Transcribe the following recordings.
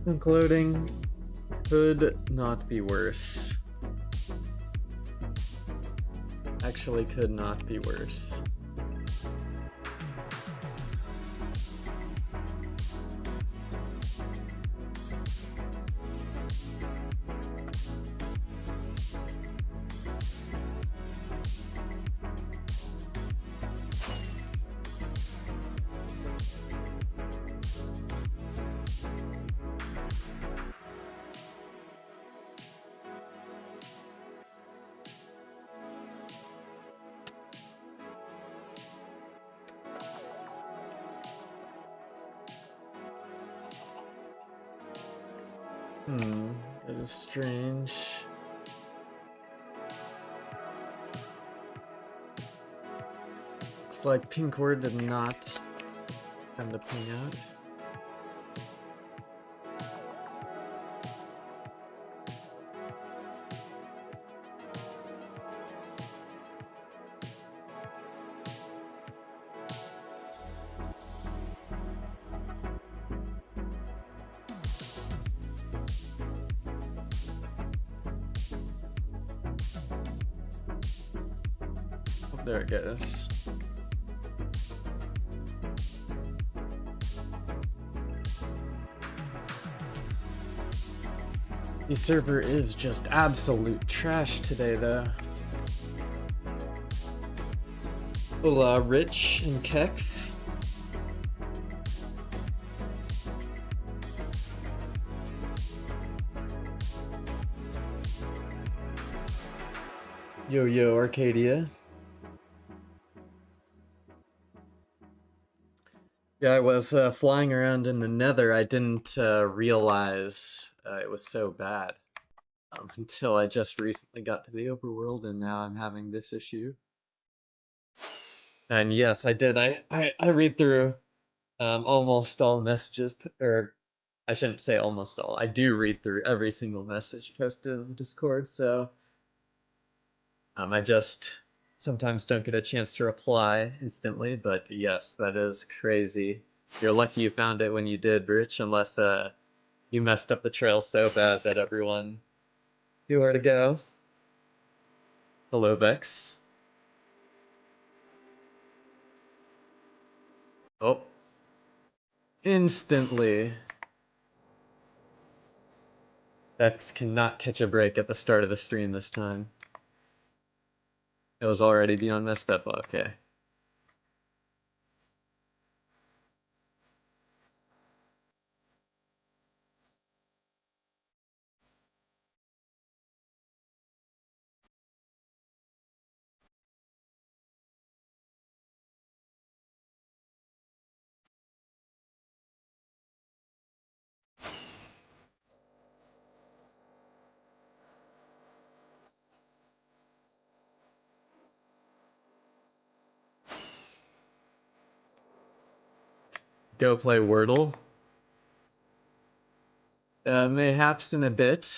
Concluding, could not be worse. Actually, could not be worse. That is strange. Looks like pink word did not come to ping out. Oh, there it goes. The server is just absolute trash today, though. Hola, Rich and Kex. Yo, Arcadia. Yeah, I was flying around in the nether. I didn't realize it was so bad until I just recently got to the overworld, and now I'm having this issue. And yes, I did. I read through almost all messages, or I shouldn't say almost all. I do read through every single message posted in Discord, so I just sometimes don't get a chance to reply instantly, but yes, that is crazy. You're lucky you found it when you did, Rich, unless you messed up the trail so bad that everyone knew where to go. Hello, Vex. Oh. Instantly. Vex cannot catch a break at the start of the stream this time. It was already beyond messed up, okay. Go play Wordle. Mayhaps in a bit.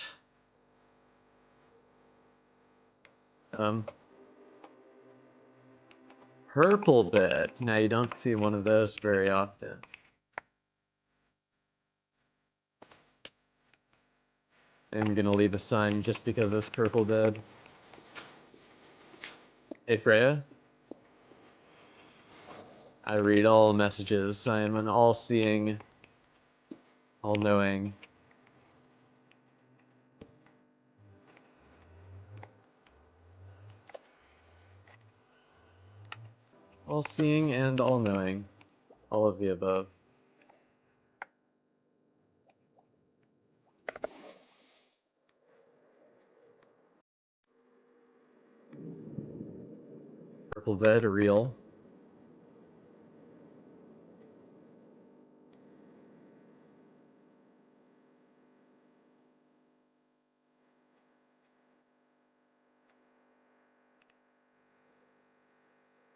Purple bed. Now you don't see one of those very often. I'm gonna leave a sign just because of this purple bed. Hey Freya. I read all messages. I am an all-seeing, all-knowing. All-seeing and all-knowing. All of the above. Purple bed, real.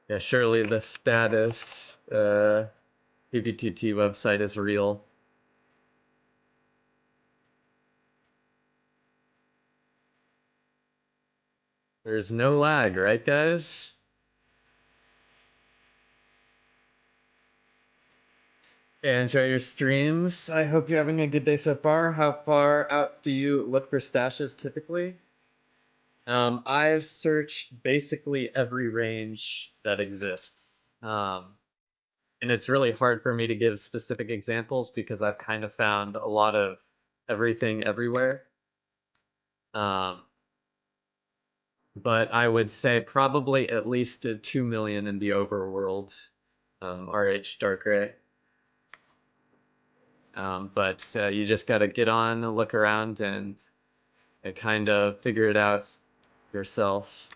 Yeah, surely the status PPTT website is real. There's no lag, right guys? Yeah, enjoy your streams. I hope you're having a good day so far. How far out do you look for stashes typically? I've searched basically every range that exists. And it's really hard for me to give specific examples because I've kind of found a lot of everything everywhere. But I would say probably at least 2 million in the overworld, RH Dark Gray. But you just got to get on, look around, and kind of figure it out yourself.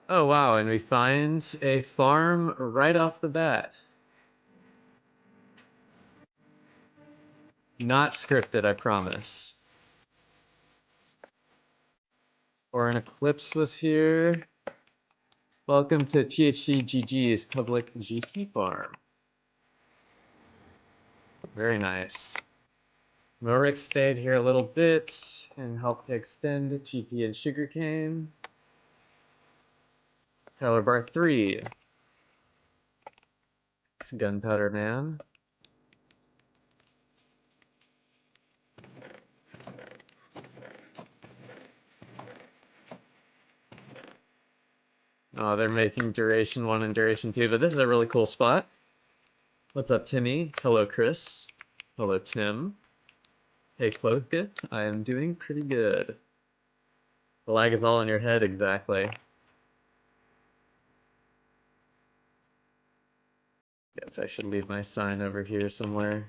Oh wow, and we find a farm right off the bat. Not scripted, I promise. Or an eclipse was here. Welcome to THCGG's public GP farm. Very nice. Morik stayed here a little bit and helped to extend GP and sugarcane. Color bar 3. It's Gunpowder Man. Oh, they're making Duration 1 and Duration 2, but this is a really cool spot. What's up, Timmy? Hello, Chris. Hello, Tim. Hey, Clothkit. I am doing pretty good. The lag is all in your head, exactly. Guess I should leave my sign over here somewhere.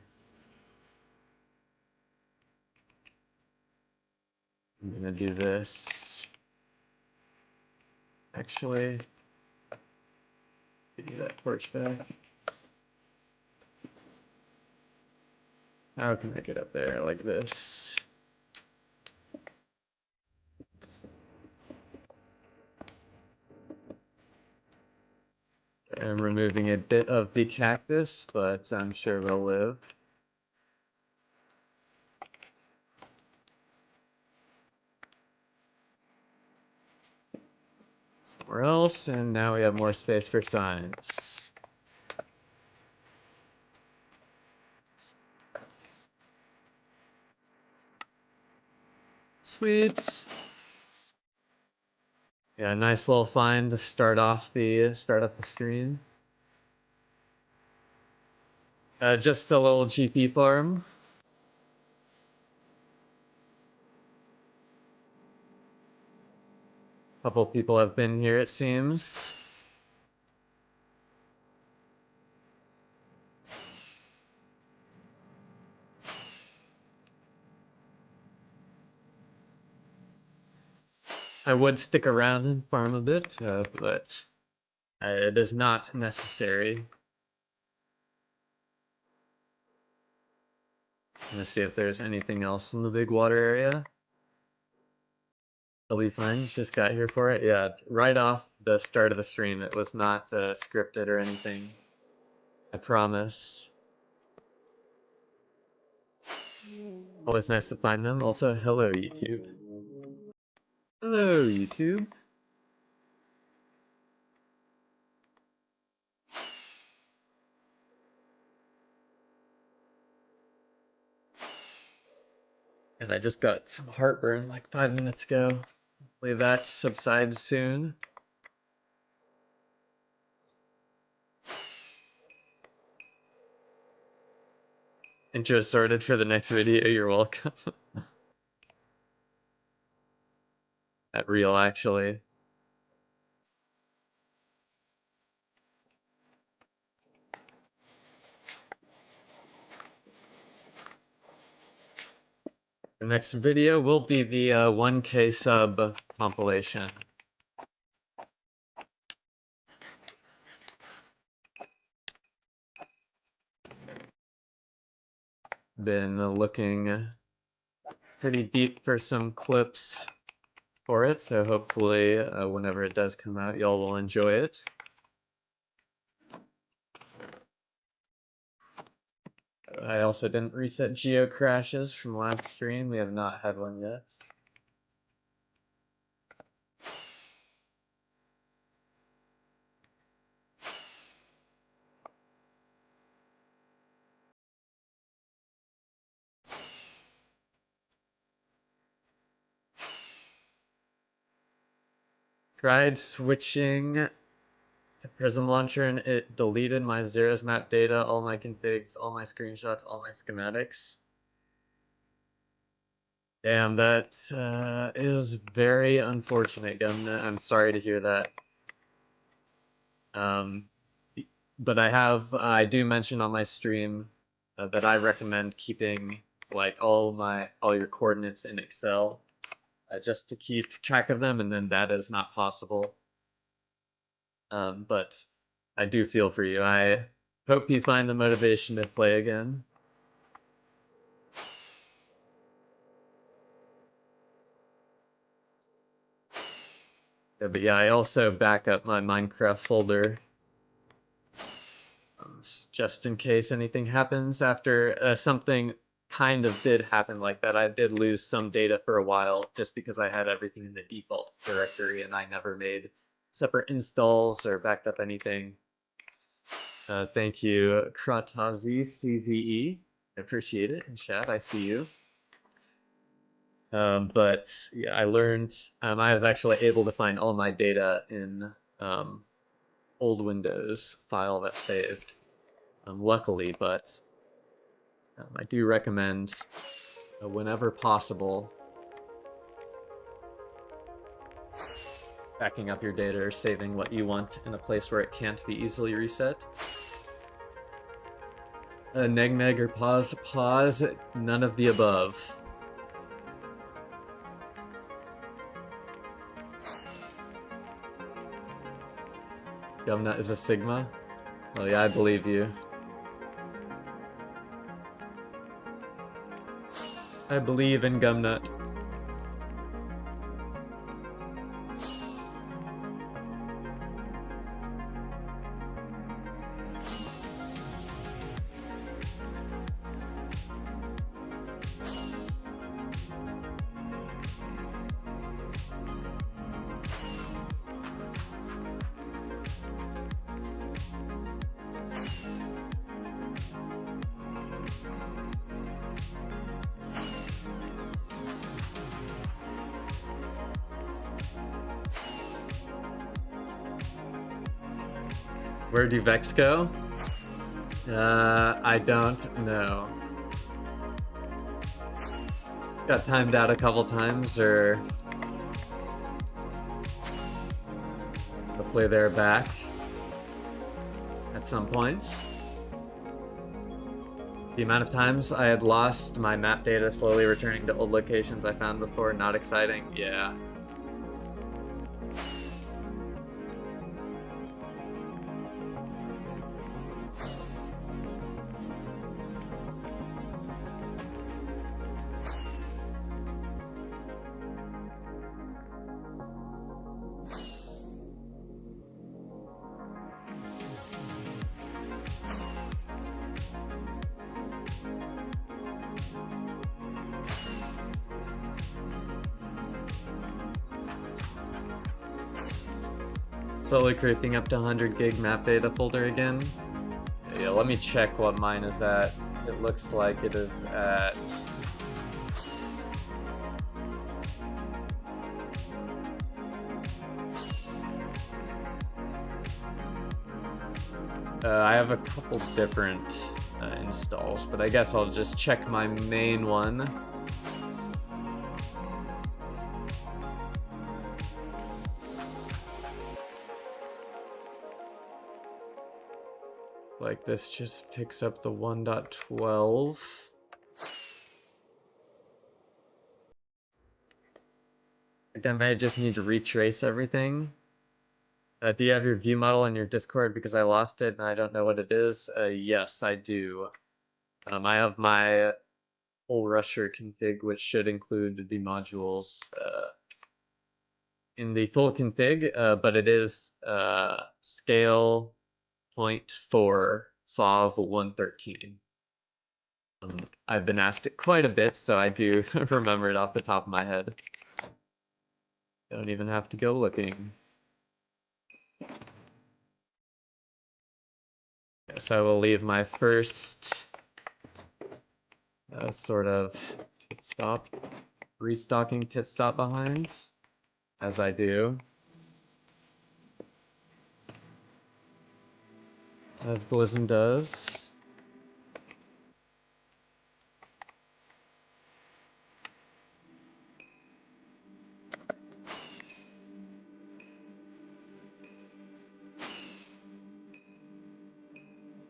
I'm gonna do this. Actually, give you that torch back. How can I get up there like this? I'm removing a bit of the cactus, but I'm sure we'll live. Somewhere else, and now we have more space for signs. Sweet. Yeah, nice little find to start off the stream. Just a little GP farm. Couple people have been here, it seems. I would stick around and farm a bit, but it is not necessary. I'm gonna see if there's anything else in the big water area. It'll be fine, just got here for it. Yeah, right off the start of the stream, it was not scripted or anything. I promise. Always nice to find them. Also, hello YouTube. Hello YouTube. And I just got some heartburn like 5 minutes ago. Hopefully that subsides soon. Intro sorted for the next video, you're welcome. That real, actually. The next video will be the 1K sub compilation. Been looking pretty deep for some clips for it, so hopefully whenever it does come out, y'all will enjoy it. I also didn't reset geo crashes from last stream. We have not had one yet. tried switching to Prism Launcher and it deleted my Zeros map data, all my configs, all my screenshots, all my schematics. Damn, that is very unfortunate, Gumna. I'm sorry to hear that. But I do mention on my stream that I recommend keeping like all your coordinates in Excel, just to keep track of them, and then that is not possible. But I do feel for you. I hope you find the motivation to play again. Yeah, but yeah, I also back up my Minecraft folder just in case anything happens after something kind of did happen like that. I did lose some data for a while just because I had everything in the default directory and I never made separate installs or backed up anything. Thank you, Kratazi CVE. I appreciate it in chat. I see you. But yeah, I learned I was actually able to find all my data in old Windows file that saved. Luckily, but I do recommend whenever possible backing up your data or saving what you want in a place where it can't be easily reset. Neg or pause, none of the above. Gumnut is a Sigma? Oh yeah, I believe you. I believe in Gumnut. Where do Vex go? I don't know. Got timed out a couple times, or hopefully they're back at some point. The amount of times I had lost my map data slowly returning to old locations I found before, not exciting. Yeah. Slowly creeping up to 100 gig map data folder again. Yeah, let me check what mine is at. It looks like it is at... I have a couple different installs, but I guess I'll just check my main one. Like this just picks up the 1.12. Then I just need to retrace everything. Do you have your view model in your Discord? Because I lost it and I don't know what it is. Yes, I do. I have my full rusher config, which should include the modules in the full config, but it is scale 0.4 FOV 113. I've been asked it quite a bit, so I do remember it off the top of my head. Don't even have to go looking. So I will leave my first sort of pit stop, restocking pit stop behind, as I do. as Blizzard does.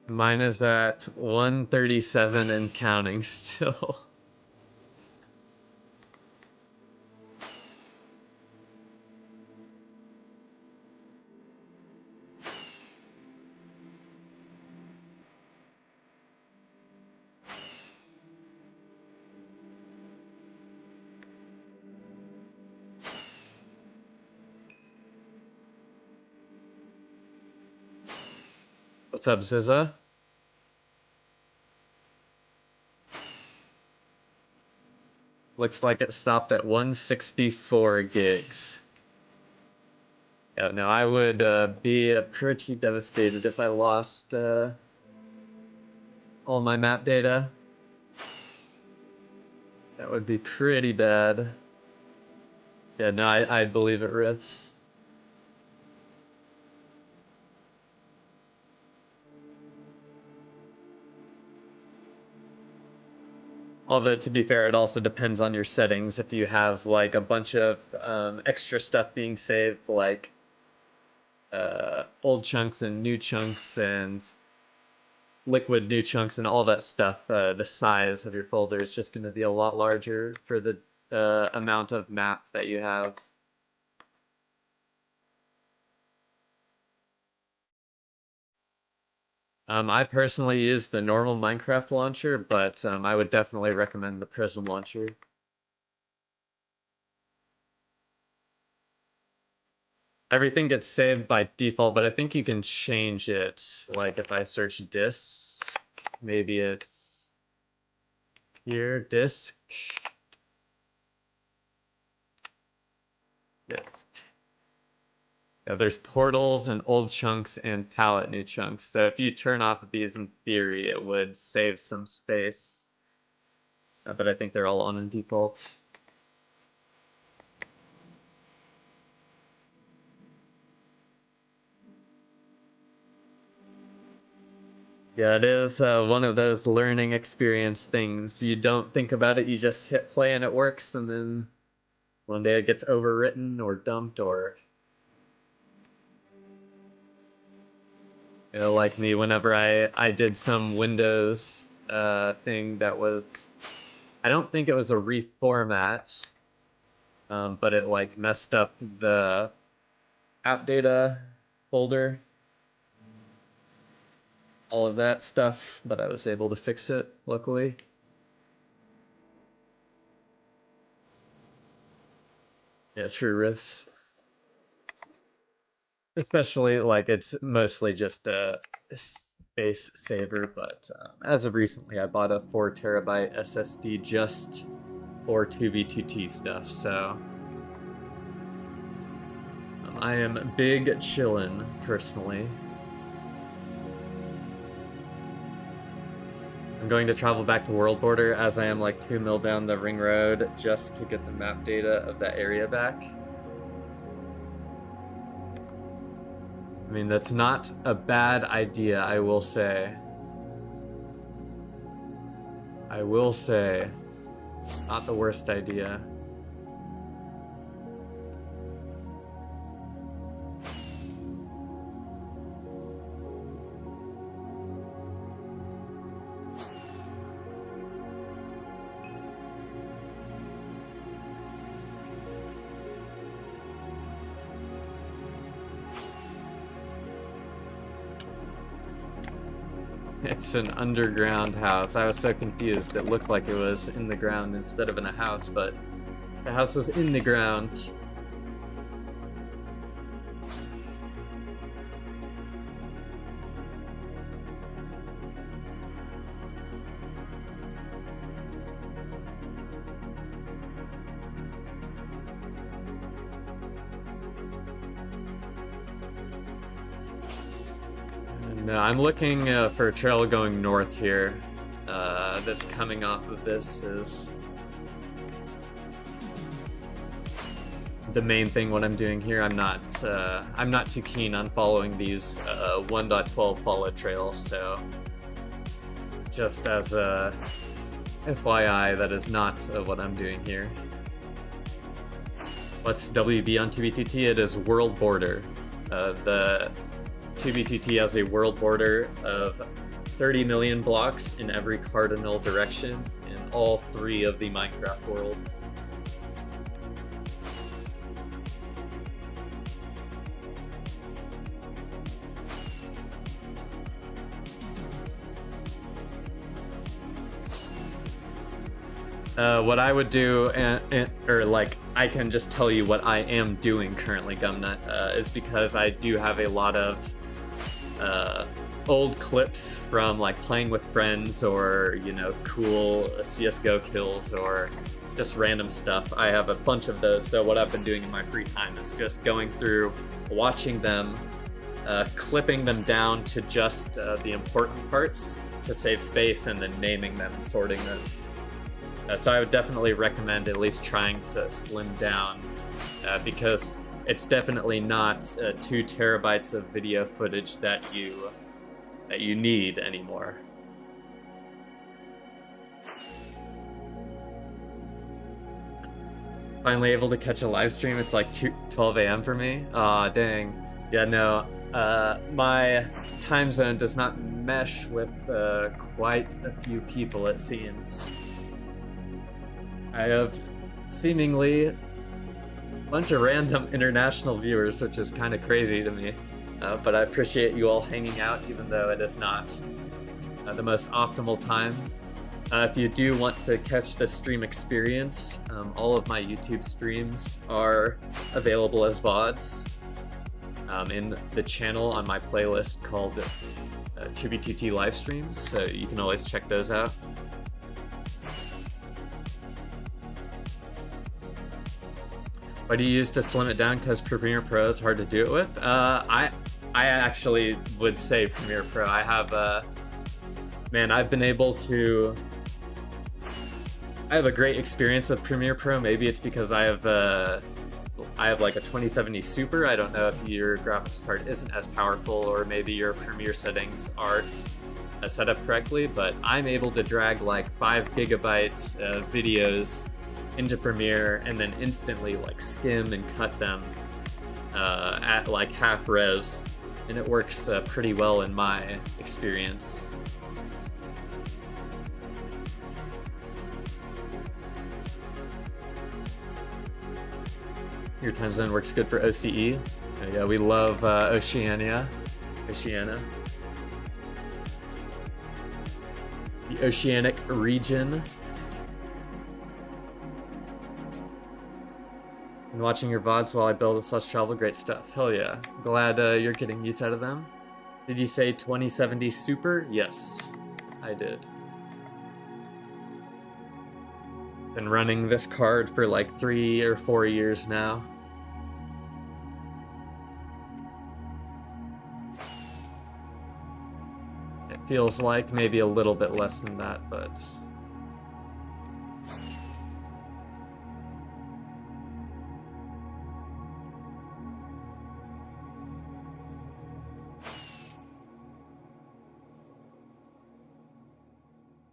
Mine is at 137 and counting still. What's up, Zizza? Looks like it stopped at 164 gigs. Yeah, no, I would be pretty devastated if I lost all my map data. That would be pretty bad. Yeah, no, I believe it riffs. Although, to be fair, it also depends on your settings. If you have, like, a bunch of extra stuff being saved, like old chunks and new chunks and liquid new chunks and all that stuff, the size of your folder is just going to be a lot larger for the amount of map that you have. I personally use the normal Minecraft launcher, but I would definitely recommend the Prism launcher. Everything gets saved by default, but I think you can change it. Like if I search disk, maybe it's here, disk. Yes. Yeah, there's portals and old chunks and palette new chunks. So if you turn off these, in theory, it would save some space. But I think they're all on default. Yeah, it is one of those learning experience things. You don't think about it, you just hit play and it works, and then one day it gets overwritten or dumped or... You know, like me, whenever I did some Windows thing that was... I don't think it was a reformat, but it like messed up the app data folder. All of that stuff, but I was able to fix it, luckily. Yeah, true riffs. Especially, like, it's mostly just a space saver, but as of recently, I bought a 4 terabyte SSD just for 2B2T stuff, so... I am big chillin', personally. I'm going to travel back to World Border as I am like 2 mil down the ring road just to get the map data of that area back. I mean, that's not a bad idea, I will say. I will say, not the worst idea. It's an underground house. I was so confused. It looked like it was in the ground instead of in a house, but the house was in the ground. No, I'm looking for a trail going north here. This coming off of this is the main thing what I'm doing here. I'm not too keen on following these 1.12 follow trails, so just as a FYI, that is not what I'm doing here. What's WB on 2BTT? It is world border. The 2BTT has a world border of 30 million blocks in every cardinal direction in all 3 of the Minecraft worlds. What I would do, or like, I can just tell you what I am doing currently, Gumnut, is because I do have a lot of old clips from like playing with friends, or you know, cool CS:GO kills, or just random stuff. I have a bunch of those, so what I've been doing in my free time is just going through, watching them, clipping them down to just the important parts to save space, and then naming them and sorting them. So I would definitely recommend at least trying to slim down, because it's definitely not 2 terabytes of video footage that you need anymore. Finally able to catch a live stream. It's like 12 a.m. for me. Aw, dang. Yeah, no. My time zone does not mesh with quite a few people, it seems. I have seemingly a bunch of random international viewers, which is kind of crazy to me. But I appreciate you all hanging out, even though it is not the most optimal time. If you do want to catch the stream experience, all of my YouTube streams are available as VODs in the channel on my playlist called 2BTT live streams, so you can always check those out. What do you use to slim it down? Because Premiere Pro is hard to do it with. I actually would say Premiere Pro. I have man, I've been able to. I have a great experience with Premiere Pro. Maybe it's because I have like a 2070 Super. I don't know if your graphics card isn't as powerful, or maybe your Premiere settings aren't set up correctly. But I'm able to drag like 5 gigabytes of videos into Premiere and then instantly like skim and cut them at like half res, and it works pretty well in my experience. Your time zone works good for OCE. Yeah, we love Oceania. The Oceanic region. And watching your VODs while I build / travel, great stuff. Hell yeah. Glad you're getting use out of them. Did you say 2070 Super? Yes, I did. Been running this card for like 3 or 4 years now. It feels like maybe a little bit less than that, but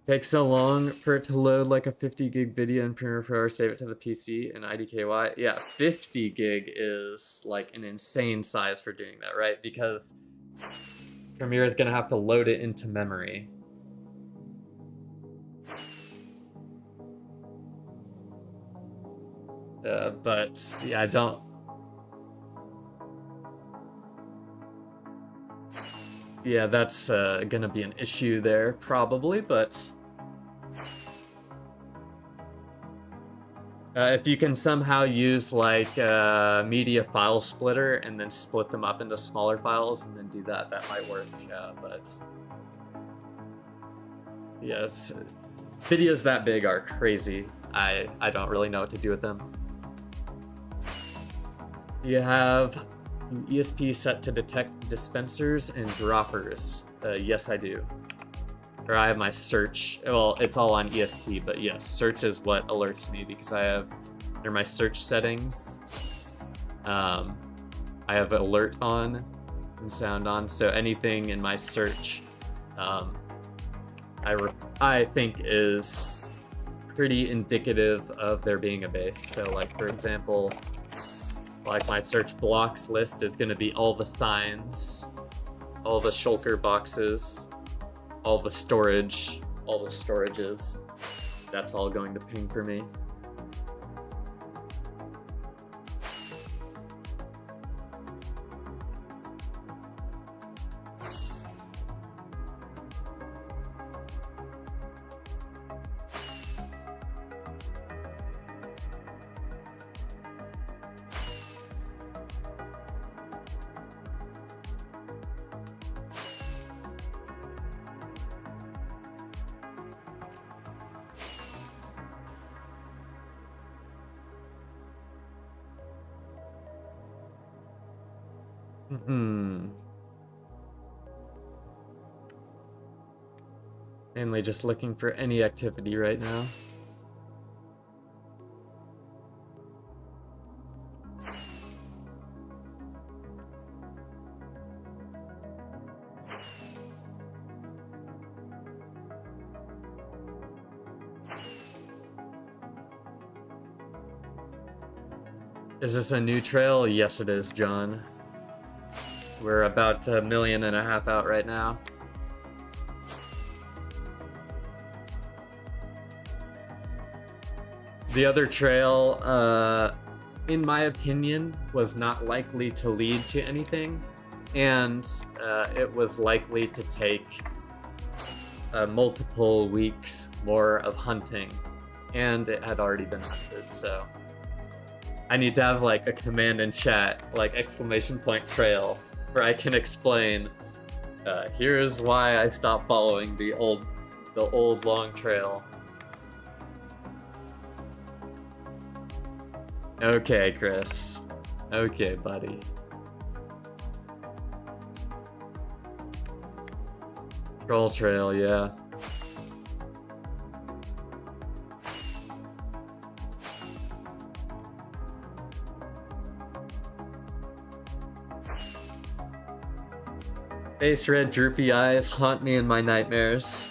takes so long for it to load like a 50 gig video in Premiere Pro, or save it to the PC in IDKY. Yeah, 50 gig is like an insane size for doing that, right? Because Premiere is gonna have to load it into memory. But yeah, I don't. Yeah, that's gonna be an issue there probably, but if you can somehow use like media file splitter and then split them up into smaller files and then do that, that might work. But yeah, videos that big are crazy. I don't really know what to do with them. You have an ESP set to detect dispensers and droppers. Yes, I do. Or I have my search. Well, it's all on ESP, but yes, search is what alerts me because I have, under my search settings, I have alert on and sound on, so anything in my search I think is pretty indicative of there being a base. So like, for example, like my search blocks list is going to be all the signs, all the shulker boxes, all the storage, all the storages. That's all going to ping for me. Mainly just looking for any activity right now. Is this a new trail? Yes, it is, John. We're about 1.5 million out right now. The other trail, in my opinion, was not likely to lead to anything, and it was likely to take multiple weeks more of hunting, and it had already been hunted, so I need to have like a command in chat, like !trail, where I can explain, here's why I stopped following the old long trail. Okay, Chris. Okay, buddy. Troll trail, yeah. Face red droopy eyes haunt me in my nightmares.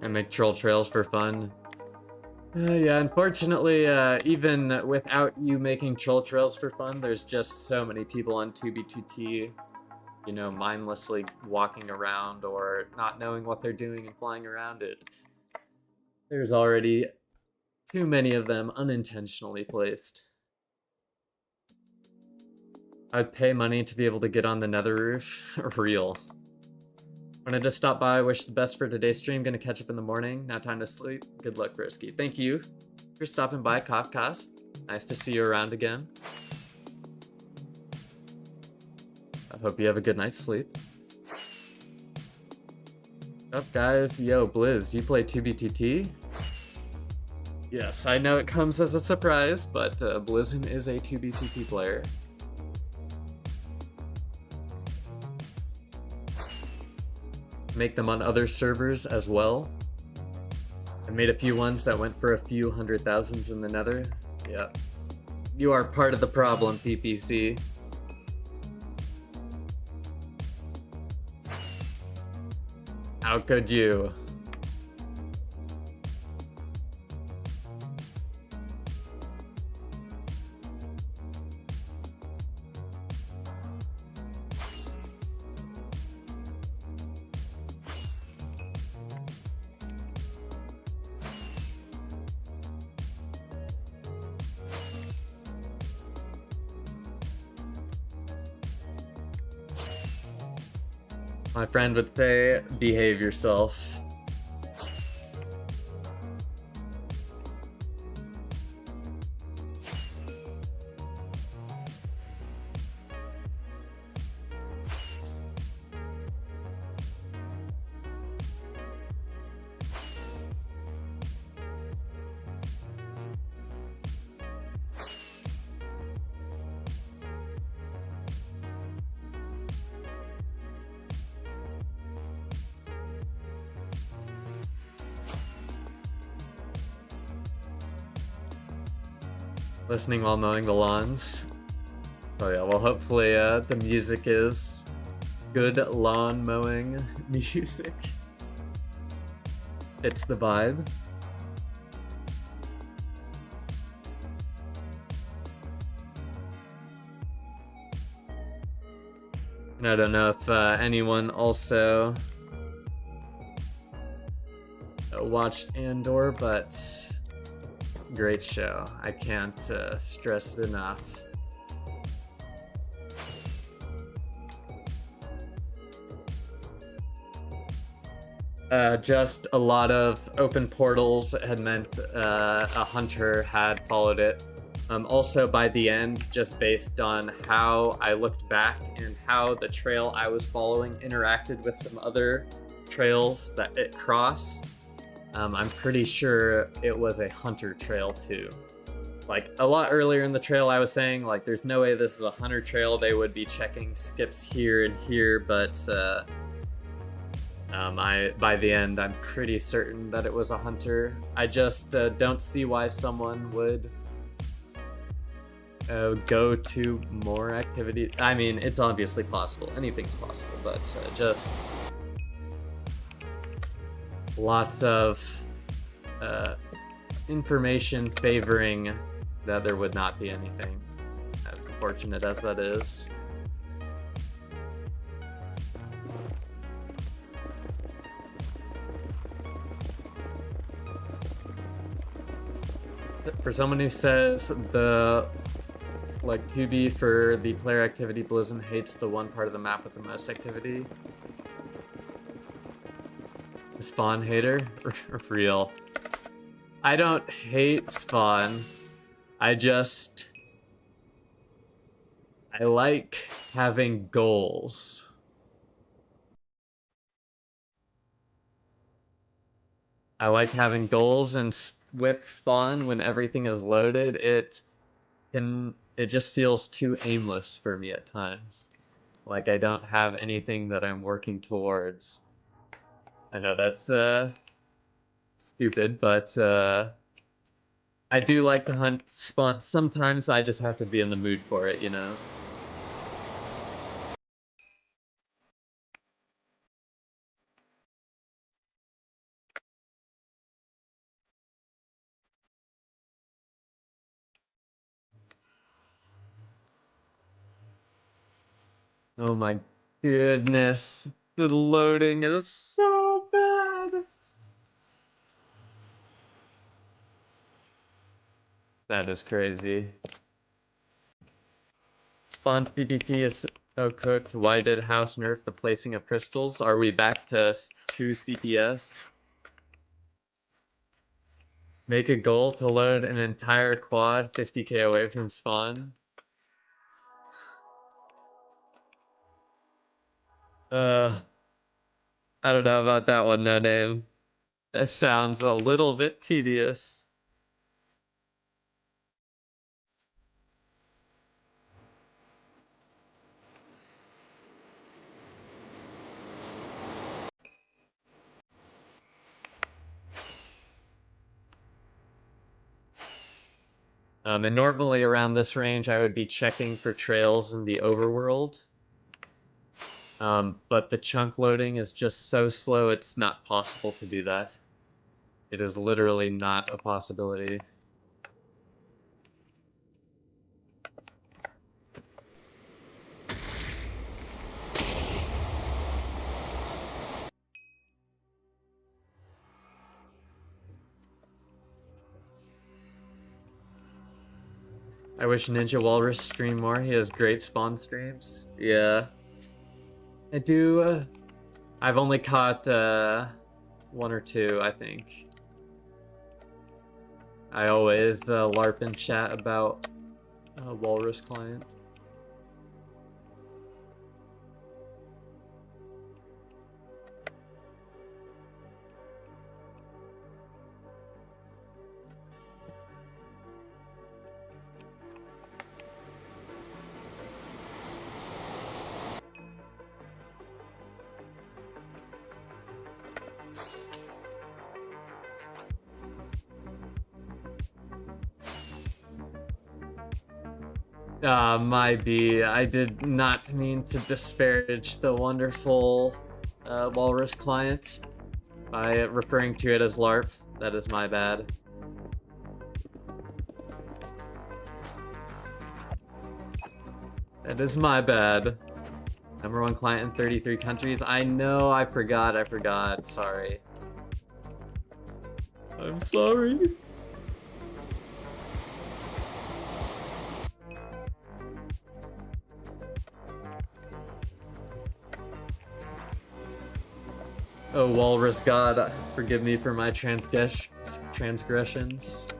And make troll trails for fun. Yeah, unfortunately, even without you making troll trails for fun, there's just so many people on 2B2T, you know, mindlessly walking around or not knowing what they're doing and flying around it. There's already too many of them unintentionally placed. I'd pay money to be able to get on the nether roof. Real. Wanted to stop by, wish the best for today's stream, gonna catch up in the morning, now time to sleep. Good luck, Brisky. Thank you for stopping by, Copcast. Nice to see you around again. I hope you have a good night's sleep. What's up, guys? Yo, Blizz, do you play 2BTT? Yes, I know it comes as a surprise, but Blizzin is a 2BTT player. Make them on other servers as well. I made a few ones that went for a few 100,000s in the nether. Yeah. You are part of the problem, PPC. How could you? My friend would say, behave yourself. Listening while mowing the lawns. Oh yeah, well hopefully the music is good lawn mowing music. It's the vibe. And I don't know if anyone also watched Andor, but great show. I can't stress it enough. Just a lot of open portals had meant a hunter had followed it. Also, by the end, just based on how I looked back and how the trail I was following interacted with some other trails that it crossed, I'm pretty sure it was a hunter trail too. Like, a lot earlier in the trail I was saying, like, there's no way this is a hunter trail, they would be checking skips here and here, but by the end, I'm pretty certain that it was a hunter. I just don't see why someone would go to more activity. I mean, it's obviously possible. Anything's possible, but just lots of information favoring that there would not be anything, as unfortunate as that is. For someone who says the like 2B for the player activity, Blizzard hates the one part of the map with the most activity. Spawn hater? Real. I don't hate Spawn. I like having goals. I like having goals, and with Spawn, when everything is loaded, it just feels too aimless for me at times. Like I don't have anything that I'm working towards. I know that's stupid, but I do like to hunt Spawn. Sometimes I just have to be in the mood for it, you know? Oh my goodness. The loading is so bad. That is crazy. Spawn PvP is so cooked. Why did House nerf the placing of crystals? Are we back to 2 CPS? Make a goal to load an entire quad 50k away from spawn. I don't know about that one, no name. That sounds a little bit tedious. And normally around this range, I would be checking for trails in the overworld. But the chunk loading is just so slow, it's not possible to do that. It is literally not a possibility. I wish Ninja Walrus streamed more. He has great spawn streams. Yeah. I do. I've only caught one or two, I think. I always LARP and chat about Walrus client. Might be. I did not mean to disparage the wonderful Walrus client by referring to it as LARP. That is my bad. That is my bad. #1 client in 33 countries. I know, I forgot. Sorry. I'm sorry. Oh, Walrus God, forgive me for my transgressions,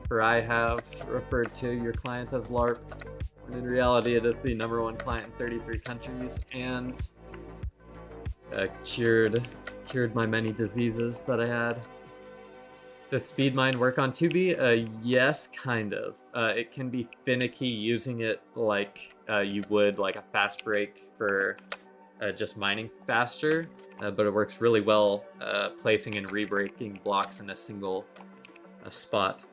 for I have referred to your client as LARP, and in reality it is the #1 client in 33 countries, and cured my many diseases that I had. Does speed mine work on 2B? Yes, kind of. It can be finicky using it like you would like a fast break for just mining faster, but it works really well placing and re-breaking blocks in a single spot.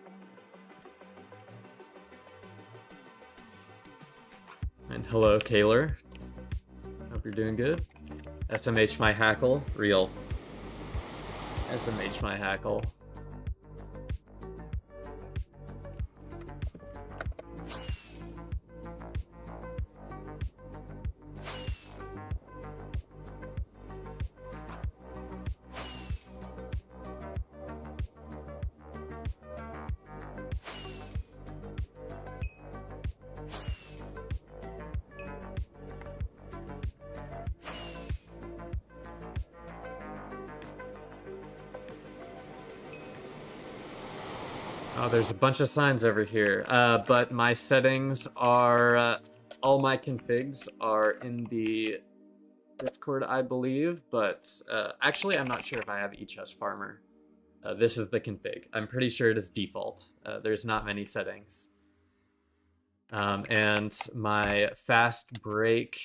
And hello, Kaler. Hope you're doing good. SMH my hackle, real. SMH my hackle. Oh, there's a bunch of signs over here, but my settings are, all my configs are in the Discord, I believe, but actually I'm not sure if I have eChest Farmer. This is the config. I'm pretty sure it is default. There's not many settings. And my fast break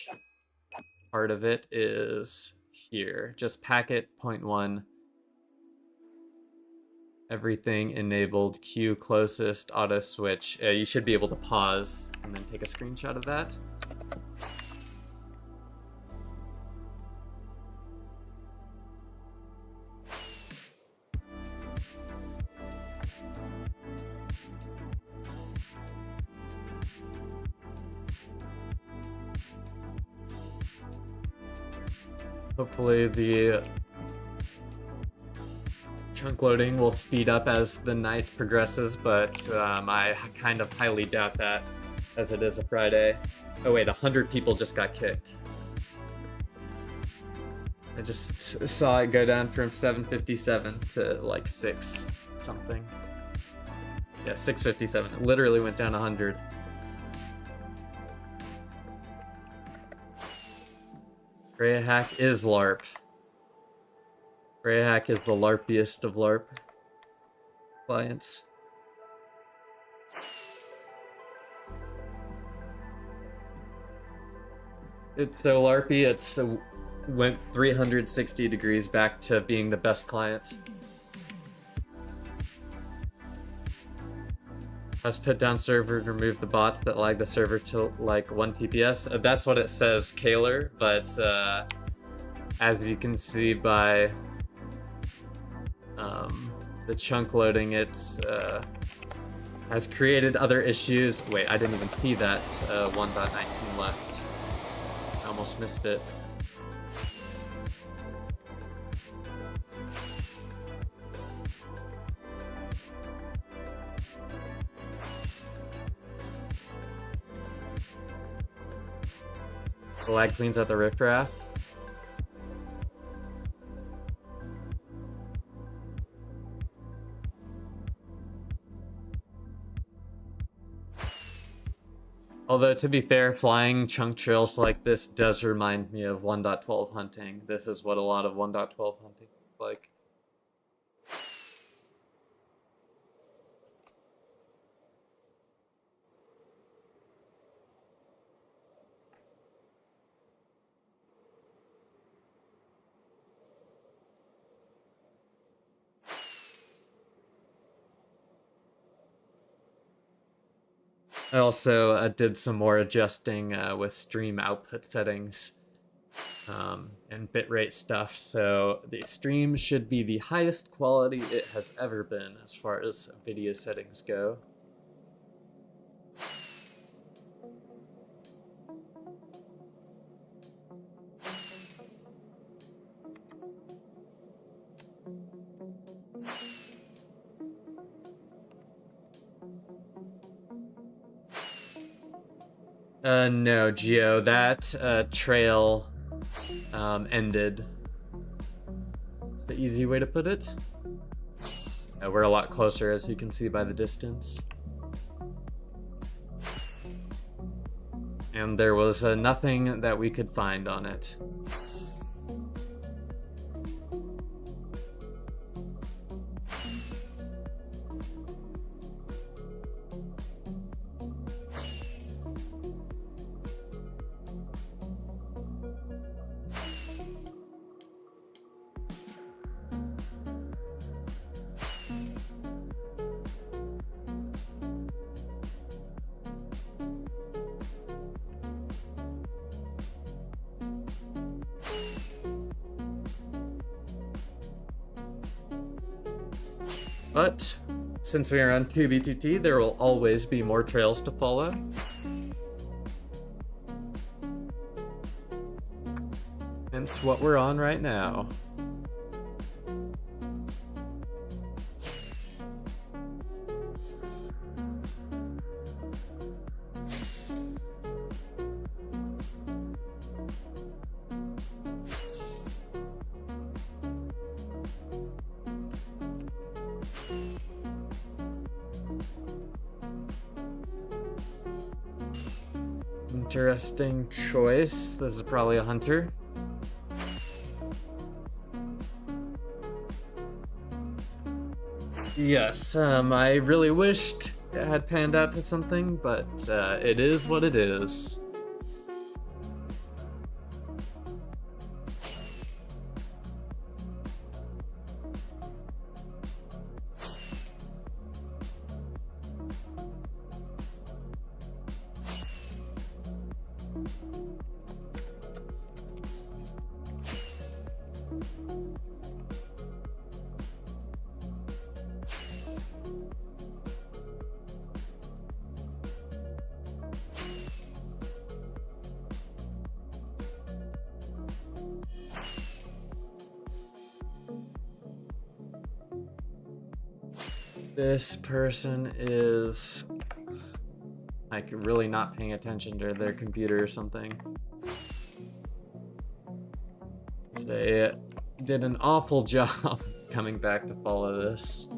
part of it is here. Just packet 0.1. Everything enabled, queue closest, auto switch. You should be able to pause and then take a screenshot of that. Hopefully the chunk loading will speed up as the night progresses, but I kind of highly doubt that, as it is a Friday. Oh wait, 100 people just got kicked. I just saw it go down from 757 to like 6 something. Yeah, 657. It literally went down 100. Gray Hack is LARP. Gray Hack is the LARPiest of LARP clients. It's so LARPy, it's went 360 degrees back to being the best client. Let's put down server and remove the bots that lag the server to like 1 TPS. That's what it says, Kaler, but as you can see by the chunk loading, it's has created other issues. Wait, I didn't even see that 1.19 left. I almost missed it. The lag cleans out the riffraff. Although, to be fair, flying chunk trails like this does remind me of 1.12 hunting. This is what a lot of 1.12 hunting is like. I also did some more adjusting with stream output settings and bitrate stuff, so the stream should be the highest quality it has ever been as far as video settings go. No, Geo, that trail ended. It's the easy way to put it. We're a lot closer, as you can see by the distance. And there was nothing that we could find on it. But since we are on 2BTT, there will always be more trails to follow. Hence what we're on right now. Interesting choice. This is probably a hunter. Yes, I really wished it had panned out to something, but it is what it is. This person is like really not paying attention to their computer or something. They did an awful job coming back to follow this.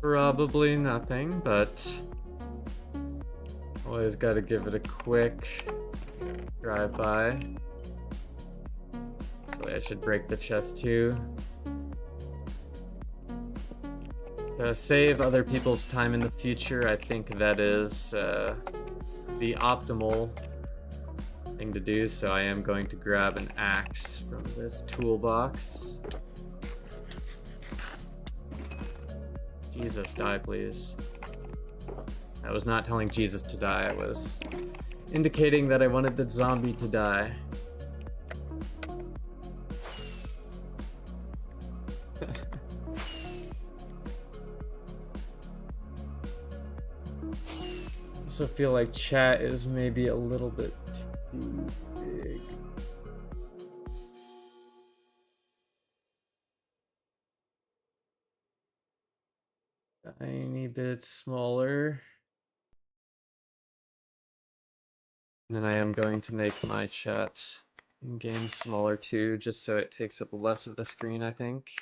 Probably nothing, but always got to give it a quick drive-by. Actually, I should break the chest too. To save other people's time in the future, I think that is the optimal thing to do, so I am going to grab an axe from this toolbox. Jesus, die, please. I was not telling Jesus to die, I was indicating that I wanted the zombie to die. I also feel like chat is maybe a little bit too big. Tiny bit smaller. And then I am going to make my chat in-game smaller too, just so it takes up less of the screen, I think.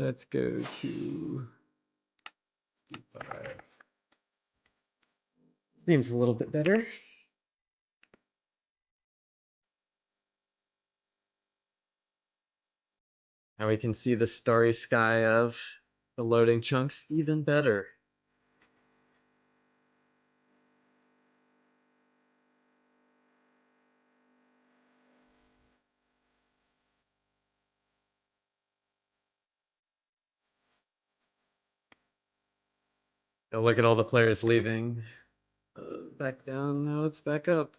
Let's go to 5. Seems a little bit better. Now we can see the starry sky of the loading chunks even better. Now look at all the players leaving. Back down, now it's back up.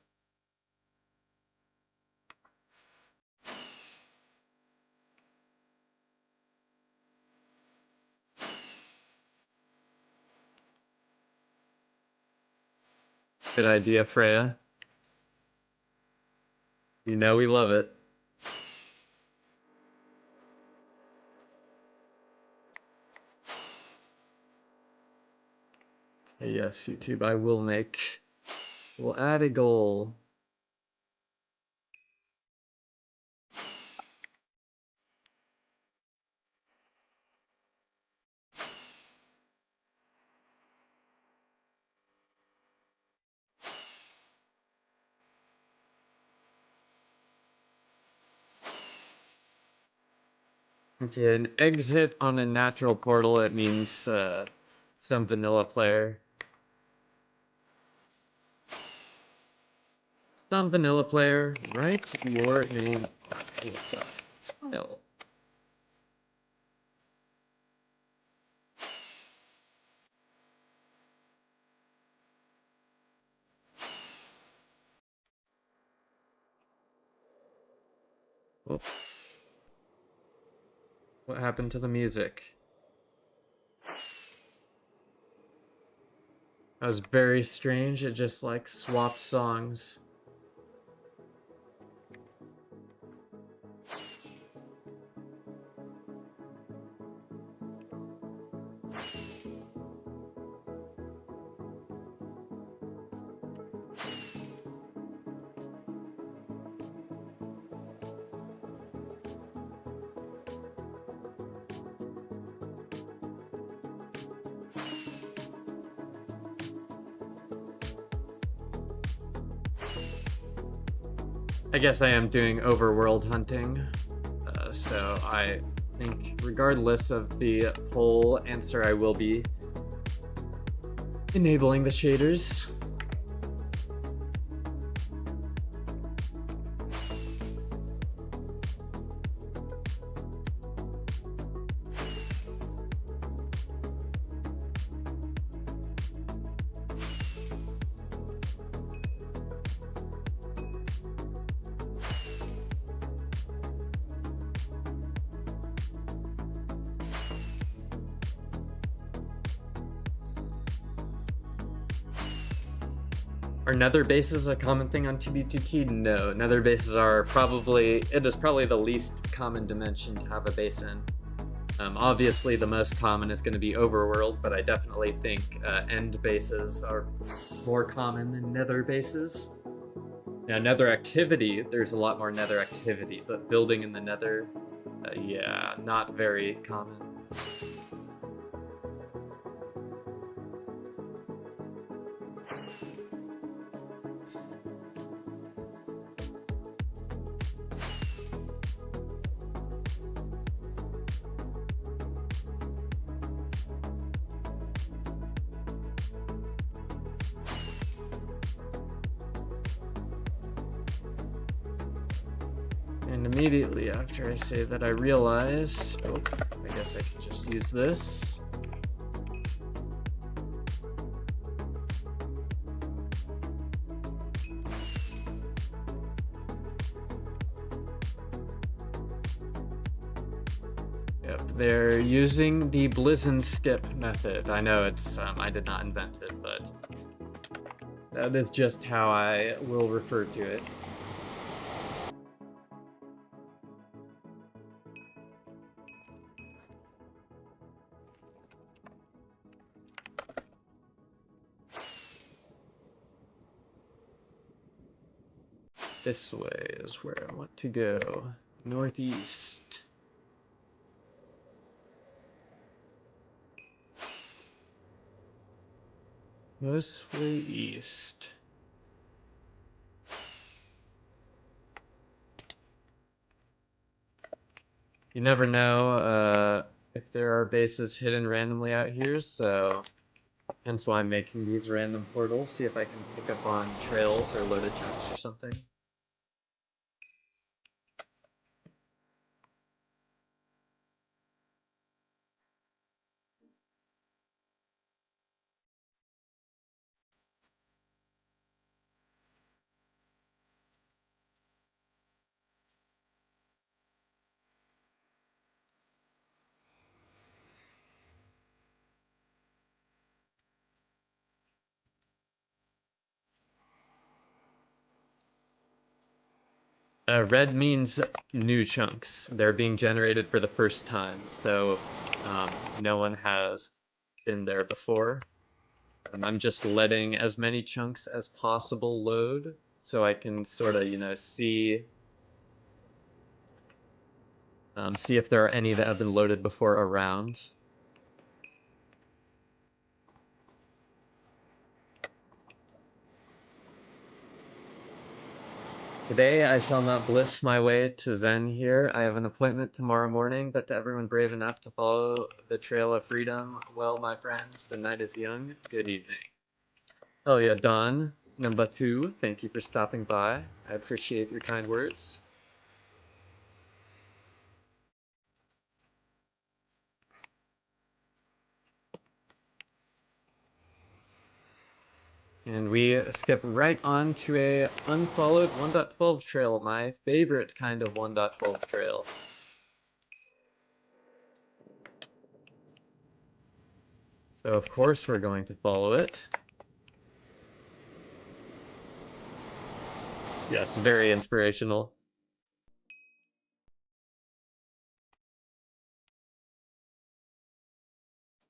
Good idea, Freya. You know we love it. Yes, YouTube, we'll add a goal. Okay, an exit on a natural portal, it means some vanilla player. Some vanilla player, write your name. File. Oh. What happened to the music? That was very strange. It just like swapped songs. I guess I am doing overworld hunting, so I think regardless of the poll answer, I will be enabling the shaders. Are nether bases a common thing on TBTT? No, nether bases are it is probably the least common dimension to have a base in. Obviously the most common is going to be overworld, but I definitely think end bases are more common than nether bases. Now nether activity, there's a lot more nether activity, but building in the nether, yeah, not very common. And immediately after I say that, I realize, oh, I guess I can just use this. Yep, they're using the Blizzard skip method. I know it's, I did not invent it, but that is just how I will refer to it. This way is where I want to go. Northeast. Mostly east. You never know if there are bases hidden randomly out here, so hence why I'm making these random portals. See if I can pick up on trails or loaded chunks or something. Red means new chunks. They're being generated for the first time, so no one has been there before. I'm just letting as many chunks as possible load, so I can sort of, see if there are any that have been loaded before around. Today I shall not bliss my way to Zen here. I have an appointment tomorrow morning, but to everyone brave enough to follow the trail of freedom, well, my friends, the night is young. Good evening. Oh yeah, Don, number 2, thank you for stopping by. I appreciate your kind words. And we skip right on to a unfollowed 1.12 trail, my favorite kind of 1.12 trail. So of course we're going to follow it. Yeah, it's very inspirational.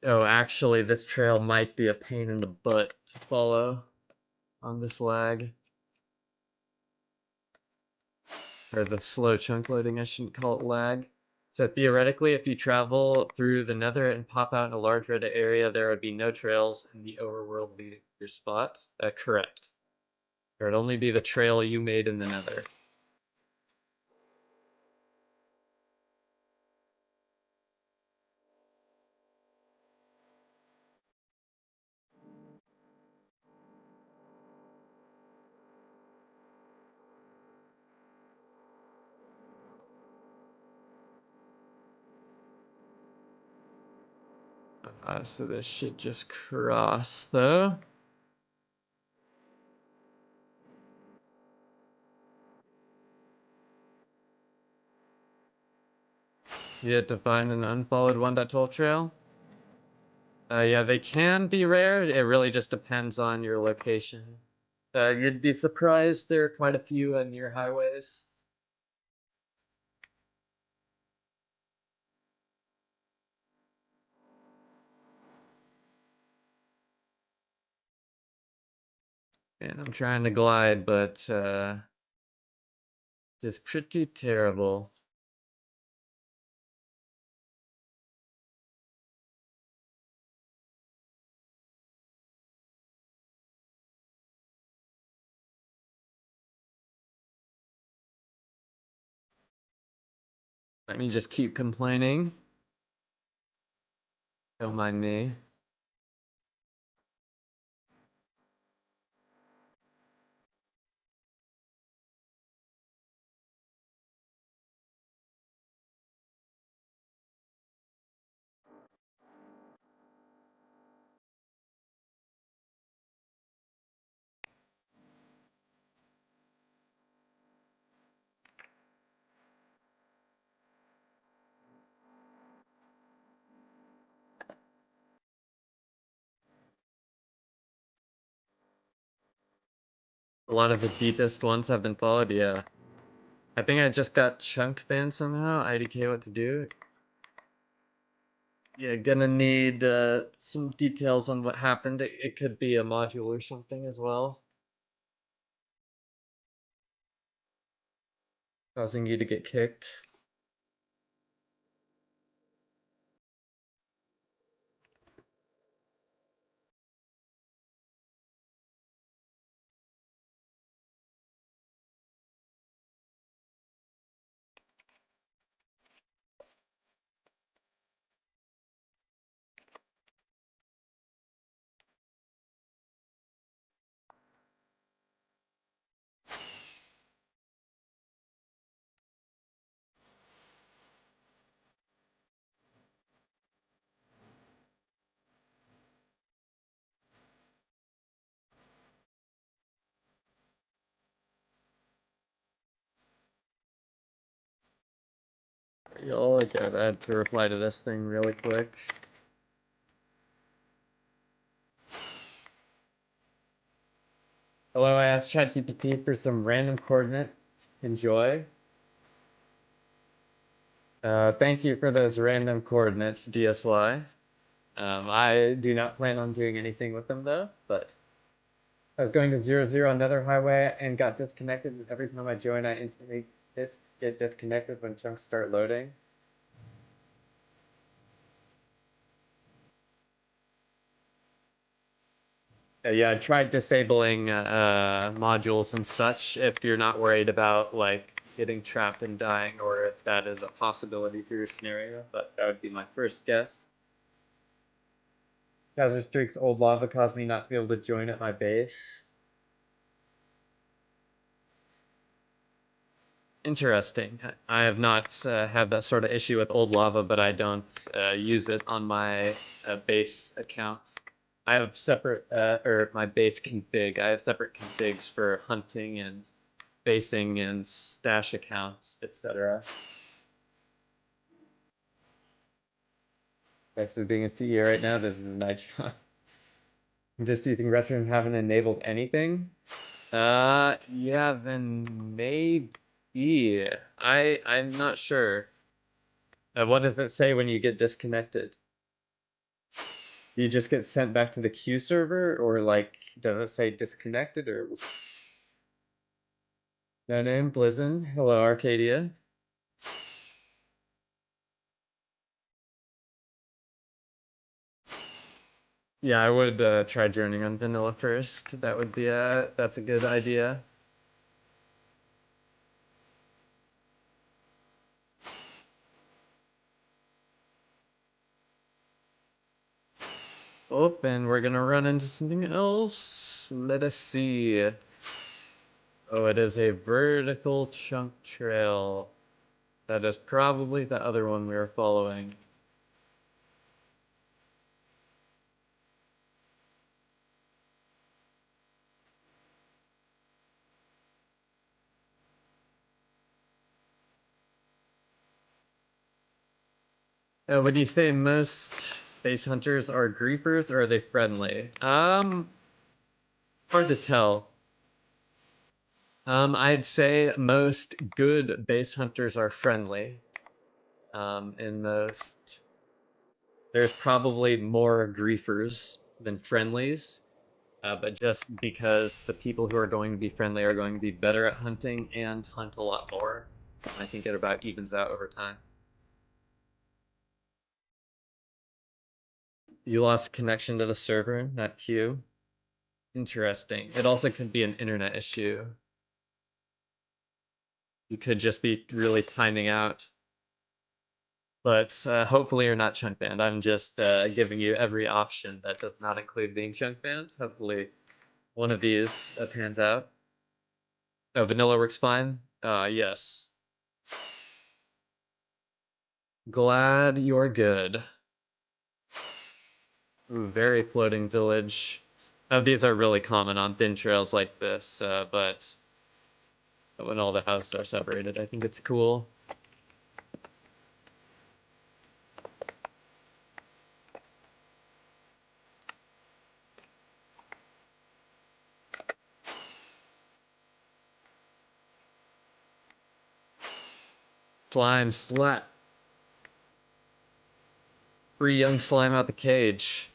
Oh, actually, this trail might be a pain in the butt to follow on this lag. Or the slow chunk loading, I shouldn't call it lag. So theoretically, if you travel through the nether and pop out in a large red area, there would be no trails in the overworld leading to your spot. Correct. There would only be the trail you made in the nether. So this should just cross, though. You had to find an unfollowed 1.12 trail? Yeah, they can be rare. It really just depends on your location. You'd be surprised there are quite a few near highways. And I'm trying to glide, but it's pretty terrible. Let me just keep complaining. Don't mind me. A lot of the deepest ones have been followed, yeah. I think I just got chunk banned somehow. IDK what to do. Yeah, gonna need some details on what happened. It could be a module or something as well, causing you to get kicked. You'll get I had to reply to this thing really quick. Hello, I asked ChatGPT for some random coordinate. Enjoy. Thank you for those random coordinates, DSY. I do not plan on doing anything with them though, but I was going to 00 on another highway and got disconnected, and every time I join, I instantly get disconnected when chunks start loading. Yeah, I tried disabling modules and such if you're not worried about like getting trapped and dying, or if that is a possibility for your scenario, but that would be my first guess. Hazard Streak's old lava caused me not to be able to join at my base. Interesting. I have not had that sort of issue with old lava, but I don't use it on my base account. I have separate, or my base config. I have separate configs for hunting and basing and stash accounts, etc. Thanks for being a CEO right now. This is a night shot. I'm just using retro and haven't enabled anything. Yeah, then maybe. I'm not sure. What does it say when you get disconnected? You just get sent back to the queue server, or like, does it say disconnected, or? No name, Blizzard. Hello, Arcadia. Yeah, I would try joining on vanilla first. That would be that's a good idea. Oh, and we're gonna run into something else. Let us see. Oh, it is a vertical chunk trail. That is probably the other one we were following. Would you say most base hunters are griefers, or are they friendly? Hard to tell. I'd say most good base hunters are friendly. And most there's probably more griefers than friendlies. But just because the people who are going to be friendly are going to be better at hunting and hunt a lot more, I think it about evens out over time. You lost connection to the server, not queue. Interesting. It also could be an internet issue. You could just be really timing out. But hopefully you're not chunk banned. I'm just giving you every option that does not include being chunk banned. Hopefully one of these pans out. Oh, vanilla works fine? Yes. Glad you're good. Ooh, very floating village. These are really common on thin trails like this, but when all the houses are separated, I think it's cool. Slime slat. Free young slime out the cage.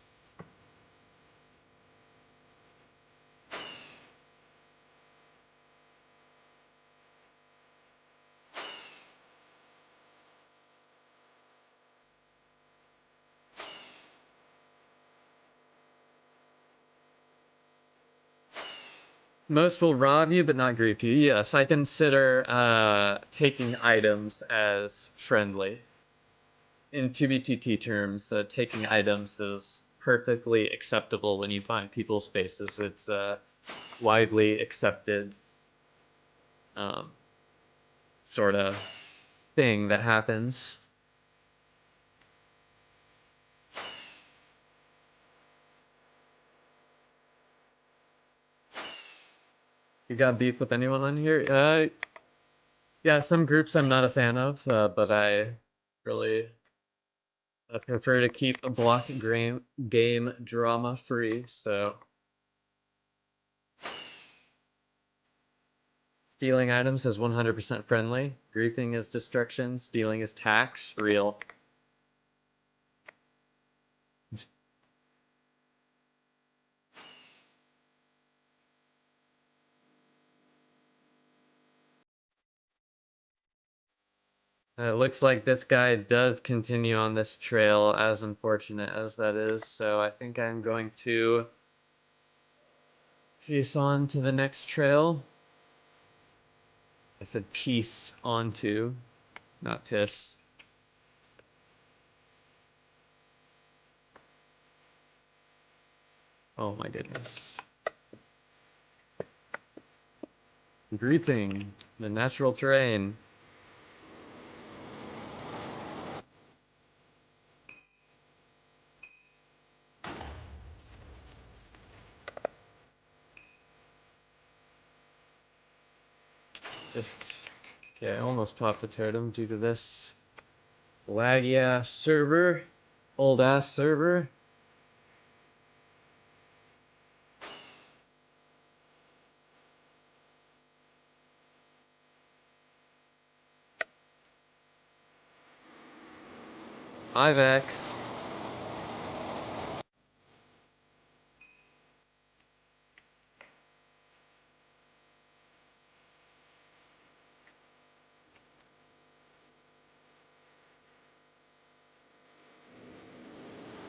Most will rob you, but not grief you. Yes, I consider taking items as friendly. In 2BTT terms, taking items is perfectly acceptable when you find people's spaces. It's widely accepted sort of thing that happens. You got beef with anyone on here? Yeah, some groups I'm not a fan of, but I Really, I prefer to keep a block game drama free, so. Stealing items is 100% friendly. Griefing is destruction. Stealing is tax. Real. It looks like this guy does continue on this trail, as unfortunate as that is, so I think I'm going to peace on to the next trail. I said peace onto, not piss. Oh my goodness. Griefing, the natural terrain. Just, okay, I almost popped the totem due to this laggy ass server, old ass server. Hi Vex.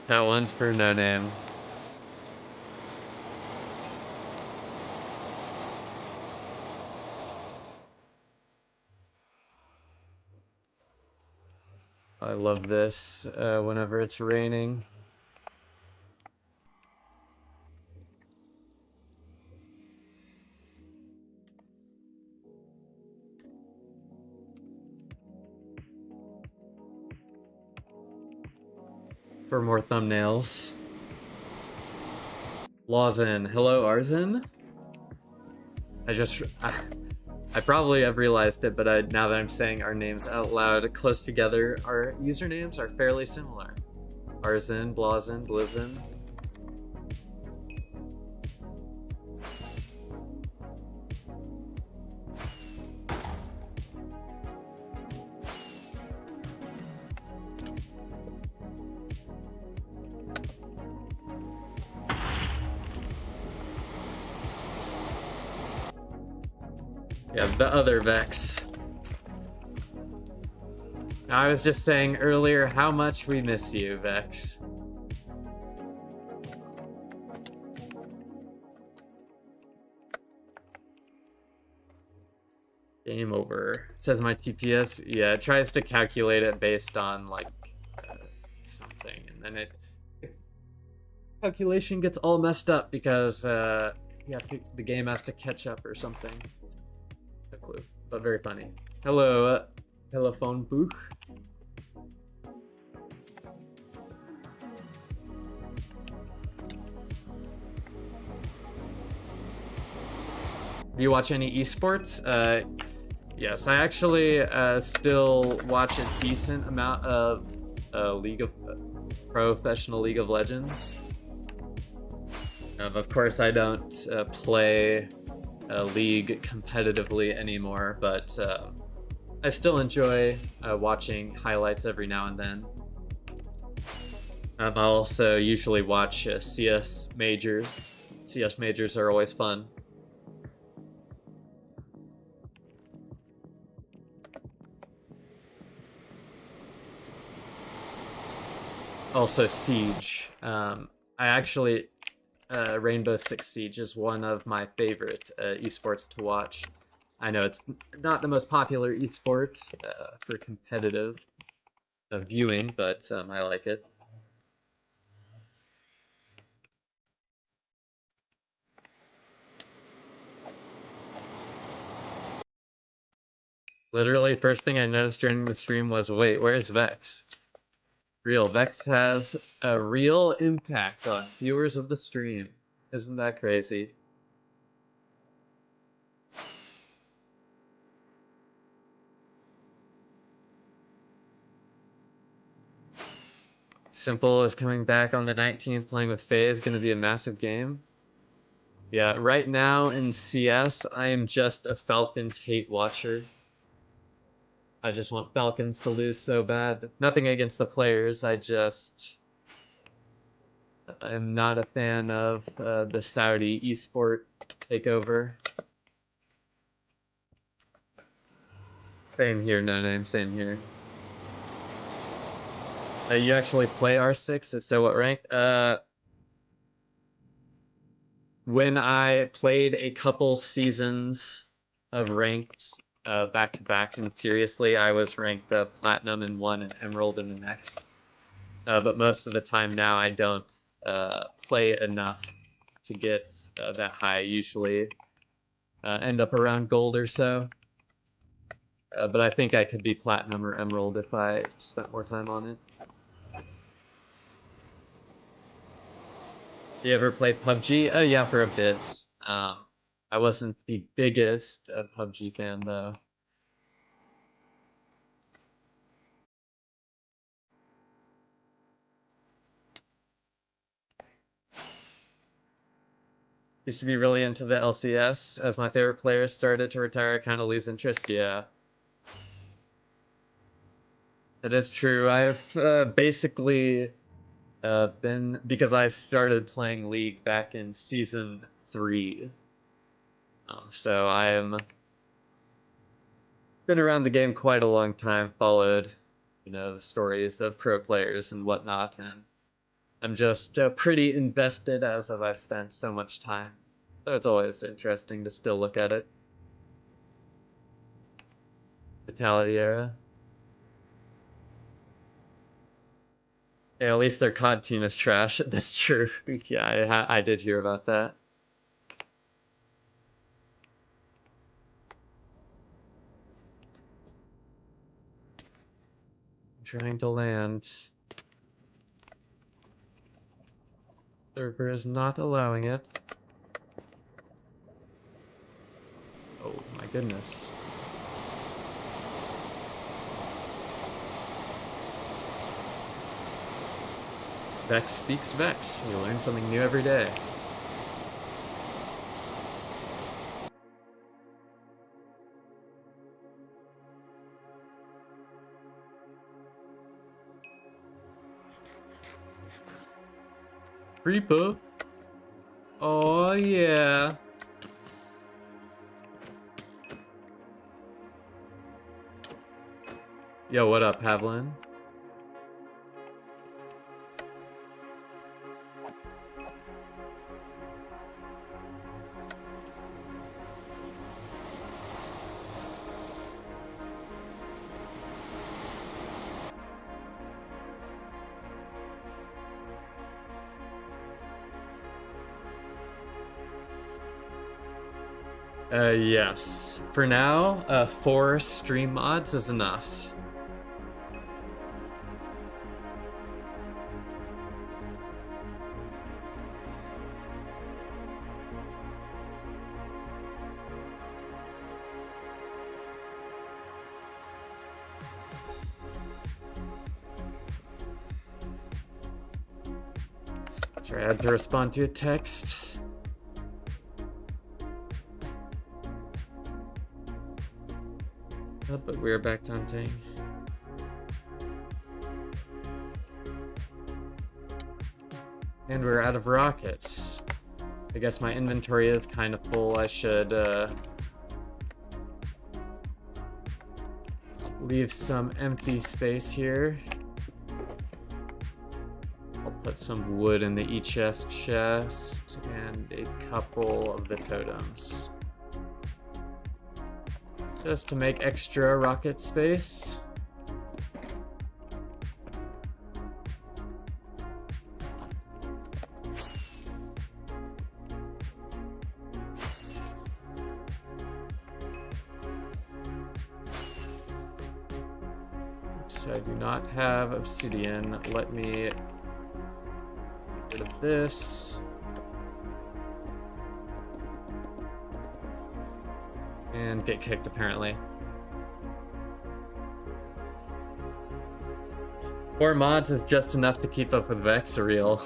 That one's for no name. I love this whenever it's raining. For more thumbnails. Lawson. Hello, Arzen. I probably have realized it, but now that I'm saying our names out loud close together, our usernames are fairly similar. Arzen, Blazen, Blizen. Yeah, the other Vex. I was just saying earlier how much we miss you, Vex. Game over. It says my TPS. Yeah, it tries to calculate it based on like something, and then calculation gets all messed up because the game has to catch up or something. No clue, but very funny. Hello, telephone booth. Do you watch any esports? Yes, I actually still watch a decent amount of professional League of Legends. Of course, I don't play League competitively anymore, but I still enjoy watching highlights every now and then. I also usually watch CS majors. CS majors are always fun. Also Siege. I actually Rainbow Six Siege is one of my favorite esports to watch. I know it's not the most popular esport for competitive viewing, but I like it. Literally, first thing I noticed during the stream was, wait, where's Vex? Real, Vex has a real impact on viewers of the stream. Isn't that crazy? Simple is coming back on the 19th, playing with Faye is going to be a massive game. Yeah, right now in CS, I am just a Falcons hate watcher. I just want Falcons to lose so bad. Nothing against the players, I'm not a fan of the Saudi esport takeover. Same here, no name, same here. You actually play R6? If so, what rank? When I played a couple seasons of ranked back to back, and seriously, I was ranked platinum in one and emerald in the next. But most of the time now, I don't play enough to get that high. I usually end up around gold or so. But I think I could be platinum or emerald if I spent more time on it. You ever played PUBG? Oh yeah, for a bit. I wasn't the biggest PUBG fan though. Used to be really into the LCS. As my favorite players started to retire, I kind of lose interest. Yeah. It is true. I've basically been, because I started playing League back in season 3. So I am been around the game quite a long time, followed, the stories of pro players and whatnot, and I'm just pretty invested as I've spent so much time. So it's always interesting to still look at it. Vitality era. Yeah, at least their COD team is trash. That's true. Yeah, I did hear about that. I'm trying to land. Server is not allowing it. Oh my goodness. Vex speaks Vex. You learn something new every day. Reaper. Oh yeah. Yo, what up, Pavlin? Yes. For now, 4 stream mods is enough. Sorry, I had to respond to a text. Oh, but we're back to hunting. And we're out of rockets. I guess my inventory is kind of full. I should leave some empty space here. I'll put some wood in the e-chest chest and a couple of the totems. Just to make extra rocket space. So I do not have obsidian. Let me get rid of this. And get kicked, apparently. 4 mods is just enough to keep up with Vexreal.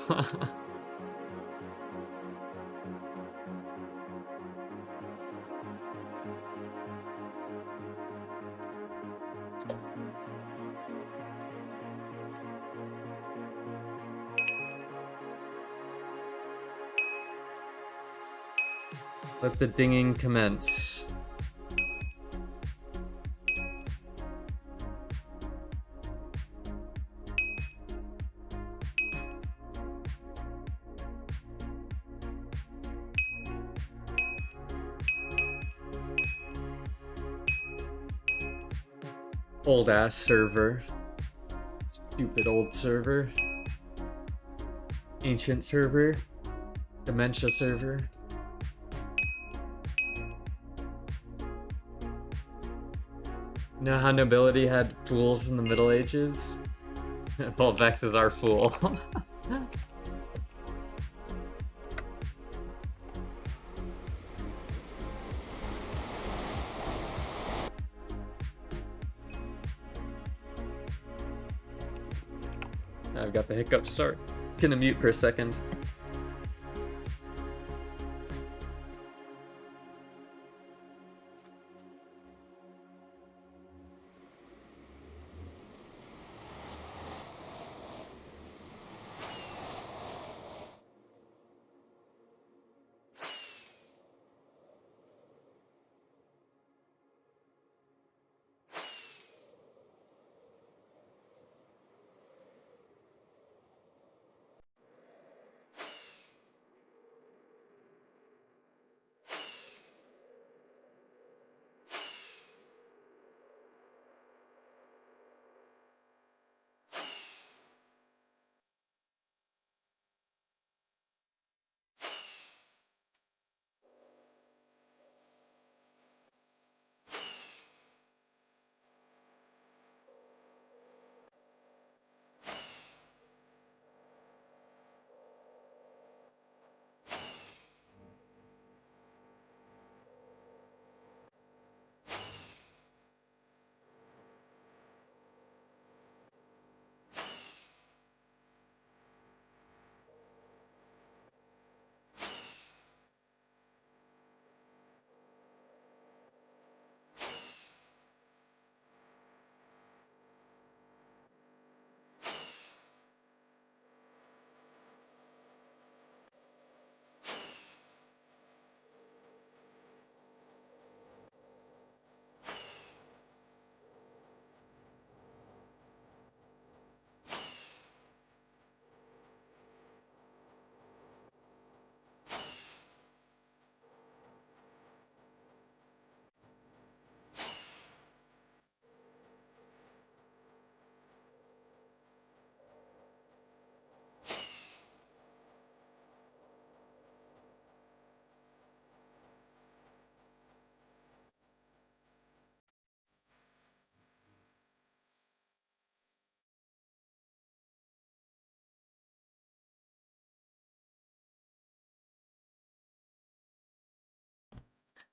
Let the dinging commence. Old ass server. Stupid old server. Ancient server. Dementia server. You know how nobility had fools in the Middle Ages? Well, Vex is our fool. I've got the hiccup start. Gonna mute for a second.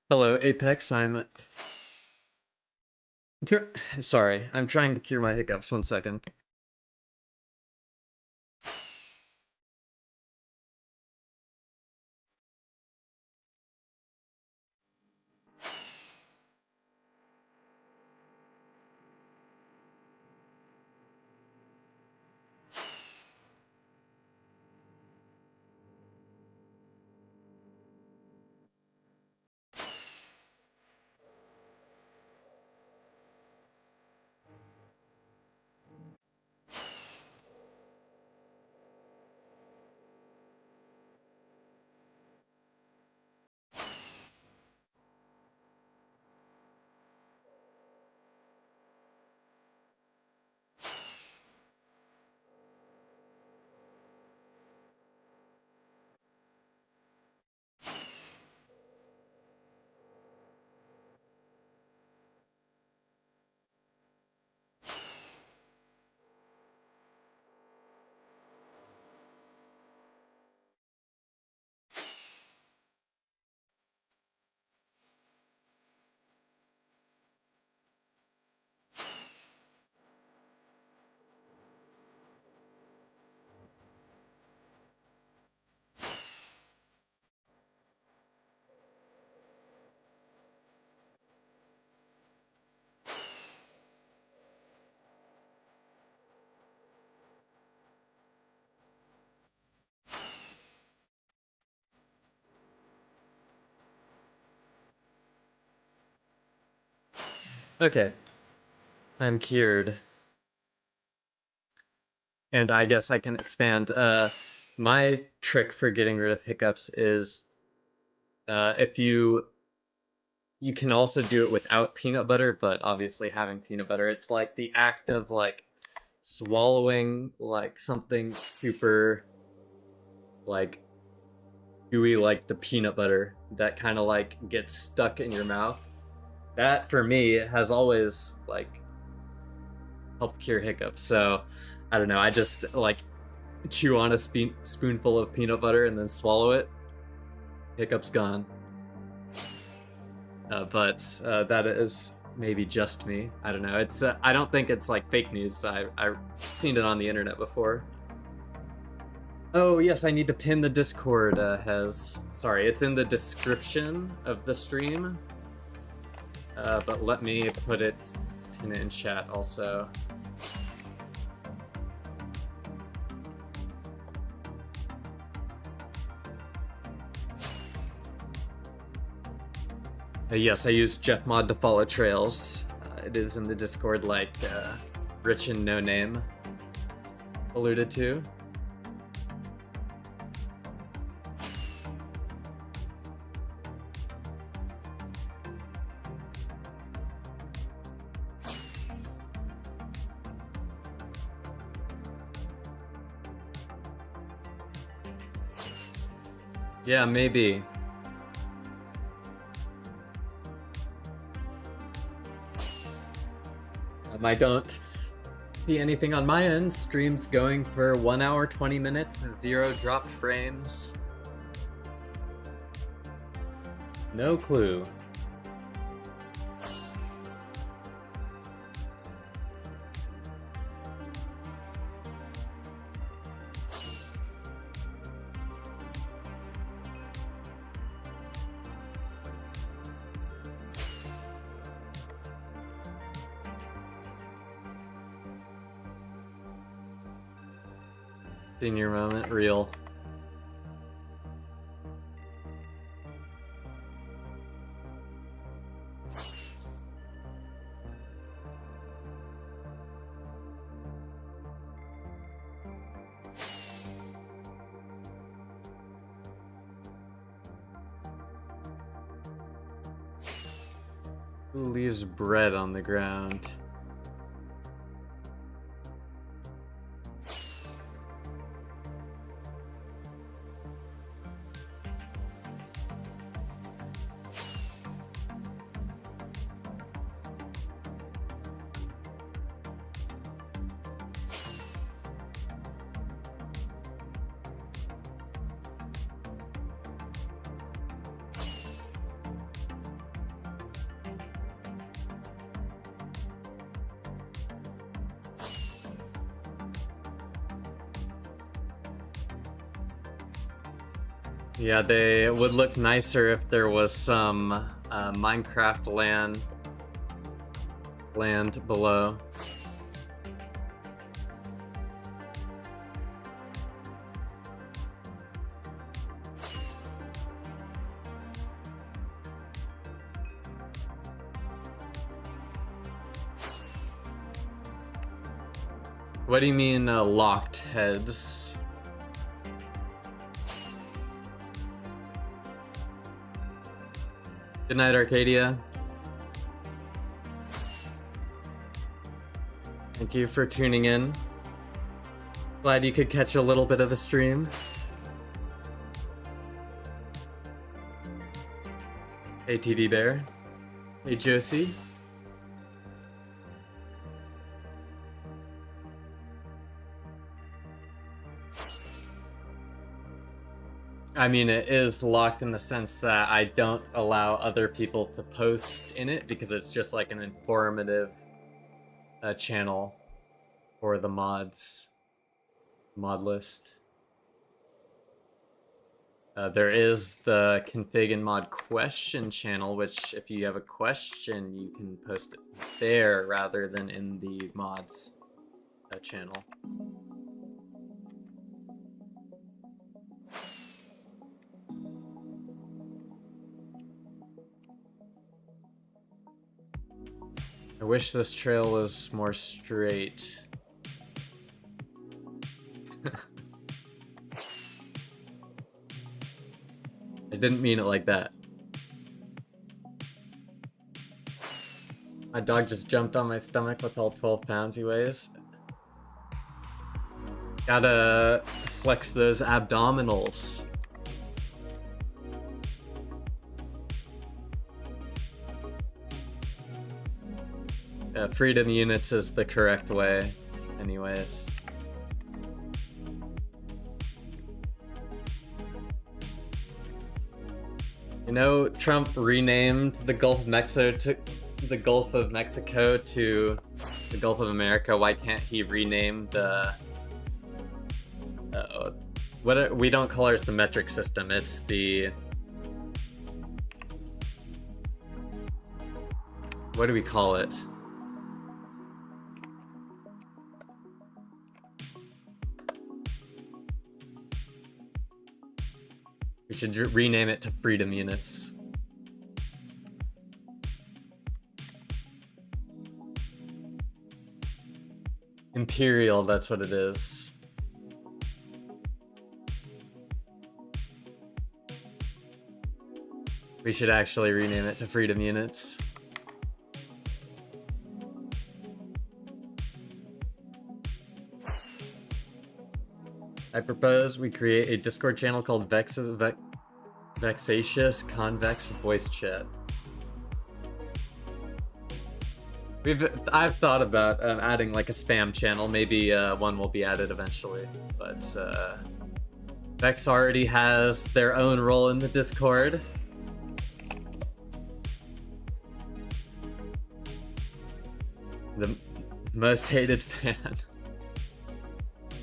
Hello, Apex. Sorry, I'm trying to cure my hiccups. 1 second. Okay, I'm cured. And I guess I can expand. My trick for getting rid of hiccups is if you can also do it without peanut butter, but obviously having peanut butter, it's like the act of like swallowing like something super like gooey like the peanut butter that kind of like gets stuck in your mouth. That for me has always like helped cure hiccups. So I don't know, I just like chew on a spoonful of peanut butter and then swallow it. Hiccups gone. But that is maybe just me. I don't know. It's I don't think it's like fake news. I've seen it on the internet before. Oh yes, I need to pin the Discord. Has sorry, it's in the description of the stream. But let me pin it in chat also. Yes, I use JeffMod to follow trails. It is in the Discord, like Rich and No Name alluded to. Yeah, maybe. I don't see anything on my end. Stream's going for 1 hour, 20 minutes, 0 dropped frames. No clue. Senior moment, real. Who leaves bread on the ground? Yeah, they would look nicer if there was some Minecraft land below. What do you mean locked heads? Good night, Arcadia. Thank you for tuning in. Glad you could catch a little bit of the stream. Hey, TD Bear. Hey, Josie. I mean, it is locked in the sense that I don't allow other people to post in it because it's just like an informative channel for the mod list. There is the config and mod question channel, which if you have a question, you can post it there rather than in the mods channel. I wish this trail was more straight. I didn't mean it like that. My dog just jumped on my stomach with all 12 pounds he weighs. Gotta flex those abdominals. Freedom units is the correct way, anyways. You know, Trump renamed the Gulf of Mexico to the Gulf of Mexico to the Gulf of America. Why can't he rename the we don't call ours the metric system, it's the, what do we call it? We should rename it to freedom units. Imperial, that's what it is. We should actually rename it to freedom units. I propose we create a Discord channel called Vexatious Convex Voice Chat. I've thought about adding like a spam channel. Maybe one will be added eventually, but Vex already has their own role in the Discord. The most hated fan.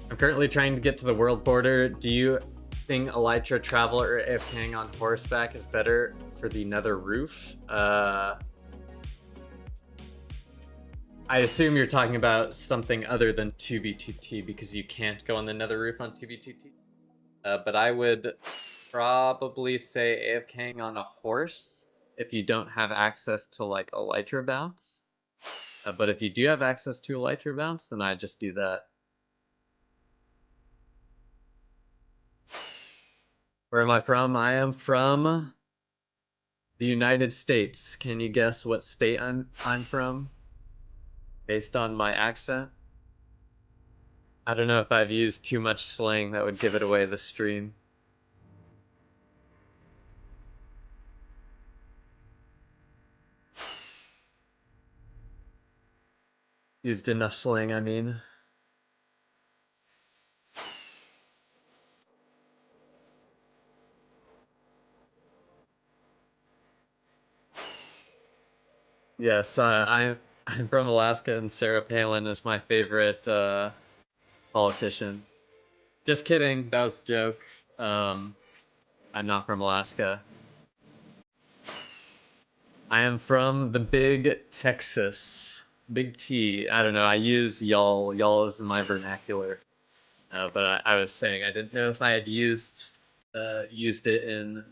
I'm currently trying to get to the world border. Do you think Elytra travel or AFKing on horseback is better for the nether roof? I assume you're talking about something other than 2b2t because you can't go on the nether roof on 2b2t. But I would probably say AFKing on a horse if you don't have access to like Elytra bounce. But if you do have access to Elytra bounce, then I just do that. Where am I from? I am from the United States. Can you guess what state I'm from? Based on my accent? I don't know if I've used too much slang that would give it away the stream. Used enough slang, I mean. Yes, I'm from Alaska, and Sarah Palin is my favorite politician. Just kidding, that was a joke. I'm not from Alaska. I am from the Big Texas. Big T. I don't know, I use y'all. Y'all is my vernacular. But I was saying I didn't know if I had used it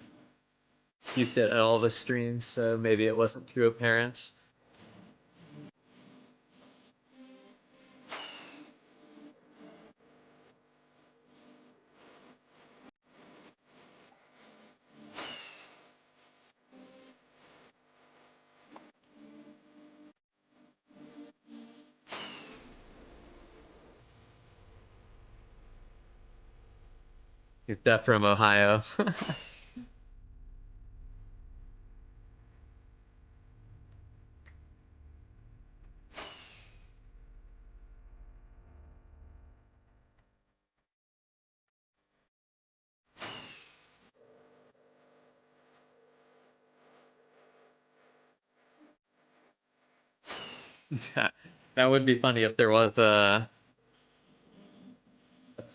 at all the streams, so maybe it wasn't too apparent. He's deaf from Ohio. That would be funny if there was a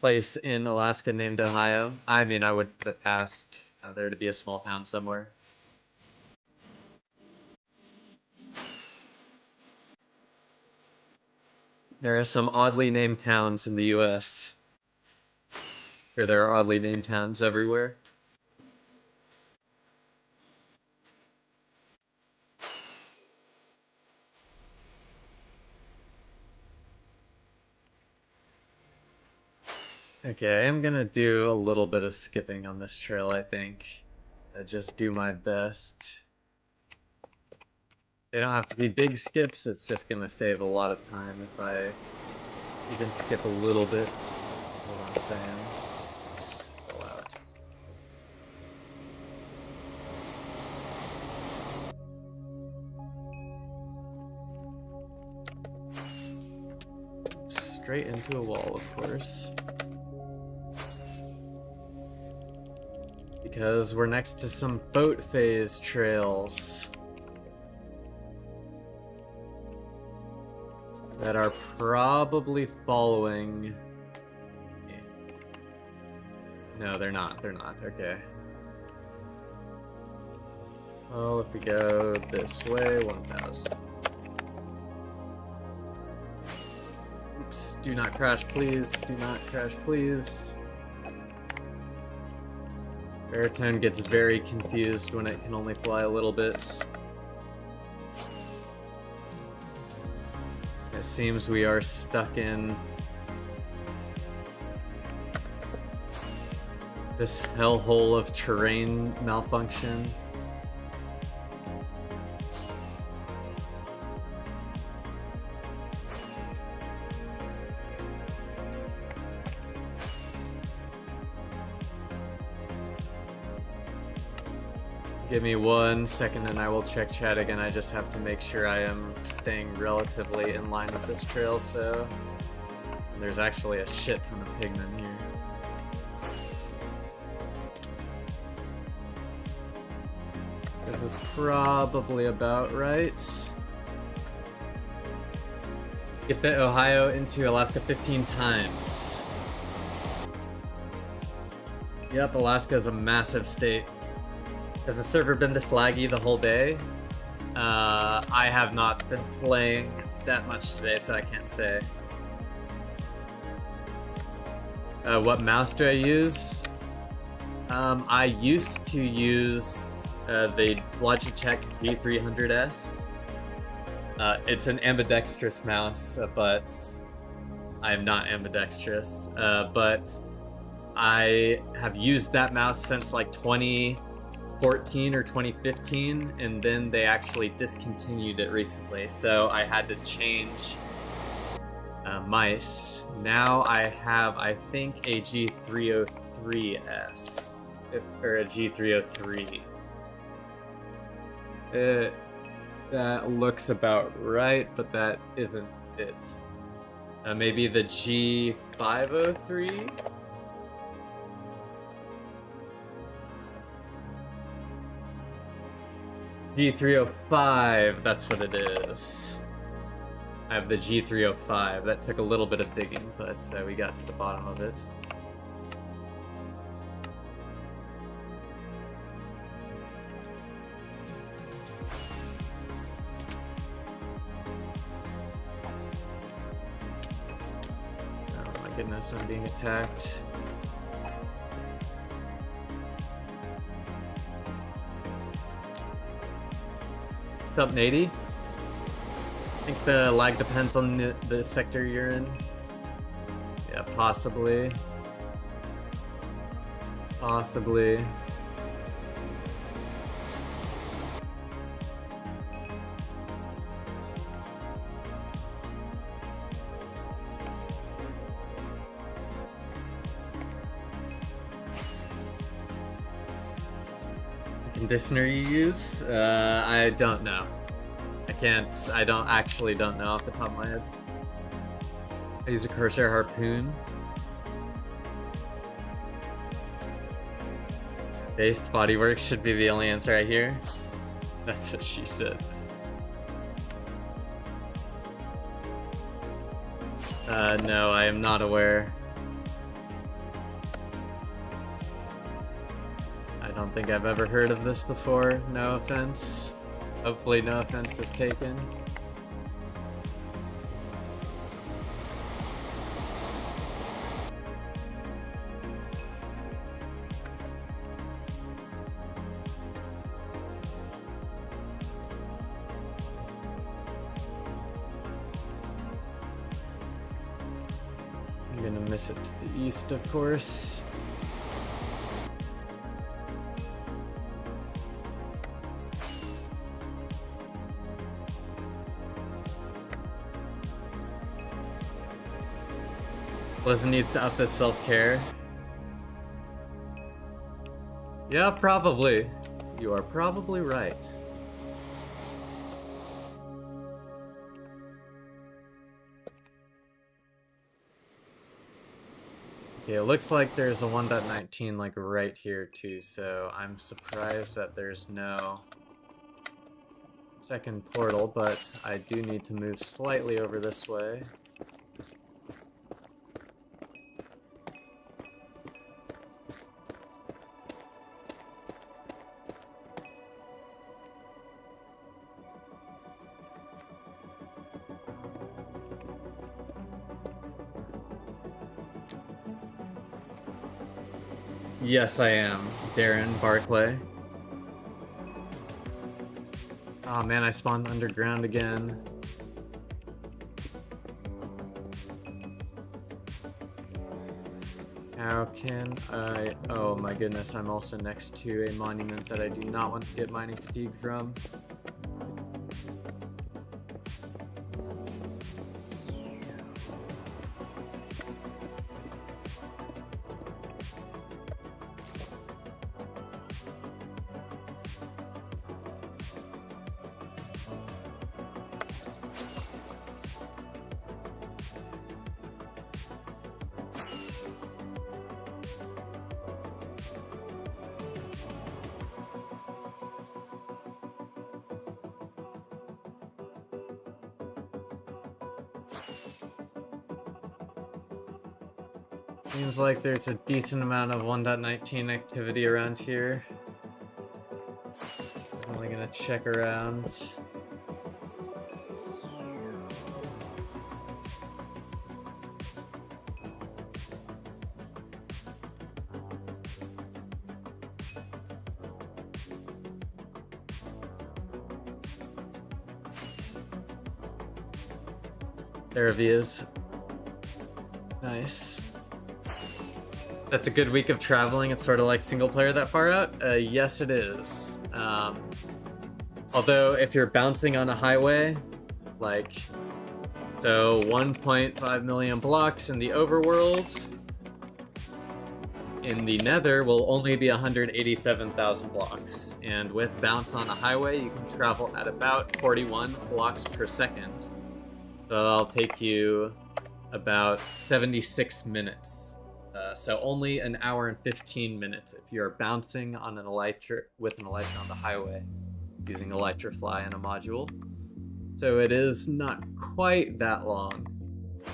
place in Alaska named Ohio. I mean, I would have asked there to be a small town somewhere. There are some oddly named towns in the US. Or there are oddly named towns everywhere. Okay, I'm gonna do a little bit of skipping on this trail, I think. Just do my best. They don't have to be big skips, it's just gonna save a lot of time if I even skip a little bit. That's what I'm saying. Oops, fell out. Straight into a wall, of course. Because we're next to some boat phase trails that are probably following... No, they're not. They're not. Okay. Well, if we go this way, 1,000. Oops, do not crash, please. Do not crash, please. Baritone gets very confused when it can only fly a little bit. It seems we are stuck in this hellhole of terrain malfunction. Give me 1 second and I will check chat again. I just have to make sure I am staying relatively in line with this trail, so... There's actually a shit ton of pigmen here. This was probably about right. Get the Ohio into Alaska 15 times. Yep, Alaska is a massive state. Has the server been this laggy the whole day? I have not been playing that much today, so I can't say. What mouse do I use? I used to use the Logitech G300S. It's an ambidextrous mouse, but I am not ambidextrous. But I have used that mouse since like 2014 or 2015, and then they actually discontinued it recently, so I had to change mice. Now I have, I think, a G303S, or a G303. That looks about right, but that isn't it. Maybe the G503? G305, that's what it is. I have the G305. That took a little bit of digging, but we got to the bottom of it. Oh my goodness, I'm being attacked. What's up, Nady? I think the lag depends on the sector you're in. Yeah, possibly. Possibly. Conditioner you use? I don't know. I don't know off the top of my head. I use a Corsair Harpoon. Based bodywork should be the only answer I hear. That's what she said. No, I am not aware. I don't think I've ever heard of this before, no offense. Hopefully no offense is taken. gonna miss it to the east, of course. Liz needs to up his self-care. Yeah, probably. You are probably right. Okay, it looks like there's a 1.19 like right here too, so I'm surprised that there's no second portal, but I do need to move slightly over this way. Yes, I am. Darren Barclay. Oh man, I spawned underground again. How can I... Oh my goodness, I'm also next to a monument that I do not want to get mining fatigue from. Seems like there's a decent amount of 1.19 activity around here. I'm only gonna check around. There he is. Nice. That's a good week of traveling. It's sort of like single player that far out. Yes, it is. Although if you're bouncing on a highway, like, so 1.5 million blocks in the overworld, in the nether will only be 187,000 blocks. And with bounce on a highway, you can travel at about 41 blocks per second. So that'll take you about 76 minutes. So only an hour and 15 minutes if you're bouncing on an elytra with an elytra on the highway using Elytrafly and a module. So it is not quite that long.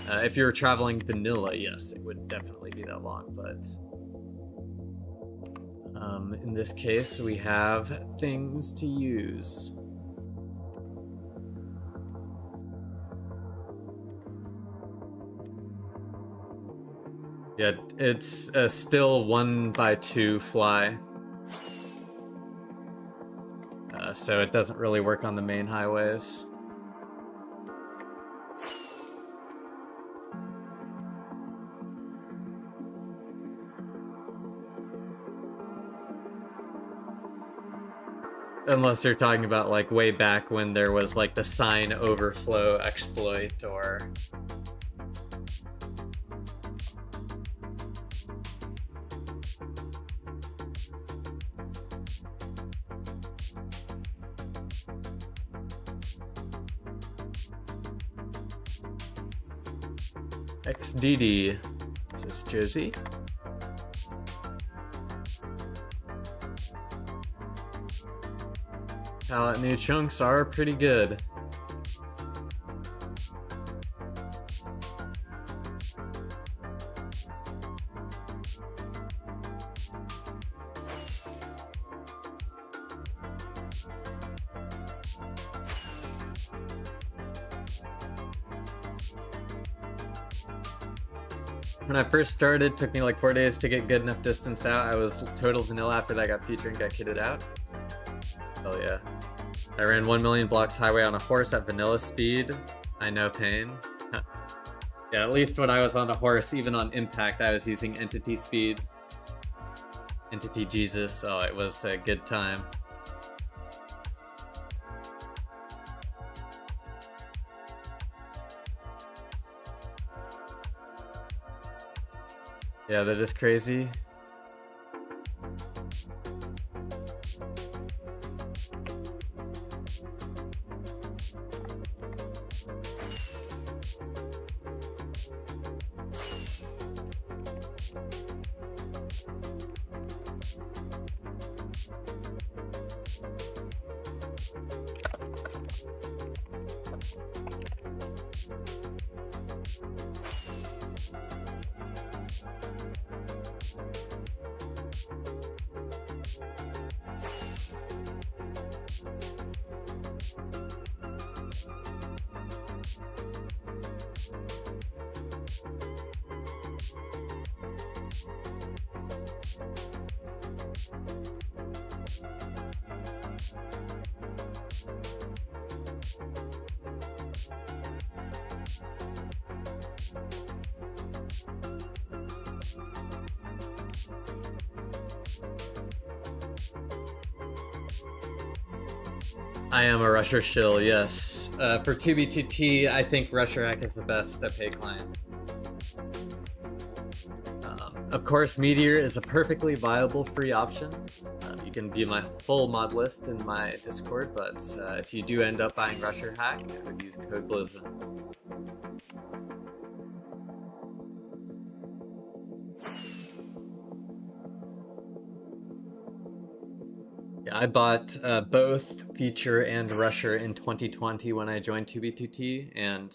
If you're traveling vanilla, yes, it would definitely be that long, but in this case we have things to use. Yeah, it's still 1x2 fly. So it doesn't really work on the main highways. Unless you're talking about like way back when there was like the sign overflow exploit or... XDD, says Josie. Palette new chunks are pretty good. When I first started, it took me like 4 days to get good enough distance out. I was total vanilla after that I got featured and got kitted out. Hell yeah. I ran 1 million blocks highway on a horse at vanilla speed. I know pain. Yeah, at least when I was on a horse, even on impact, I was using entity speed. Entity Jesus, so it was a good time. Yeah, that is crazy. I am a Rusher shill, yes. For 2B2T, I think Rusher Hack is the best at pay client. Of course, Meteor is a perfectly viable free option. You can view my full mod list in my Discord, but if you do end up buying Rusher Hack, I would use code Blizzard. Yeah, I bought both Feature and Rusher in 2020 when I joined 2B2T, and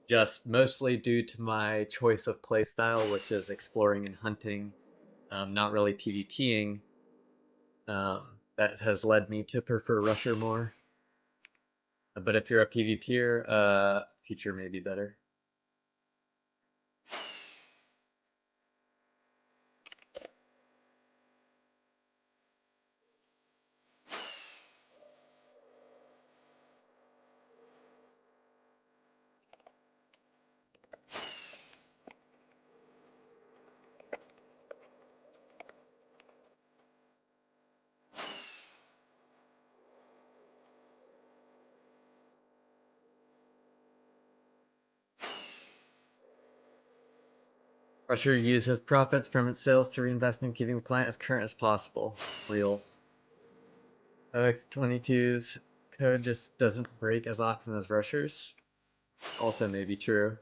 just mostly due to my choice of playstyle, which is exploring and hunting, not really PvPing, that has led me to prefer Rusher more. But if you're a PvPer, Feature may be better. Rusher uses profits from its sales to reinvest in keeping the client as current as possible. Real. OX22's code just doesn't break as often as Rusher's. Also may be true.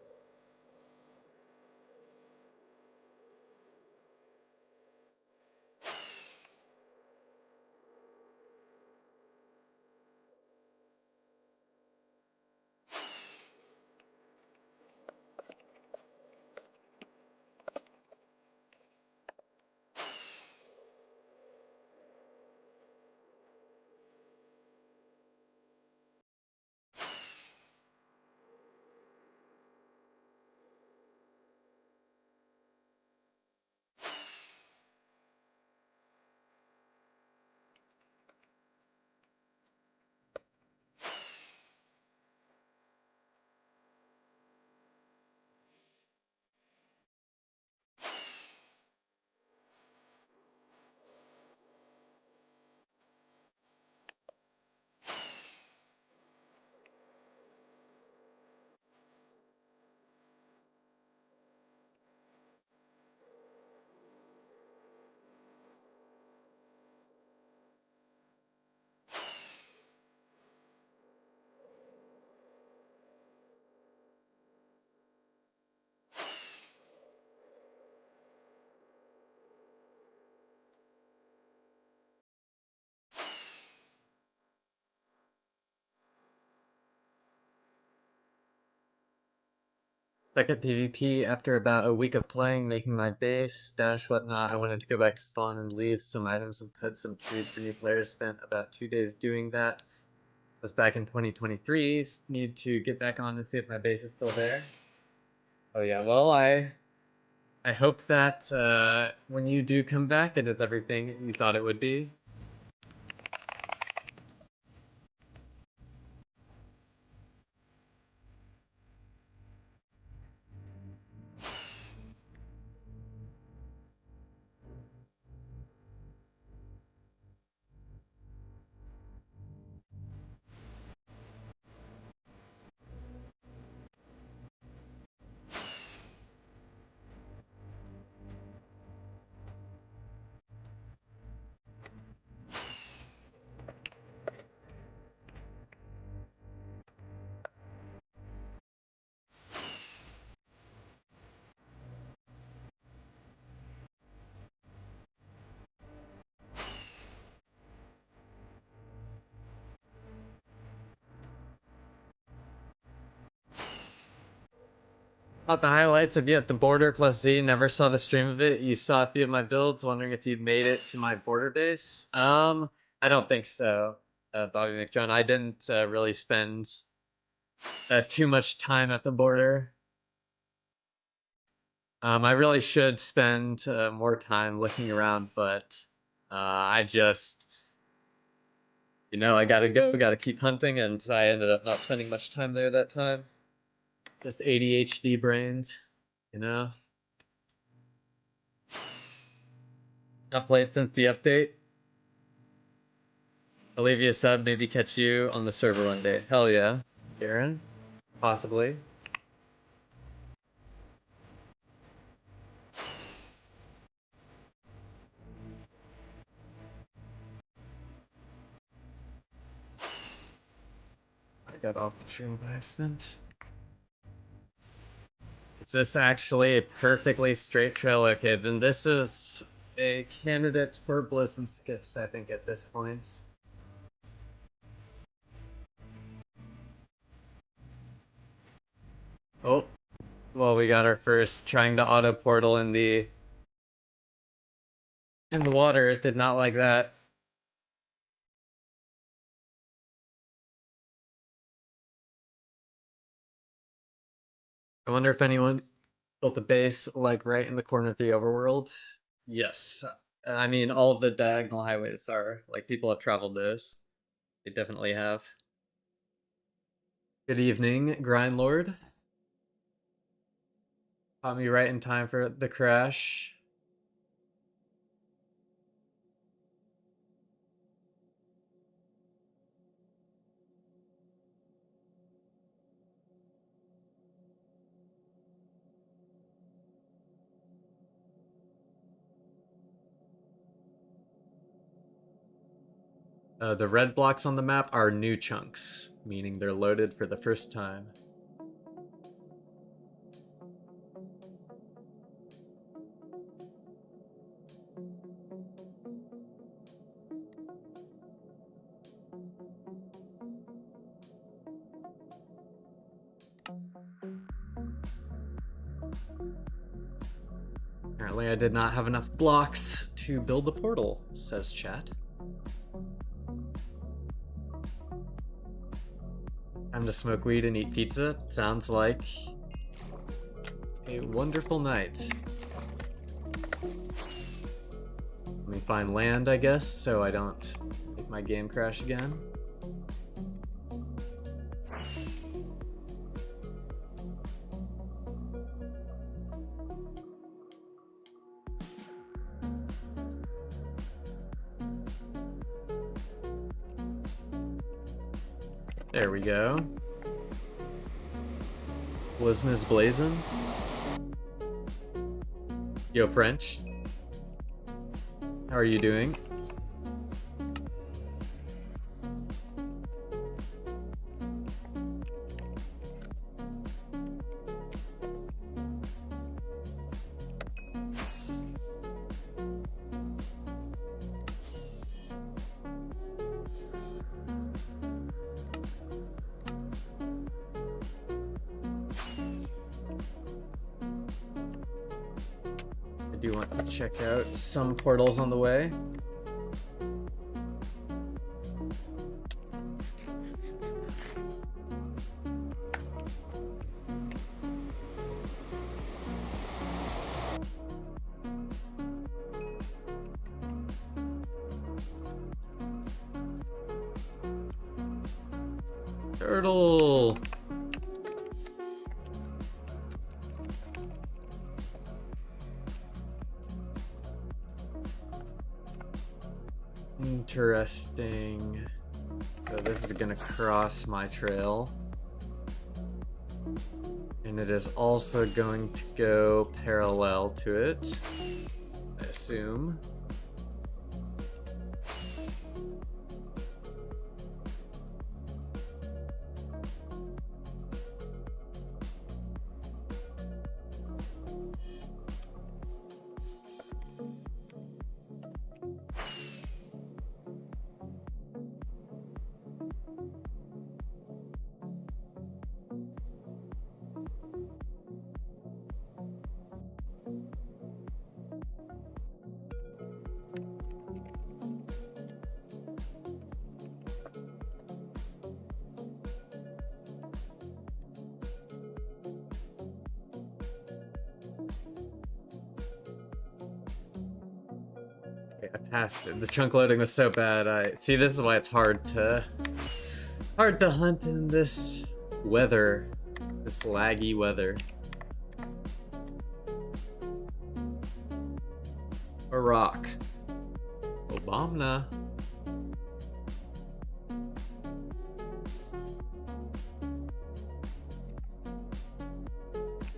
Second PvP, after about a week of playing, making my base, stash, whatnot, I wanted to go back to spawn and leave some items and put some trees for new players. Spent about 2 days doing that. Was back in 2023. Need to get back on and see if my base is still there. Oh yeah, well I hope that when you do come back, it is everything you thought it would be. About the highlights of you at the border plus Z, never saw the stream of it. You saw a few of my builds, wondering if you'd made it to my border base. I don't think so, Bobby McJohn. I didn't really spend too much time at the border. I really should spend more time looking around, but I just, I gotta go, gotta keep hunting, and I ended up not spending much time there that time. Just ADHD brains, you know? Not played since the update. I'll leave you a sub, maybe catch you on the server one day. Hell yeah. Karen? Possibly. I got off the train by accident. Is this actually a perfectly straight trail? Okay, then this is a candidate for bliss and skips, I think, at this point. Oh, well, we got our first trying to auto portal in the water. It did not like that. I wonder if anyone built a base like right in the corner of the overworld. Yes. I mean, all the diagonal highways are like people have traveled those. They definitely have. Good evening, Grindlord. Caught me right in time for the crash. The red blocks on the map are new chunks, meaning they're loaded for the first time. Apparently I did not have enough blocks to build the portal, says chat. Time to smoke weed and eat pizza. Sounds like a wonderful night. Let me find land, I guess, so I don't make my game crash again. There we go. Blizn is blazing. Yo, French. How are you doing? I do want to check out some portals on the way. Turtle! Interesting. So this is gonna cross my trail. And it is also going to go parallel to it, I assume. I passed it. The chunk loading was so bad. See, this is why it's hard to hunt in this weather, this laggy weather. Barack Obama.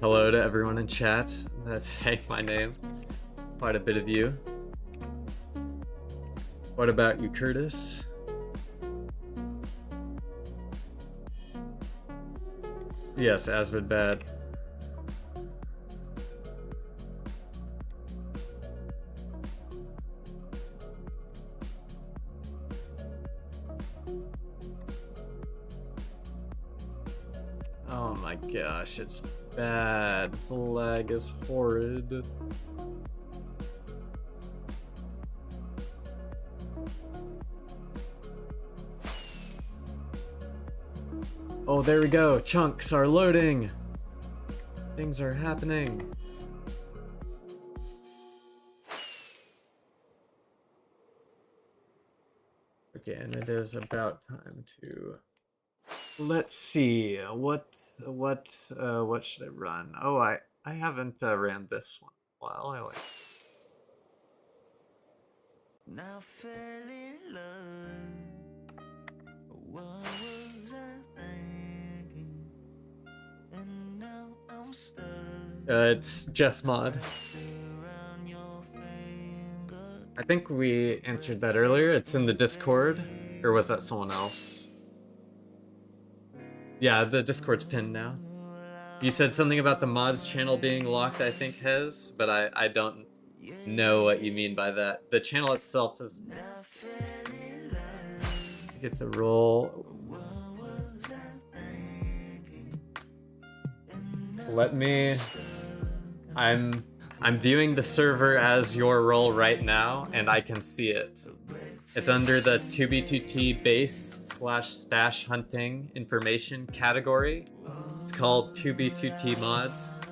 Hello to everyone in chat that's saying my name. Quite a bit of you. What about you, Curtis? Yes, Asmod bad. Oh my gosh, it's bad. The lag is horrid. Oh, there we go. Chunks are loading. Things are happening. Okay, and it is about time to... Let's see. What should I run? Oh, I haven't ran this one in a while. I like. Now fell in love. What was I thinking? And now I'm stuck. It's Jeff Mod. I think we answered that earlier. It's in the Discord, or was that someone else? Yeah, the Discord's pinned now. You said something about the mods channel being locked, I think, Hez, but I don't know what you mean by that. The channel itself is... Get the roll. Let me... I'm viewing the server as your role right now, and I can see it. It's under the 2B2T base / stash hunting information category. It's called 2B2T mods.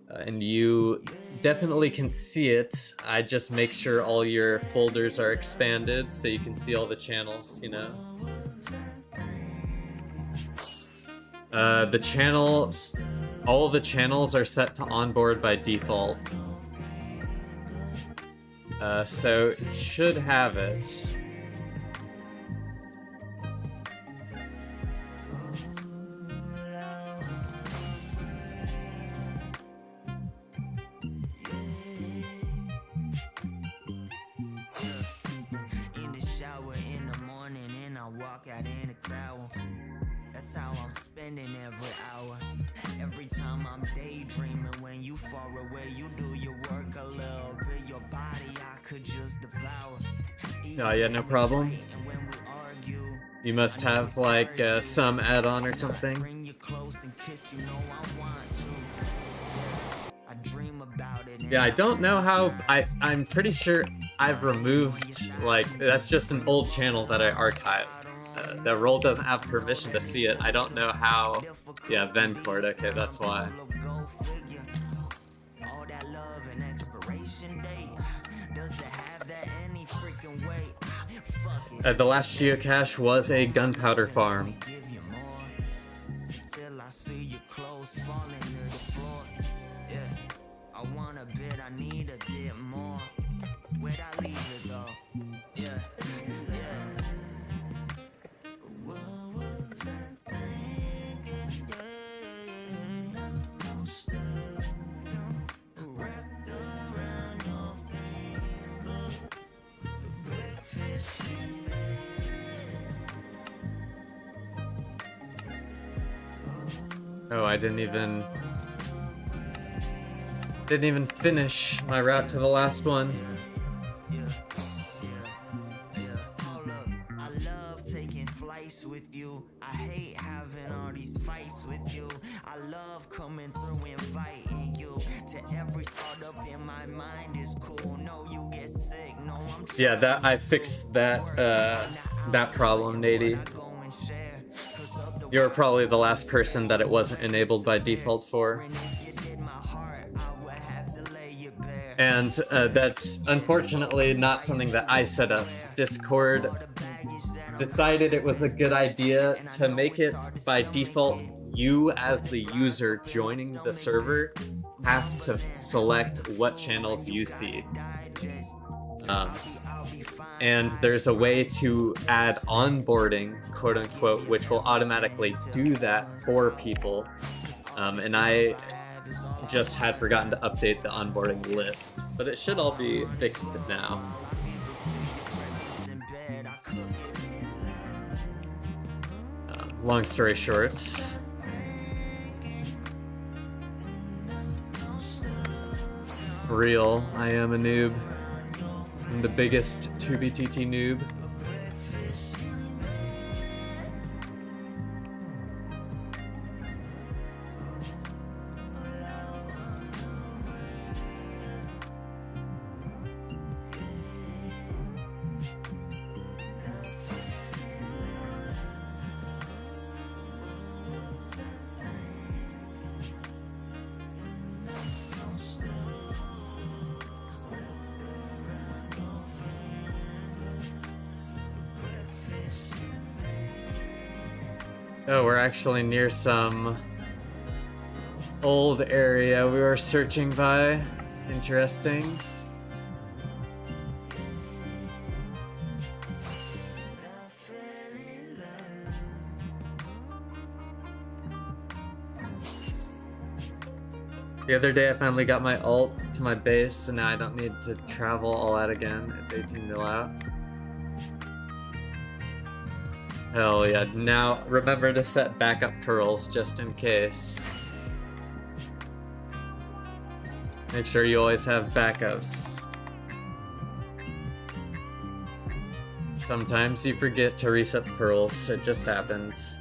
And you definitely can see it. I just make sure all your folders are expanded so you can see all the channels, you know? The channel... All of the channels are set to onboard by default. So it should have it. In the shower in the morning and I walk out in a towel. That's how I'm spending every hour. Every time I'm daydreaming, when you far away, you do your work a little bit. Your body I could just devour. Oh yeah, no problem. You must have like some add-on or something. Yeah, I don't know how. I'm pretty sure I've removed, like, that's just an old channel that I archived. The role doesn't have permission to see it. I don't know how. Yeah, Vencord. Okay, that's why. The last geocache was a gunpowder farm. Oh, I didn't even finish my route to the last one. I love taking flights with you. I hate having all these fights with you. I love coming through and fighting you. To every thought up in my mind is cool. No, you get sick. No, I'm yeah, that I fixed that that problem, Nady. You're probably the last person that it wasn't enabled by default for. And that's unfortunately not something that I set up. Discord decided it was a good idea to make it by default you as the user joining the server have to select what channels you see. And there's a way to add onboarding, quote unquote, which will automatically do that for people. And I just had forgotten to update the onboarding list, but it should all be fixed now. Long story short, for real, I am a noob. I'm the biggest 2BTT noob. Oh, we're actually near some old area we were searching by. Interesting. The other day I finally got my ult to my base, so now I don't need to travel all out again. It's 18 mil out. Hell yeah, now remember to set backup pearls just in case. Make sure you always have backups. Sometimes you forget to reset the pearls, it just happens.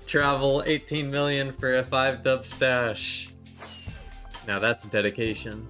Travel 18 million for a 5 dub stash. Now that's dedication.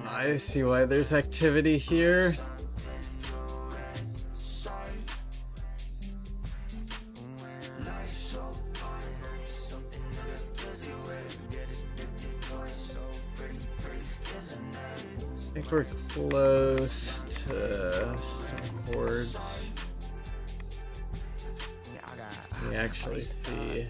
I see why there's activity here. I think we're close to some hordes. We actually see.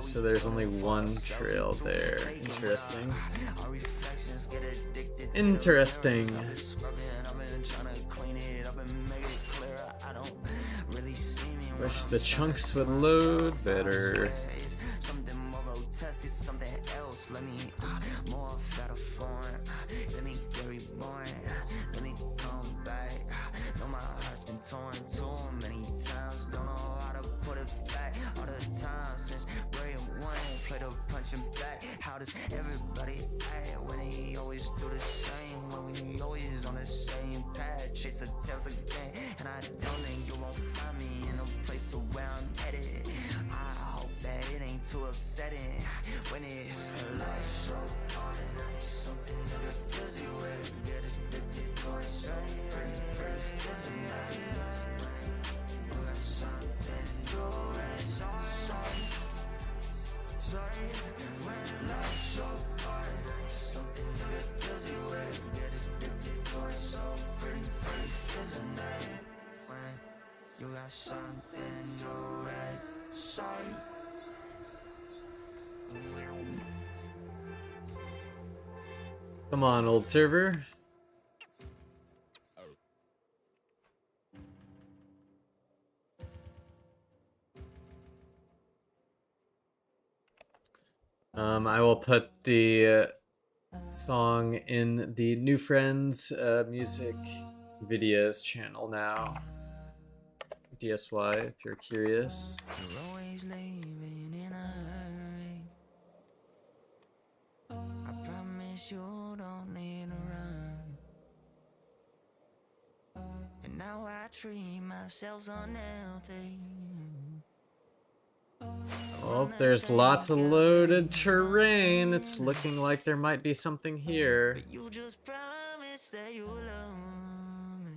So there's only one trail there. Interesting. Interesting. Wish the chunks would load better. does everybody act when he always do the same? When we always on the same path, chase the tails again. And I don't think you won't find me in a place to where I'm headed. I hope that it ain't too upsetting when it's life so hard. I need something to get busy with. Get it, going straight, pretty busy. You got something to do it, sorry. When life's so hard, I need something to get busy with. Get it, going so pretty, isn't it? When you got something to it, sorry. Come on, old server. I will put the song in the New Friends music videos channel now. DSY, if you're curious. You're always leaving in a hurry. I promise you don't need to run. And now I treat myself unhealthy. Oh, there's lots of loaded terrain. It's looking like there might be something here. But you just promise that you love me.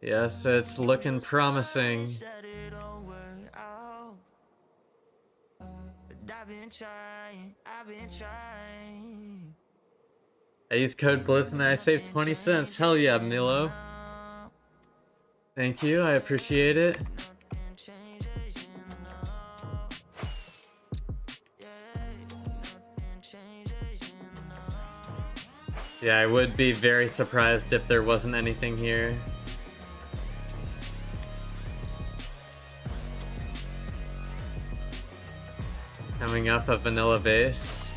Yes, it's looking promising. Said it all work out. But I've been trying. I use code Blitz and I saved 20 cents. Hell yeah, Milo. Thank you, I appreciate it. Yeah, I would be very surprised if there wasn't anything here. Coming up a vanilla base.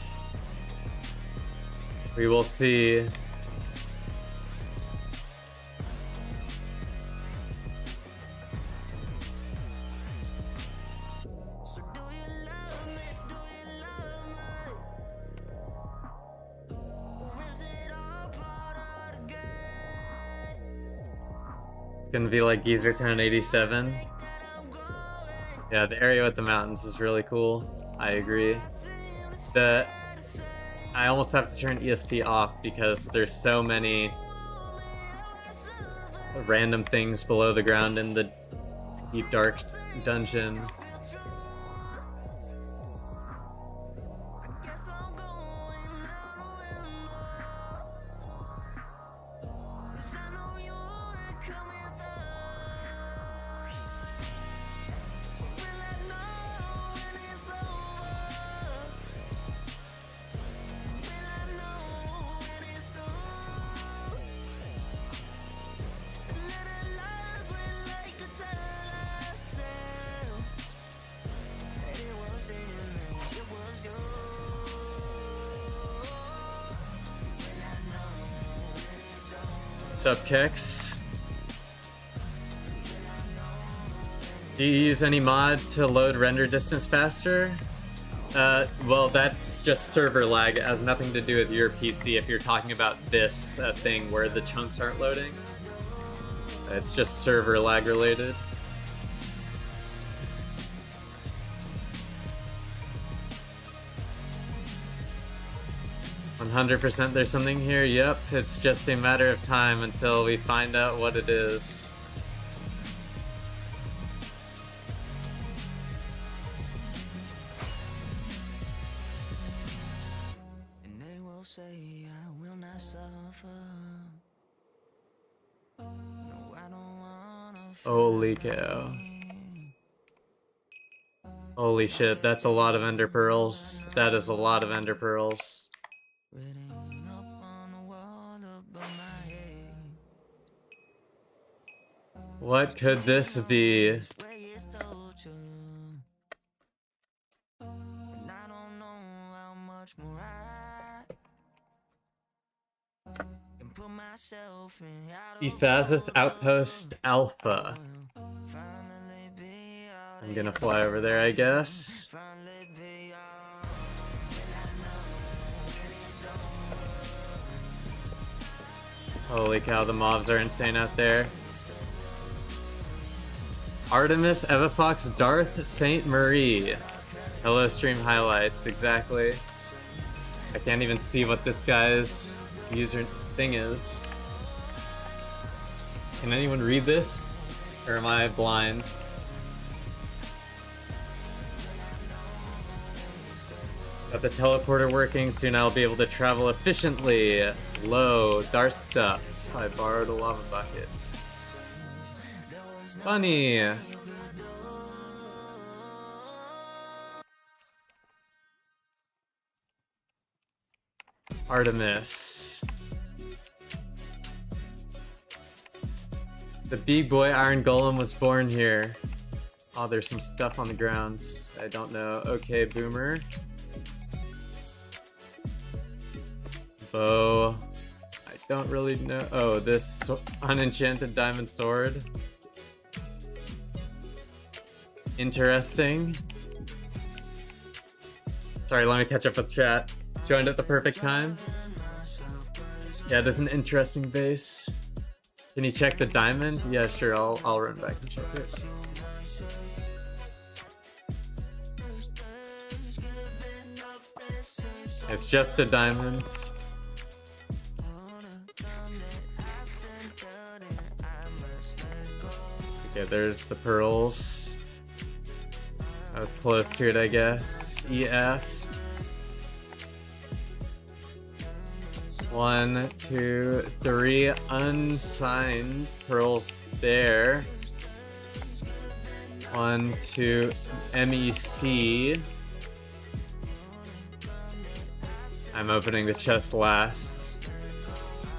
We will see. Gonna be like Geezer Town 87. Yeah, the area with the mountains is really cool. I agree. I almost have to turn ESP off because there's so many random things below the ground in the deep dark dungeon. What's up, Kix? Do you use any mod to load render distance faster? Well, that's just server lag. It has nothing to do with your PC if you're talking about this thing where the chunks aren't loading. It's just server lag related. "100% there's something here." Yep, it's just a matter of time until we find out what it is. And they will say I will not suffer. No, I don't wanna Holy cow. Holy shit, that's a lot of ender pearls. That is a lot of ender pearls. written up on the wall above my head. What could this be? Where it's torture. And I don't know how much more I can put myself in. Ephazis Outpost Alpha. I'm gonna fly over there, I guess. Holy cow, the mobs are insane out there. Artemis, Evafox, Darth, Saint Marie. Hello stream highlights, exactly. I can't even see what this guy's user thing is. Can anyone read this? Or am I blind? Got the teleporter working, soon I'll be able to travel efficiently. Low, Darth stuff. I borrowed a lava bucket. Funny! Artemis. The big boy Iron Golem was born here. Oh, there's some stuff on the ground. I don't know. Okay, Boomer. Bow. I don't really know. Oh, this unenchanted diamond sword. Interesting. Sorry, let me catch up with chat. Joined at the perfect time. Yeah, that's an interesting base. Can you check the diamond? Yeah, sure. I'll run back and check it. It's just a diamond. Okay, there's the pearls. I was close to it, I guess. EF. 1, 2, 3 unsigned pearls there. 1, 2 MEC. I'm opening the chest last.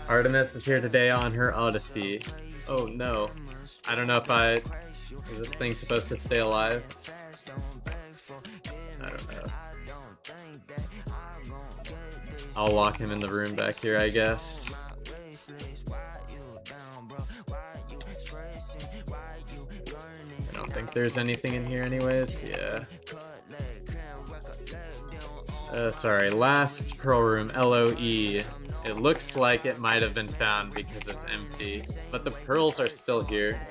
Artemis is here today on her Odyssey. Oh no. I don't know if is this thing supposed to stay alive? I don't know. I'll lock him in the room back here, I guess. I don't think there's anything in here anyways, yeah. Sorry, last pearl room, LOE. It looks like it might have been found because it's empty, but the pearls are still here.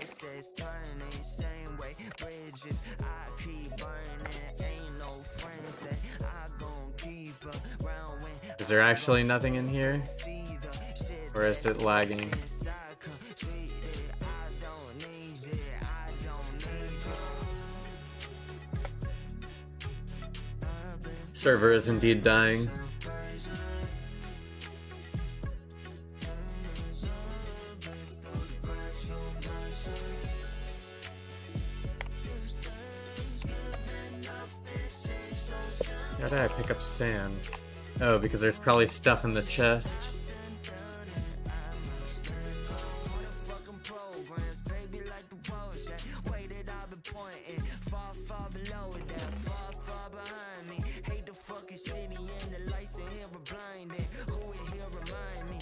Is there actually nothing in here? Or is it lagging? Server is indeed dying. How did I pick up sand? Oh, because there's probably stuff in the chest.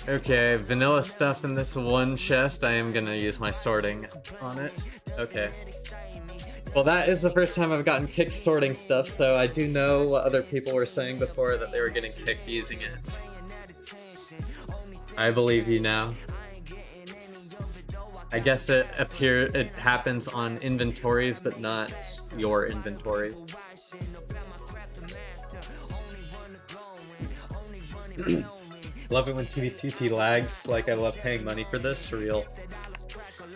Okay, vanilla stuff in this one chest. I am gonna use my sorting on it. Okay. Well, that is the first time I've gotten kicked sorting stuff, so I do know what other people were saying before, that they were getting kicked using it. I believe you now. I guess it happens on inventories, but not your inventory. Love it when TBTT lags, like I love paying money for this, for real.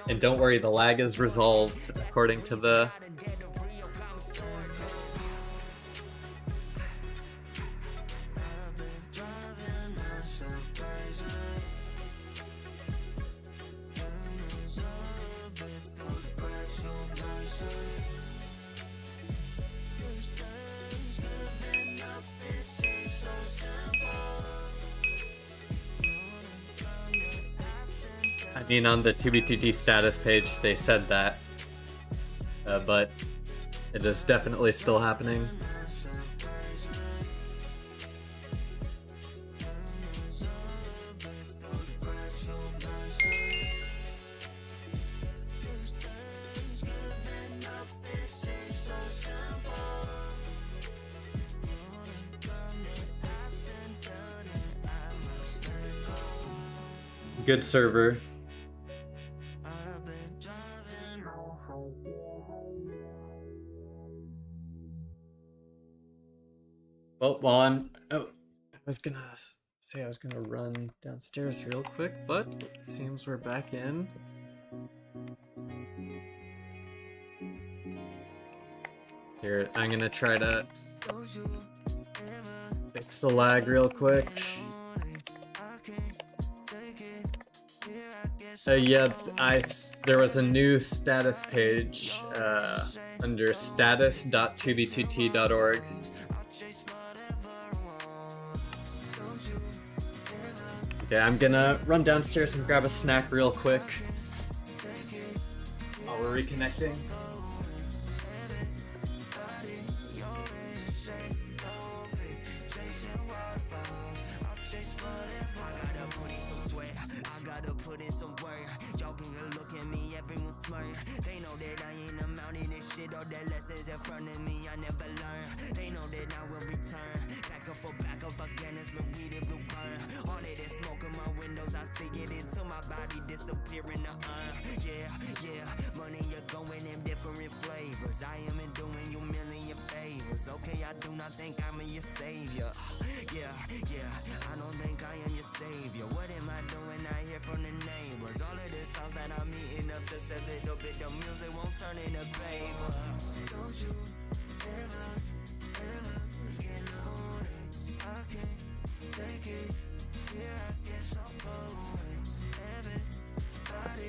And don't worry, the lag is resolved according to the... I mean, on the 2BTT status page, they said that, but it is definitely still happening. Good server. Well, while I'm... Oh, I was gonna say I was gonna run downstairs real quick, but it seems we're back in. Here, I'm gonna try to fix the lag real quick. Yeah, there was a new status page under status.2b2t.org. Okay, I'm gonna run downstairs and grab a snack real quick while we're reconnecting.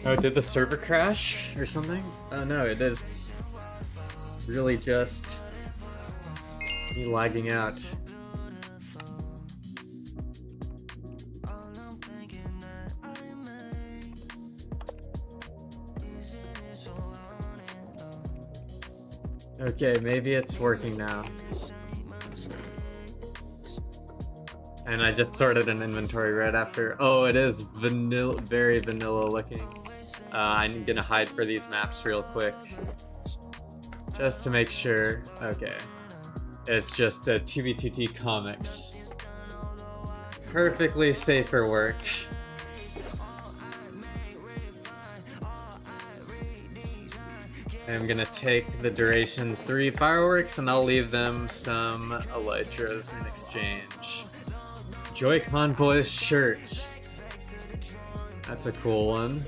Oh, did the server crash or something? Oh no, it is really just me lagging out. Okay, maybe it's working now. And I just sorted an inventory right after. Oh, it is vanilla, very vanilla looking. I'm gonna hide for these maps real quick, just to make sure. Okay, it's just a TBTT comics. Perfectly safe for work. I'm gonna take the duration 3 fireworks and I'll leave them some elytras in exchange. Joy Convoy's shirt. That's a cool one.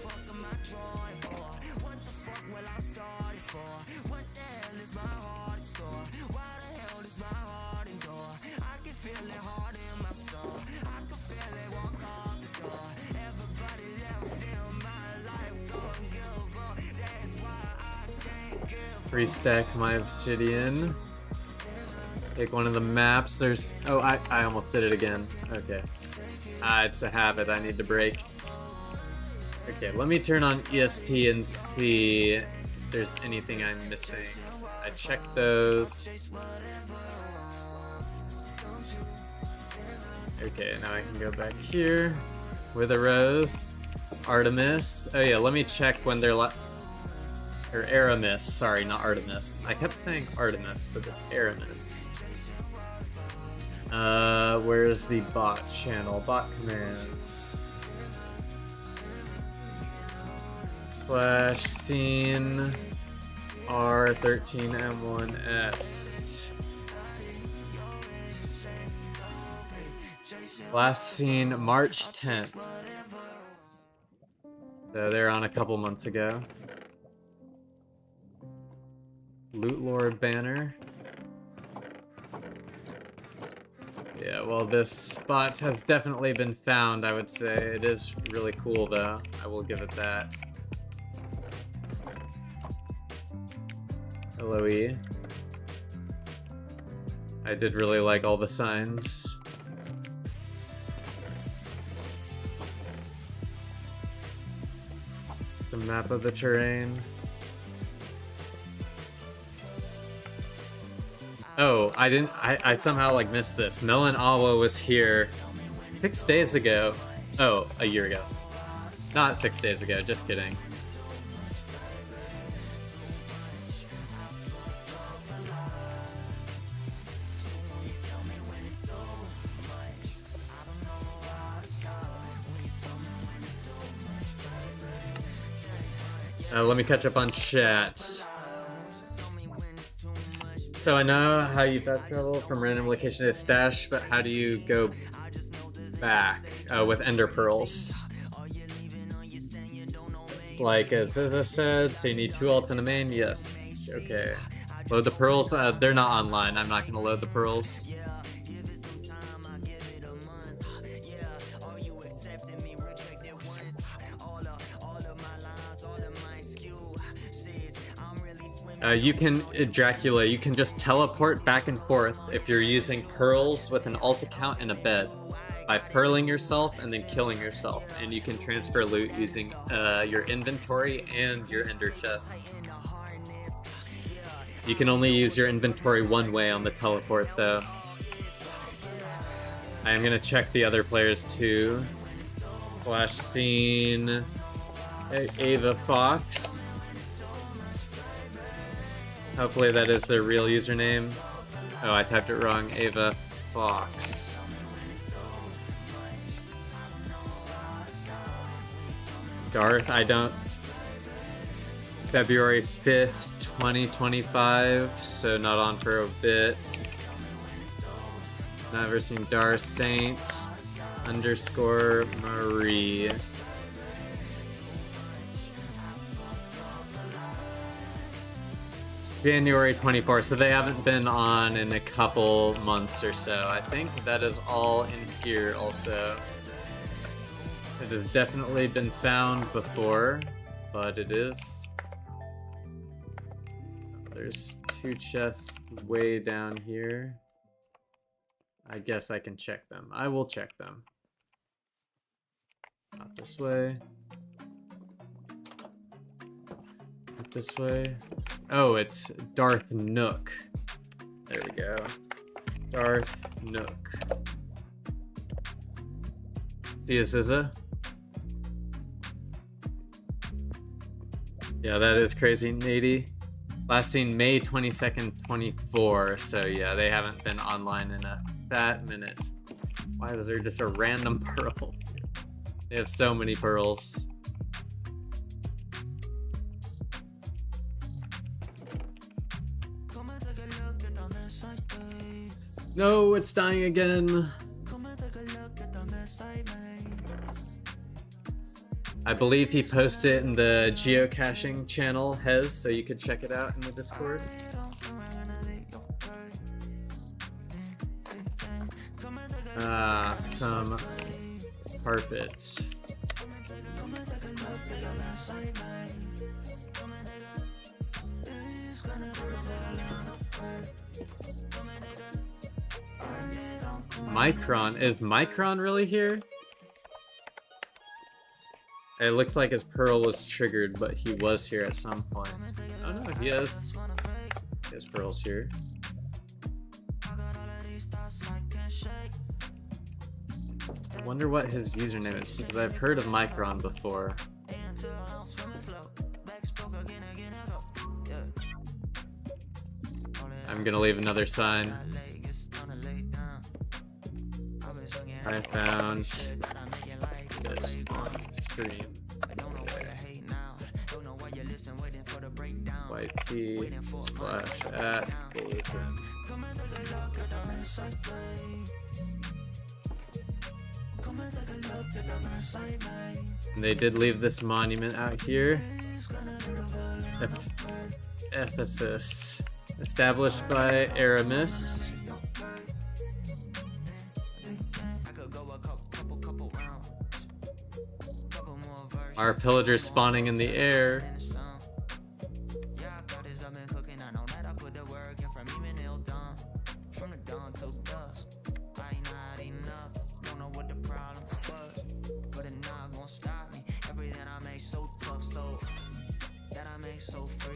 Restack my obsidian. Take one of the maps. There's... Oh, I almost did it again. Okay. It's a habit I need to break. Okay, let me turn on ESP and see if there's anything I'm missing. I checked those. Okay, now I can go back here. With a rose. Artemis. Oh yeah, let me check when they're or Aramis, sorry, not Artemis. I kept saying Artemis, but it's Aramis. Where's the bot channel? Bot commands. / scene R13M1S. Last seen March 10th. So they're on a couple months ago. Loot Lord banner. Yeah, well, this spot has definitely been found, I would say. It is really cool, though. I will give it that. LOE. I did really like all the signs. The map of the terrain. Oh, I somehow like missed this. Melon Awa was here 6 days ago. Oh, a year ago. Not 6 days ago, just kidding. Let me catch up on chat. So I know how you fast travel from random location to stash, but how do you go back with ender pearls? It's like as I said, so you need 2 ults in the main. Yes. Okay. Load the pearls. They're not online. I'm not gonna load the pearls. You can ejaculate. You can just teleport back and forth if you're using pearls with an alt account and a bed by pearling yourself and then killing yourself, and you can transfer loot using your inventory and your ender chest. You can only use your inventory one way on the teleport though. I am gonna check the other players too. Flash scene, Ava Fox. Hopefully that is their real username. Oh, I typed it wrong. Ava Fox. Darth, I don't... February 5th, 2025, so not on for a bit. Never seen Darth Saint _ Marie. January 24th, so they haven't been on in a couple months or so. I think that is all in here also. It has definitely been found before, but it is. There's 2 chests way down here. I guess I can check them. I will check them. Not this way. Not this way. Oh, it's Darth Nook. There we go. Darth Nook. See a SZA? Yeah, that is crazy, Nady. Last seen May 22nd, 24. So yeah, they haven't been online in a fat minute. Why is there just a random pearl? They have so many pearls. No, it's dying again. I believe he posted it in the Geocaching channel, Hez, so you could check it out in the Discord. Some carpet. Micron. Is Micron really here? It looks like his pearl was triggered, but he was here at some point. Oh no, he has pearls here. I wonder what his username is, because I've heard of Micron before. I'm gonna leave another sign. I found this on stream. YP/@Bulletin. And they did leave this monument out here. Ephesus. Established by Aramis. Our pillagers spawning in the air.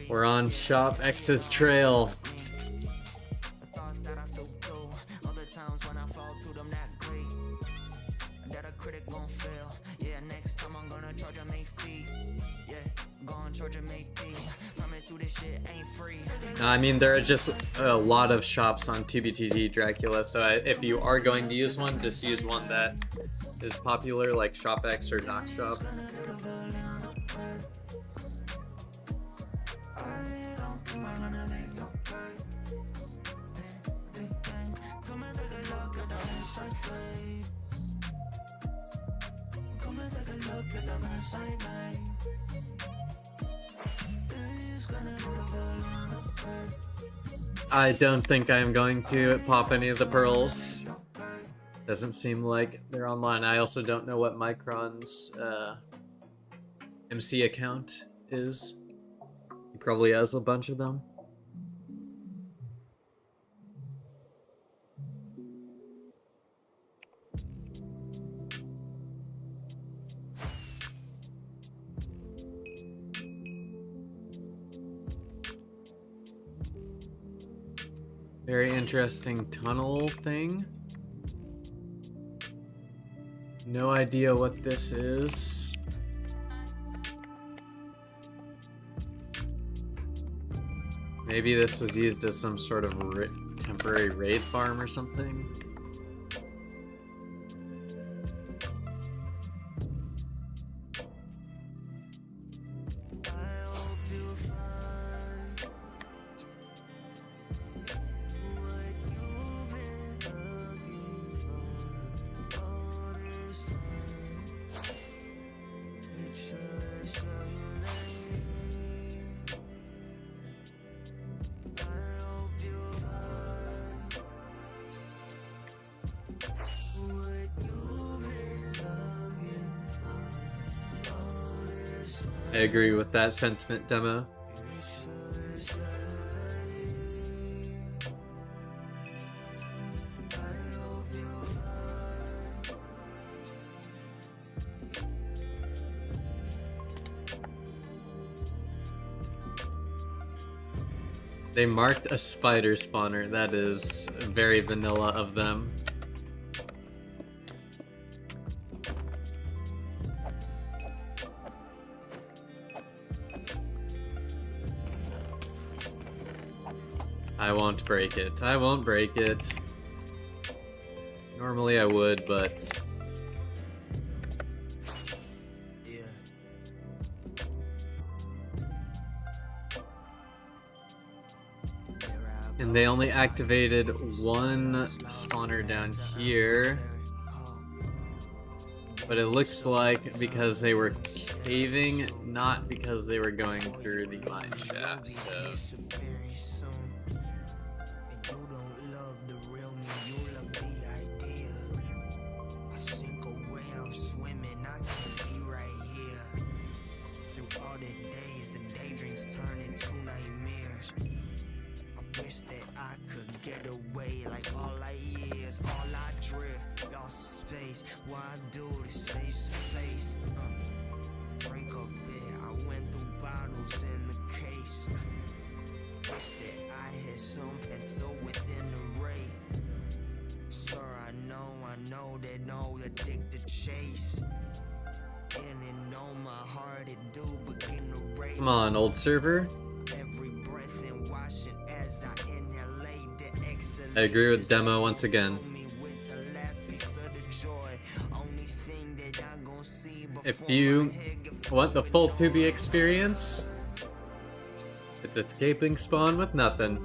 We're on Shop X's trail. I mean, there are just a lot of shops on TBTG Dracula, so if you are going to use one, just use one that is popular, like ShopX or Knox Shop. I don't think I'm going to pop any of the pearls. Doesn't seem like they're online. I also don't know what Micron's MC account is. He probably has a bunch of them. Very interesting tunnel thing. No idea what this is. Maybe this was used as some sort of temporary raid farm or something. I agree with that sentiment, Demo. They marked a spider spawner. That is very vanilla of them. I won't break it. I won't break it. Normally I would, but... And they only activated one spawner down here. But it looks like because they were caving, not because they were going through the mine shaft, so... Come on, old server. I agree with Demo once again. If you want the full 2B experience, it's escaping spawn with nothing.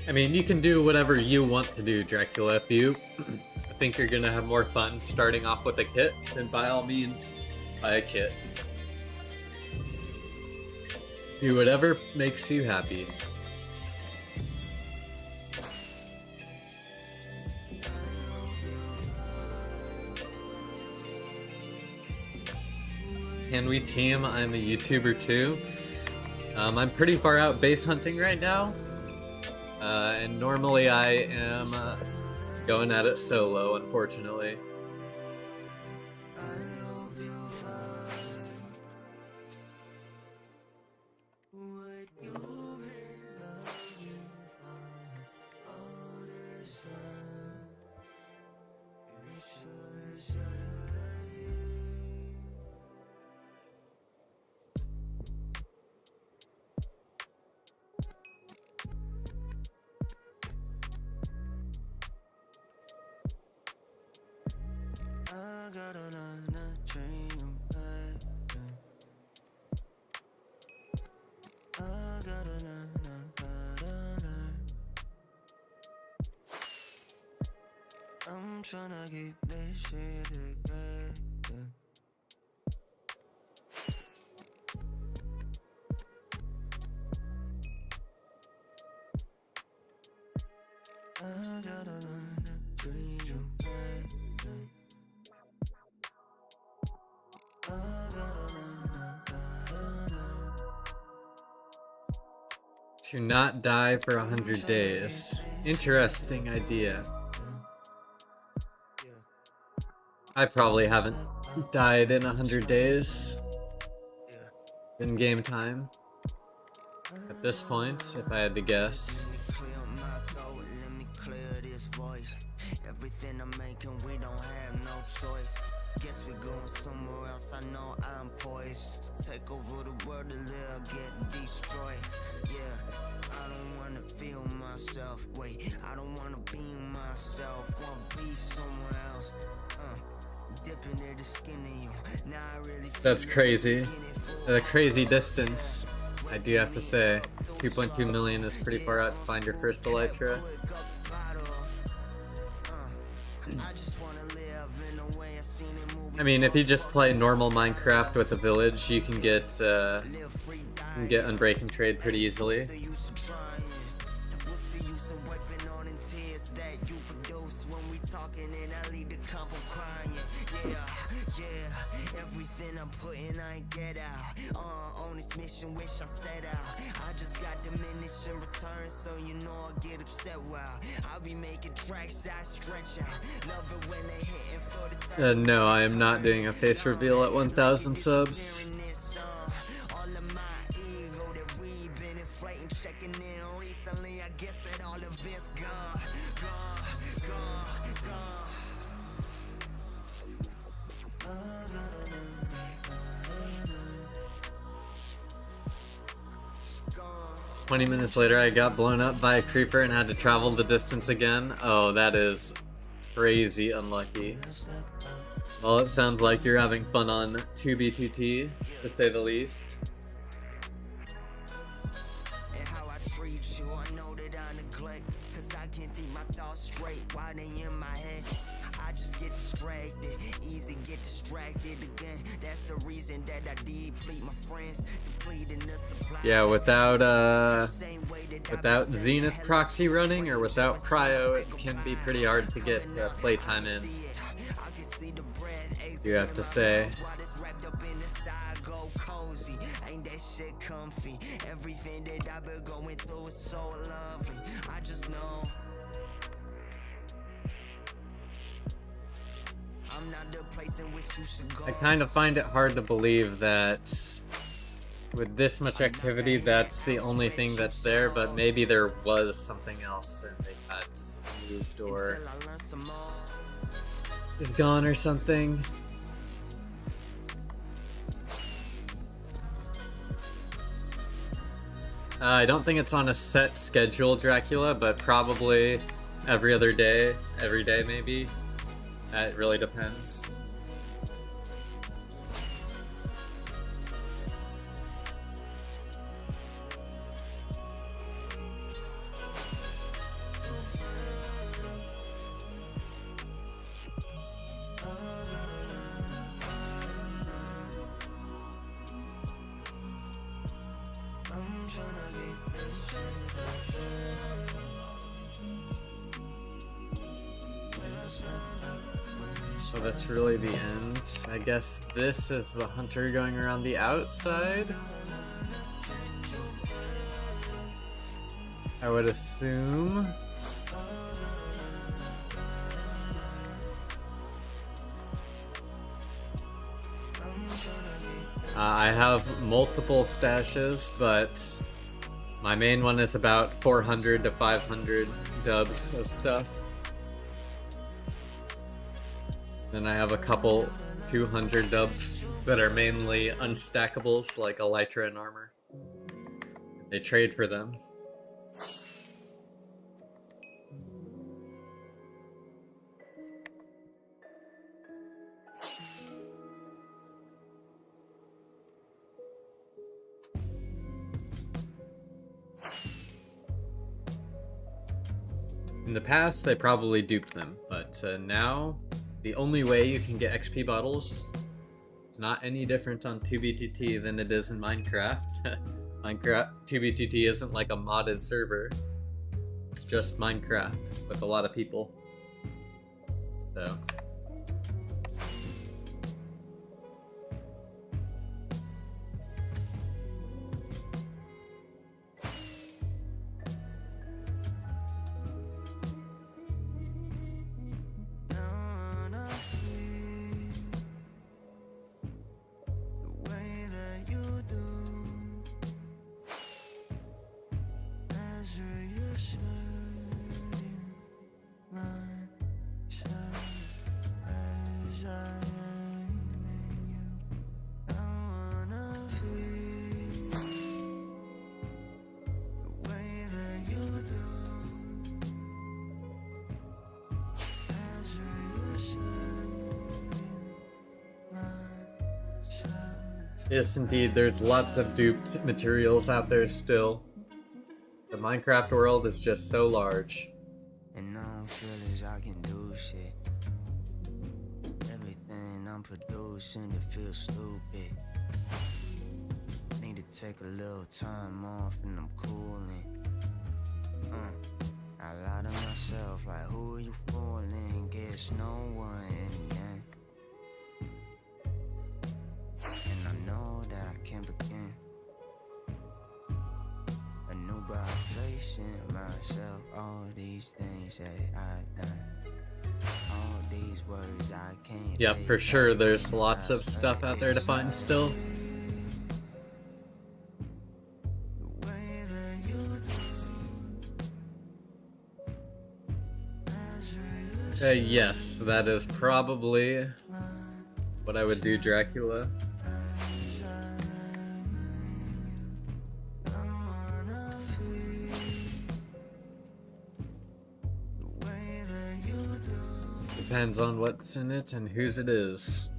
I mean, you can do whatever you want to do, Dracula. If you think you're gonna have more fun starting off with a kit, then by all means, buy a kit. Do whatever makes you happy. Can we team? I'm a YouTuber too. I'm pretty far out base hunting right now. And normally I am going at it solo, unfortunately. I gotta learn to dream, baby. I gotta learn. I'm tryna keep this shit together. I gotta learn to dream, baby. To not die for 100 days. Interesting idea. I probably haven't died in 100 days in game time at this point, if I had to guess. Everything I'm making, we don't have no choice. Guess we're going somewhere else. I know I'm poised to take over the world, and live, get destroyed. Yeah, I don't wanna feel myself. Wait, I don't wanna be myself. Wanna be somewhere else. Dipping into the skin of you. Now I really feel That's crazy. A crazy distance, I do have to say. 2.2 million is pretty far out to find your first elytra. I mean, if you just play normal Minecraft with a village, you can get Unbreaking Trade pretty easily. Everything I'm putting, I get out. On this mission, wish I set out. I just got diminishing returns, so you know I get upset. Wow, I'll be making tracks, I stretch out. Love it when they hitting for the No, I am not doing a face reveal at 1,000 subs. all of my ego that we've been inflating, checking in recently. I guess that all of it's gone. Gone. 20 minutes later, I got blown up by a creeper and had to travel the distance again. Oh, that is crazy unlucky. Well, it sounds like you're having fun on 2B2T, to say the least. And how I treat you, I know that I neglect, cause I can't think my thoughts straight while they in my head. I just get distracted, easy get distracted again. That's the reason that I deplete my friends, depleting the supply. Yeah, without Zenith proxy running or without Cryo, it can be pretty hard to get playtime in, you have to say. Ain't that shit comfy? Everything that I've been going through is so lovely. I just know I'm not the place in which you should go. I kind of find it hard to believe that with this much activity, that's the only thing that's there, but maybe there was something else and they got moved or is gone or something. I don't think it's on a set schedule, Dracula, but probably every other day, every day maybe. It really depends. so that's really the end. I guess this is the hunter going around the outside. I would assume. I have multiple stashes, but my main one is about 400 to 500 dubs of stuff. Then I have a couple 200 dubs that are mainly unstackables, like elytra and armor. They trade for them. In the past, they probably duped them, but now, the only way you can get XP bottles is not any different on 2BTT than it is in Minecraft. Minecraft 2BTT isn't like a modded server. It's just Minecraft with a lot of people. So. Yes, indeed, there's lots of duped materials out there still. The Minecraft world is just so large. And I don't feel as I can do shit. Everything I'm producing, it feels stupid. Need to take a little time off and I'm cooling. I lie to myself like, who are you fooling? Guess no one in the end. And I know that I can't begin a new bright facing myself. All these things that I've done, all these words I can't. Yep, for sure there's lots of stuff out there to find still. Yes, that is probably what I would do, Dracula. Depends on what's in it and whose it is.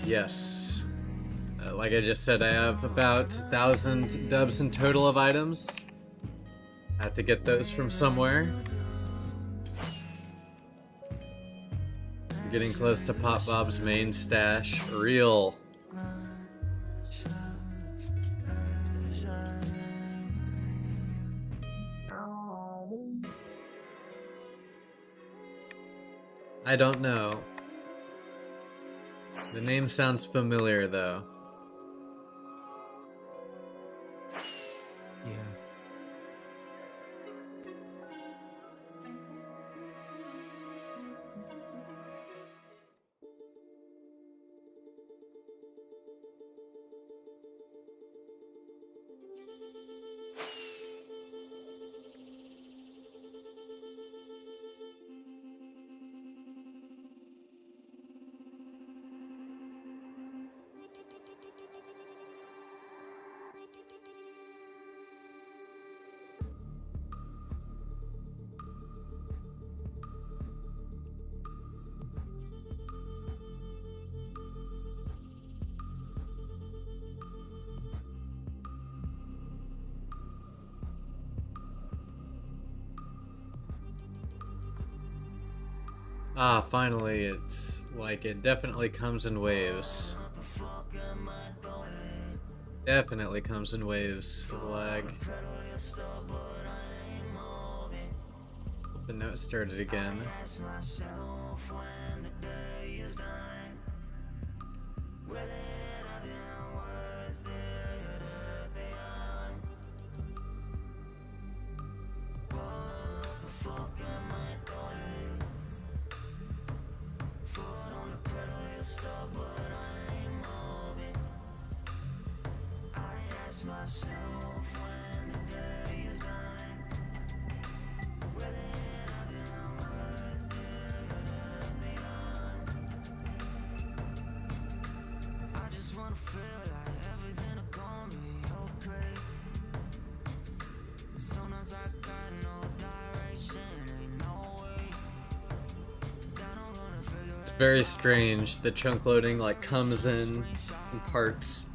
Yes. Like I just said, I have about 1,000 dubs in total of items. I have to get those from somewhere. I'm getting close to Pop Bob's main stash. Real. I don't know. The name sounds familiar though. Yeah. Ah, finally, it's like it definitely comes in waves. Definitely comes in waves for the lag. But now it started again. It's very strange. The chunk loading like comes in parts.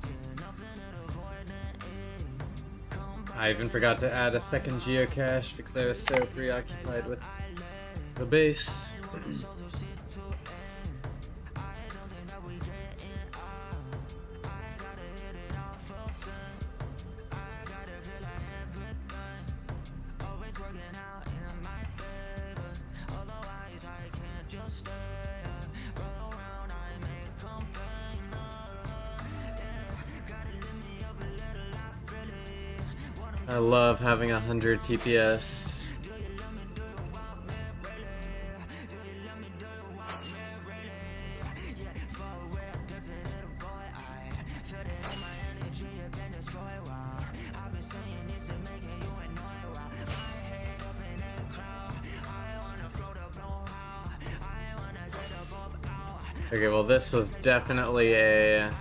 I even forgot to add a second geocache because I was so preoccupied with the base. I love having 100 TPS. Okay, well this was definitely a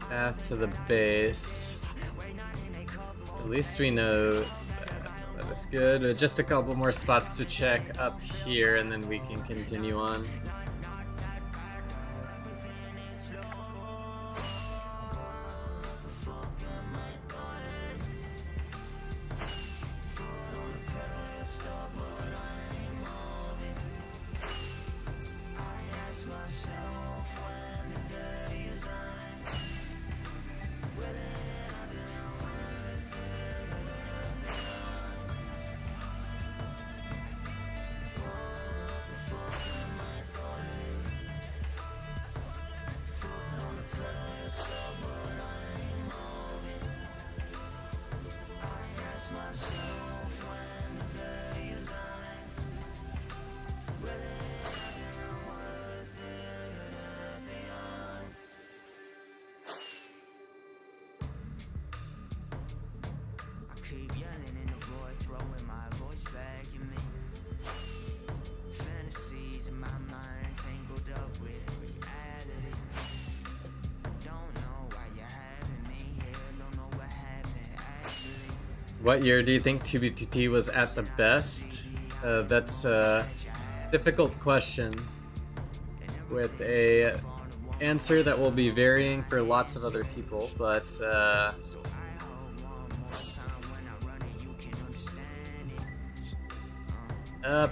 path to the base. At least we know that is good. Just a couple more spots to check up here and then we can continue on. What year do you think TBTT was at the best? That's a difficult question with a answer that will be varying for lots of other people, but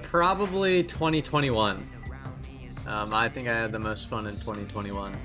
probably 2021. I think I had the most fun in 2021.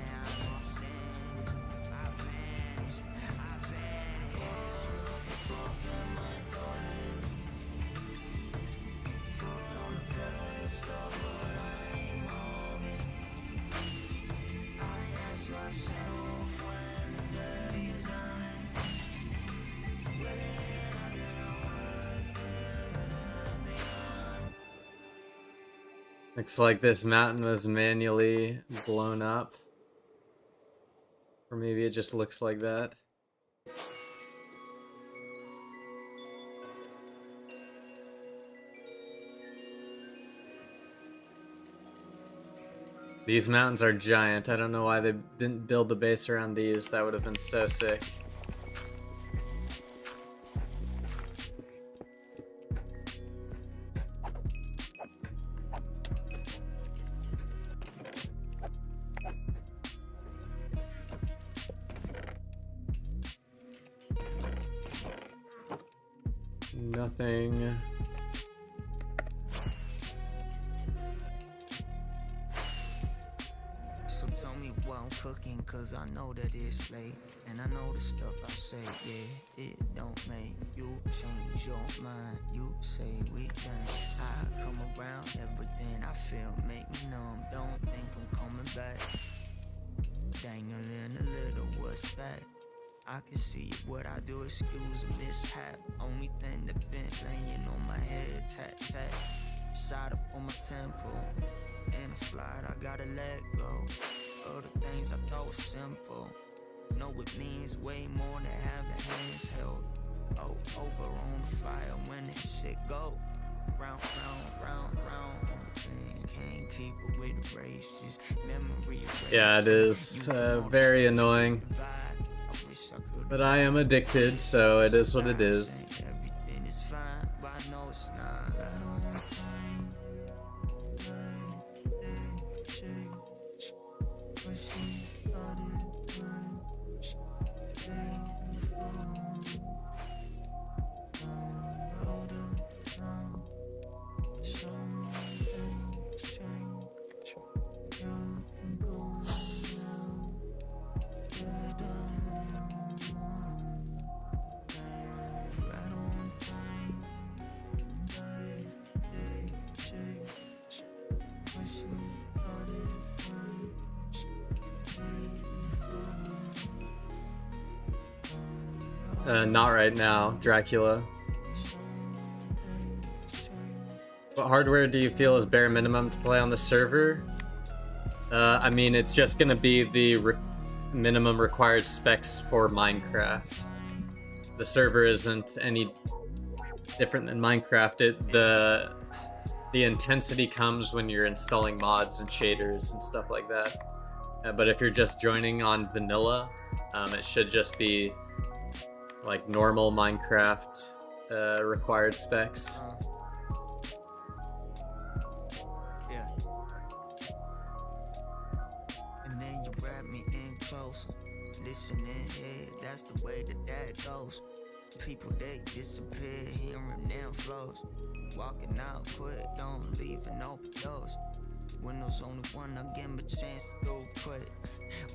Looks like this mountain was manually blown up. Or maybe it just looks like that. These mountains are giant. I don't know why they didn't build the base around these. That would have been so sick. Nothing. So tell me what I'm cooking, cause I know that it's late. And I know the stuff I say, yeah, it don't make you change your mind. You say we done. I come around, everything I feel make me numb. Don't think I'm coming back. Dangling a little, what's that? I can see what I do, excuse a mishap. Only thing that been laying on my head, tat tat. Shot up on my temple. And a slide, I gotta let go of the things I thought was simple. Know it means way more than having hands held. Oh, over on the fire when that shit go. Round, round. Can't keep it with the races. Memory erased. Yeah, it is very annoying. But I am addicted, so it is what it is. Everything is fine, but I know it's not. Not right now, Dracula. What hardware do you feel is bare minimum to play on the server? I mean, it's just gonna be the minimum required specs for Minecraft. The server isn't any different than Minecraft. The intensity comes when you're installing mods and shaders and stuff like that. But if you're just joining on vanilla, it should just be like normal Minecraft required specs. Yeah. And then you wrap me in closer. Listening, yeah, that's the way that goes. People, they disappear, hearing them flows. Walking out quick, don't leave an open doors. When there's only one, I give 'em a chance to do quick.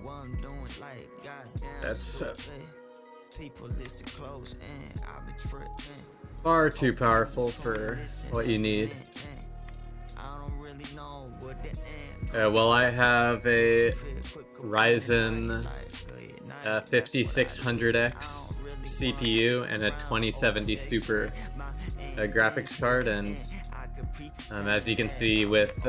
What I'm doing, like, goddamn. That's people listen close and I've been tripping. Far too powerful for what you need. I don't really know what the Well, I have a Ryzen 5600X CPU and a 2070 Super graphics card, and as you can see with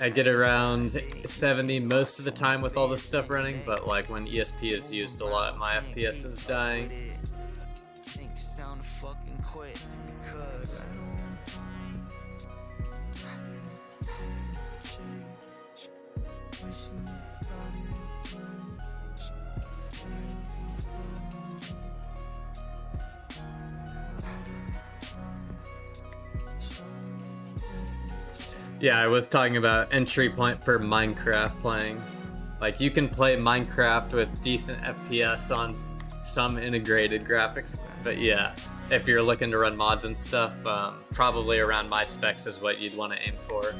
I get around 70 most of the time with all this stuff running, but like when ESP is used a lot, my FPS is dying. Yeah, I was talking about entry point for Minecraft playing. Like, you can play Minecraft with decent FPS on some integrated graphics, but yeah, if you're looking to run mods and stuff, probably around my specs is what you'd want to aim for.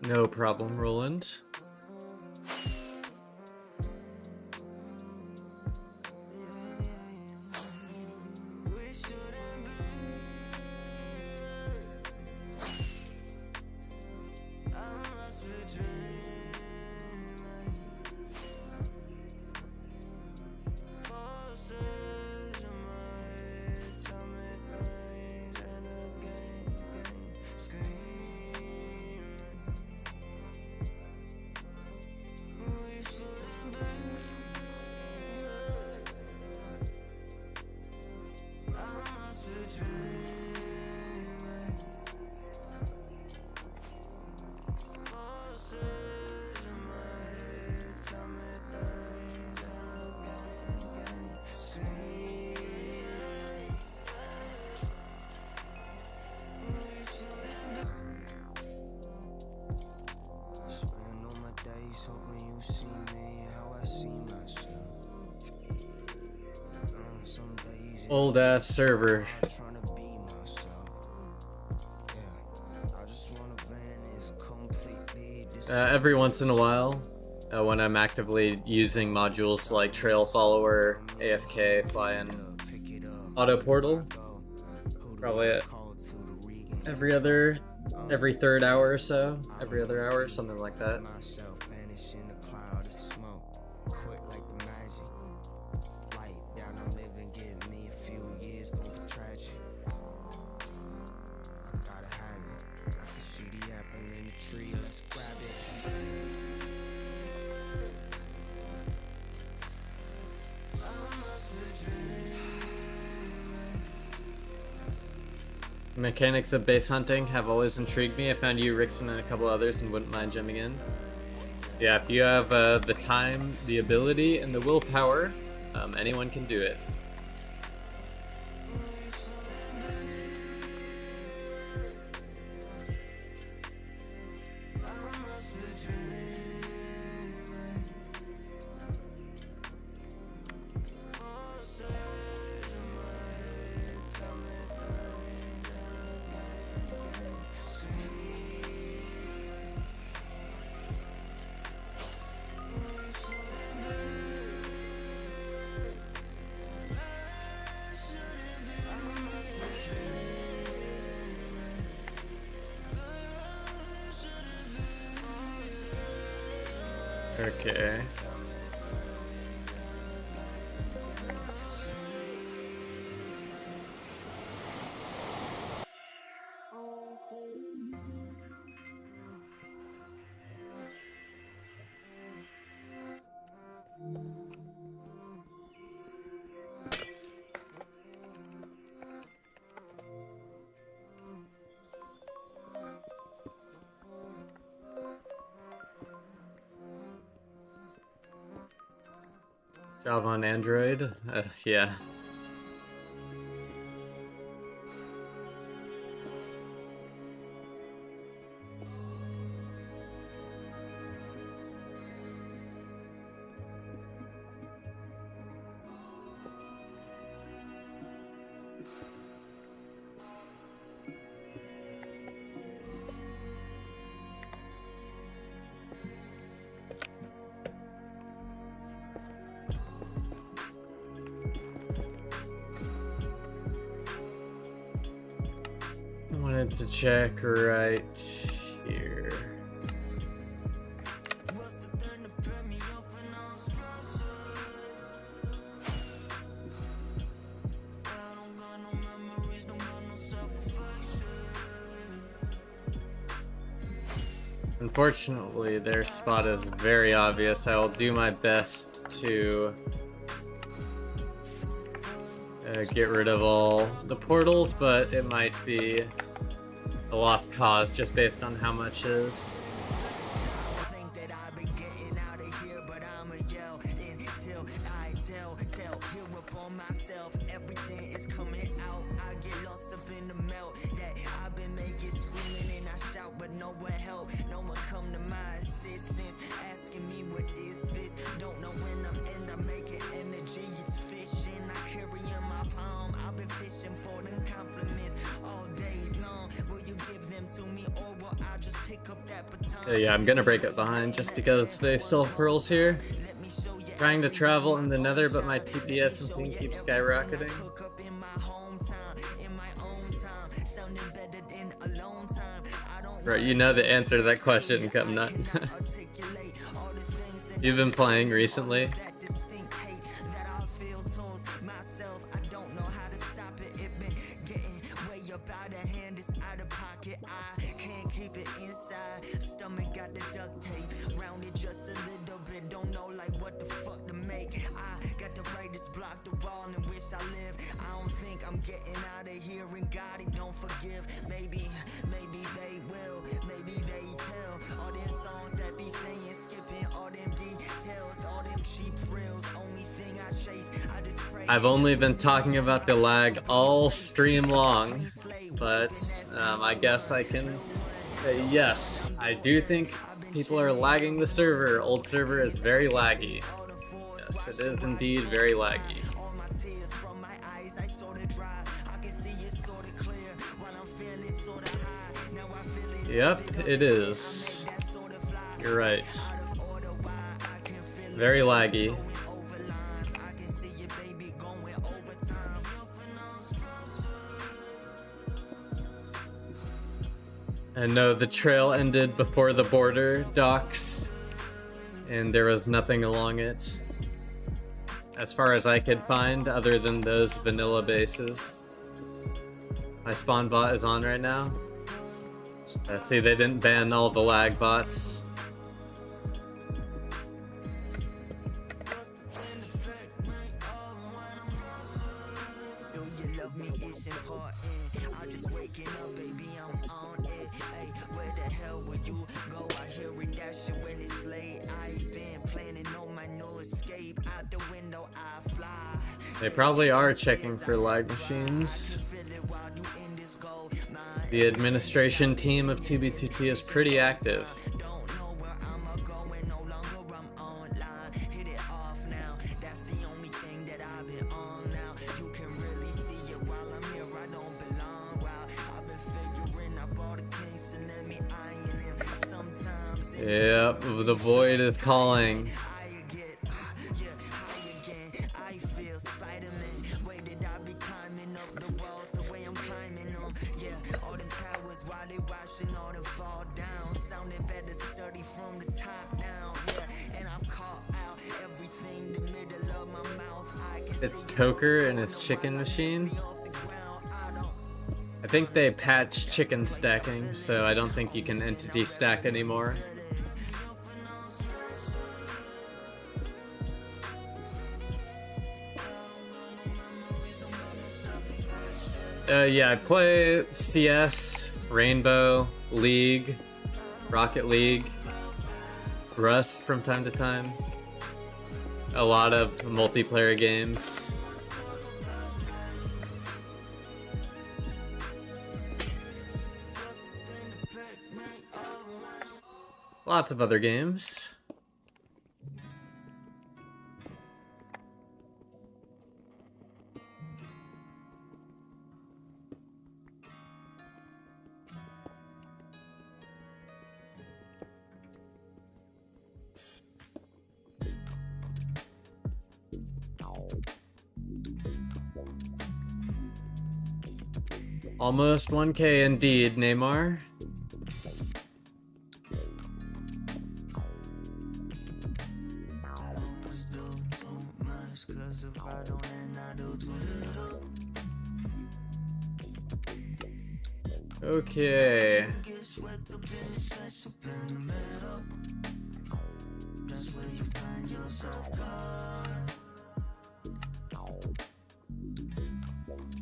No problem, Roland. Old ass server. Tryna be myself. Yeah. I just wanna vanish completely. Every once in a while, when I'm actively using modules like Trail Follower, AFK, Fly, and Auto Portal, probably every third hour or so, every other hour, something like that. Myself vanish in a cloud of smoke. Quick like the magic. Light down, I'm living, give me a few years, gon' be tragic. I gotta have it. I can see the apple in the tree, let's grab it. Mechanics of base hunting have always intrigued me. I found you, Rickson, and a couple others and wouldn't mind jumping in. Yeah, if you have the time, the ability, and the willpower, anyone can do it. Okay. Job on Android? Yeah. Wanted to check right here. Unfortunately, their spot is very obvious. I will do my best to get rid of all the portals, but it might be a lost cause just based on how much is. Yeah, I'm gonna break it behind just because they still have pearls here. Trying to travel in the nether, but my TPS and ping keeps skyrocketing. Right, you know the answer to that question, Come Nut. You've been playing recently. I've only been talking about the lag all stream long, but I guess I can say yes. I do think people are lagging the server. Old server is very laggy. Yes, it is indeed very laggy. Yep, it is. You're right. Very laggy. And no, the trail ended before the border docks, and there was nothing along it, as far as I could find, other than those vanilla bases. My spawn bot is on right now. See, they didn't ban all the lag bots. They probably are checking for lag machines. The administration team of TB2T is pretty active. Yep, the void is calling. It's Toker and his chicken machine. I think they patched chicken stacking, so I don't think you can entity stack anymore. Yeah, I play CS, Rainbow, League, Rocket League, Rust from time to time. A lot of multiplayer games. Lots of other games. Almost 1K indeed, Neymar. Okay.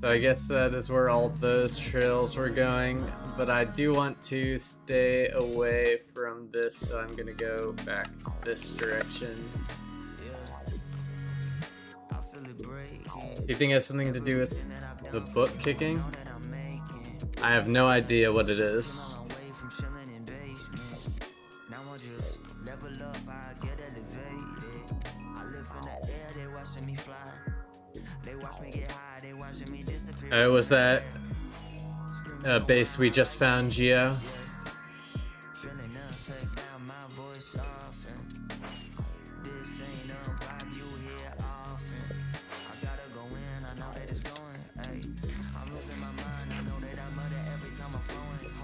So I guess that is where all those trails were going, but I do want to stay away from this, so I'm gonna go back this direction. You think it has something to do with the book kicking? I have no idea what it is. Was that base we just found, Geo?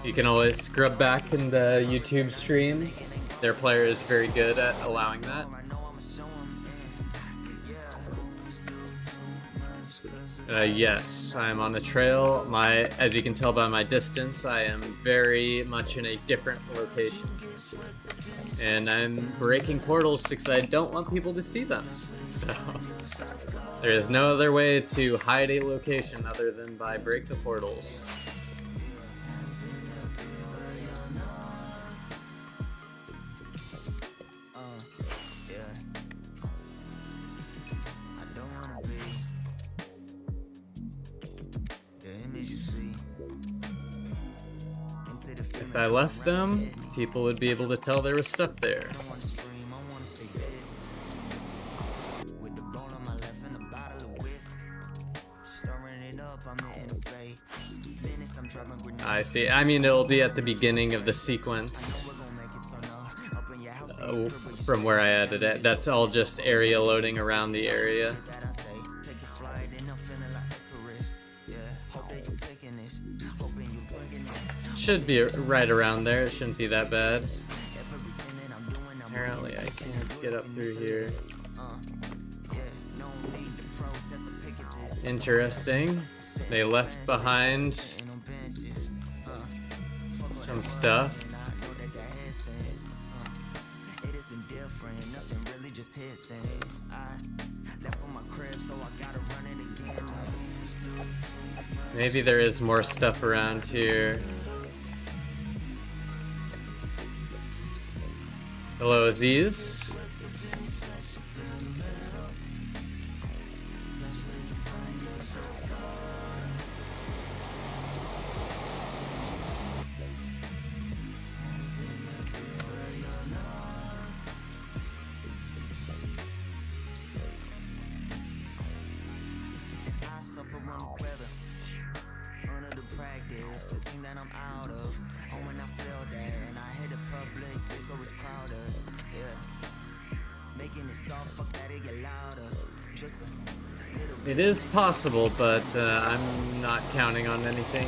You can always scrub back in the YouTube stream. Their player is very good at allowing that. Yes, I'm on a trail. As you can tell by my distance, I am very much in a different location. And I'm breaking portals because I don't want people to see them. So there is no other way to hide a location other than by break the portals. If I left them, people would be able to tell there was stuff there. I see. I mean, it'll be at the beginning of the sequence. From where I added it. That's all just area loading around the area. Should be right around there. It shouldn't be that bad. Apparently I can't get up through here. Interesting. They left behind some stuff. Maybe there is more stuff around here. Hello, Aziz. It is possible, but I'm not counting on anything.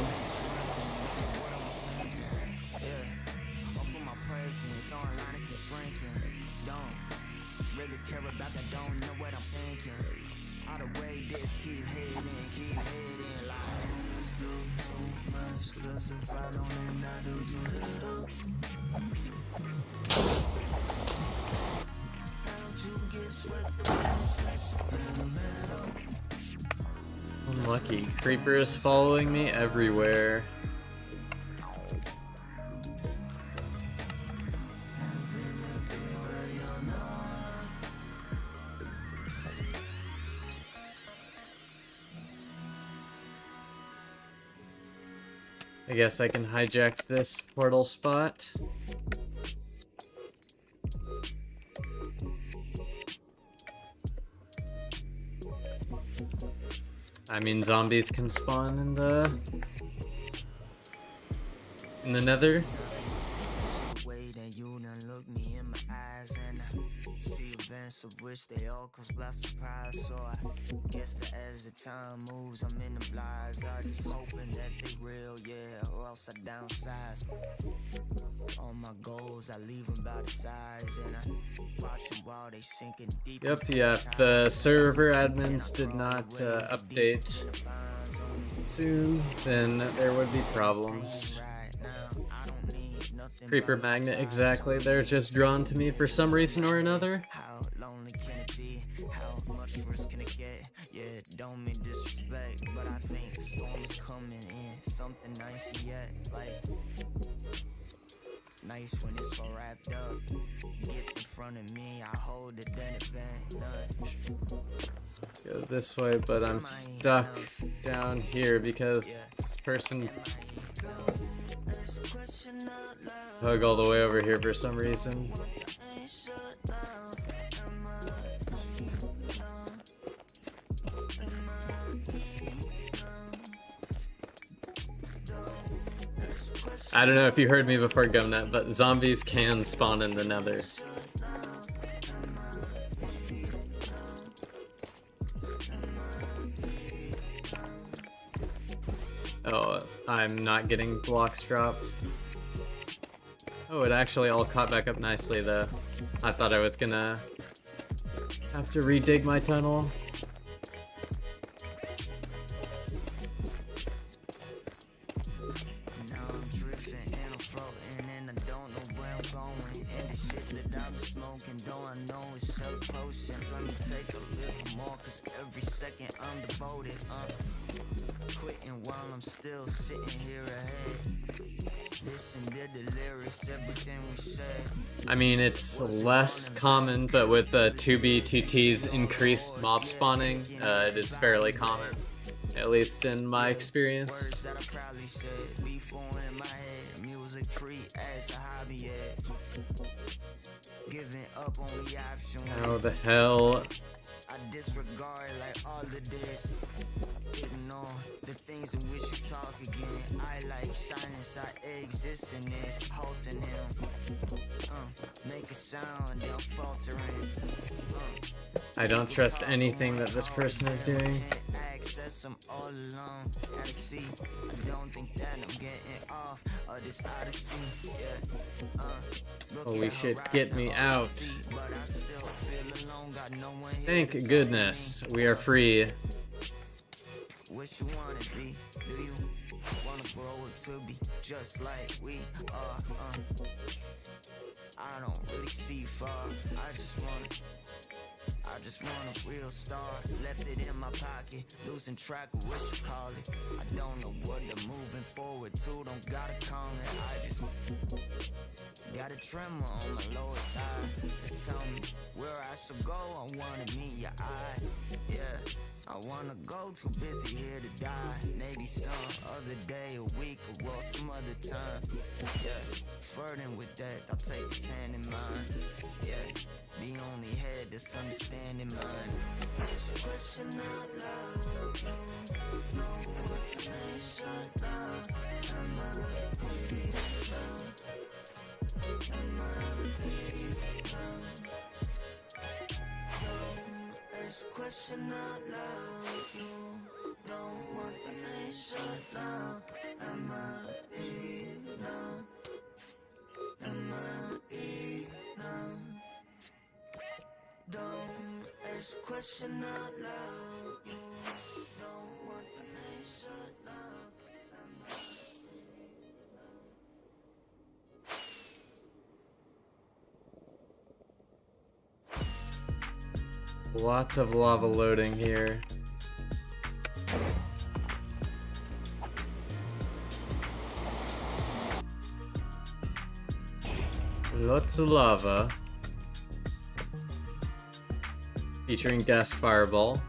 Unlucky. Creeper is following me everywhere. I guess I can hijack this portal spot. I mean, zombies can spawn in the nether. Of which they all cause by surprise. So I guess that as the time moves, I'm in the blinds. I just hoping that they real, yeah, or else I downsize. All my goals, I leave them by the sides, and I watch them while they sinking deep. Yep, yeah, the server admins did not update soon, then there would be problems. Creeper magnet, exactly. They're just drawn to me for some reason or another. How lonely can it be? How much worse can it get? Yeah, don't mean disrespect, but I think storm is coming in. Something nice yet, like nice when it's all wrapped up. Get in front of me, I hold it, then it bang. Go this way, but I'm stuck down here because this person hug all the way over here for some reason. I don't know if you heard me before, Gumnut, but zombies can spawn in the nether. Oh, I'm not getting blocks dropped. Oh, it actually all caught back up nicely though. I thought I was gonna have to redig my tunnel. I mean, it's less common, but with 2B, 2T's increased mob spawning, it is fairly common, at least in my experience. How the hell? Ignore the things in which you talk again. I like silence, I exist in this. Halting him. Make a sound, they're faltering. I don't trust anything that this person is doing. Access, I'm all alone. Out of sea. I don't think that I'm getting off of this odyssey. Yeah. Holy shit, get me out. Thank goodness we are free. What you wanna be? Do you wanna grow up to be just like we are? I don't really see far. I just want a real star. Left it in my pocket, losing track of what you call it. I don't know what I'm moving forward to. Don't gotta call it. I just got a tremor on my lower thigh. They tell me where I should go. I wanna meet your eye. Yeah. I wanna go, too busy here to die. Maybe some other day, a week, or well, some other time. Yeah, flirting with that, I'll take his hand in mine. Yeah, the only head that's understanding mine. This question out loud. No, what can I shut down? Am I being alone? Am I being alone? This question out loud. You don't want the answer now. Am I being numb? Am I being numb? Don't ask question out loud. You don't want the answer now. Am I Lots of lava loading here. Lots of lava. Featuring gas fireball.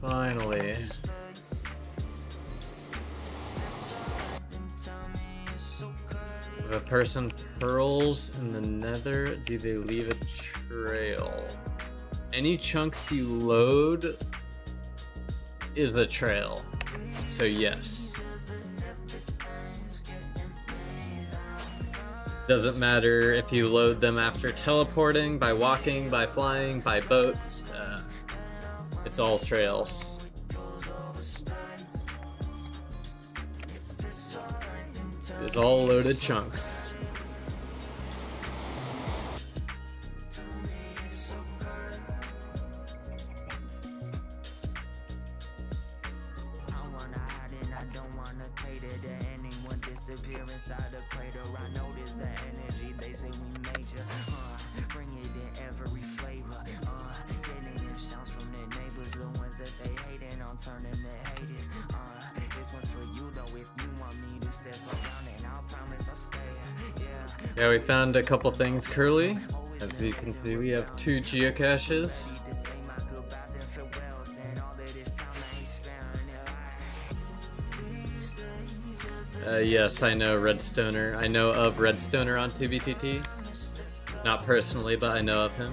Finally. If a person pearls in the nether, do they leave a trail? Any chunks you load is the trail. So yes. Doesn't matter if you load them after teleporting, by walking, by flying, by boats. It's all trails. It's all loaded chunks. disappear inside the crater. I notice the energy, they say we major. Bring it in every flavor. Getting them sounds from their neighbors, the ones that they hating on turning to haters. This one's for you though, if you want me to step around, and I'll promise I'll stay. Yeah, we found a couple things, Curly. As you can see, we have 2 geocaches. Yes, I know Redstoner. I know of Redstoner on TBTT. Not personally, but I know of him.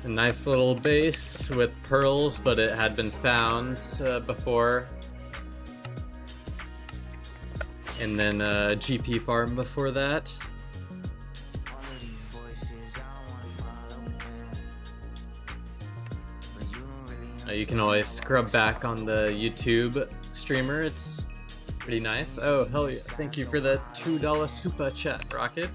A nice little base with pearls, but it had been found before. And then GP farm before that. You can always scrub back on the YouTube streamer. It's pretty nice. Oh, hell yeah. Thank you for the $2 super chat, Rocket.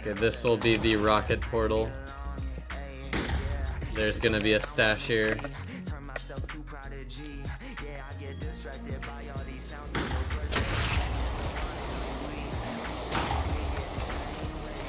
Okay, this will be the rocket portal. There's gonna be a stash here. prodigy. Yeah, I get distracted by all these sounds and the words that I'm saying. So honestly, we shouldn't be here the same way.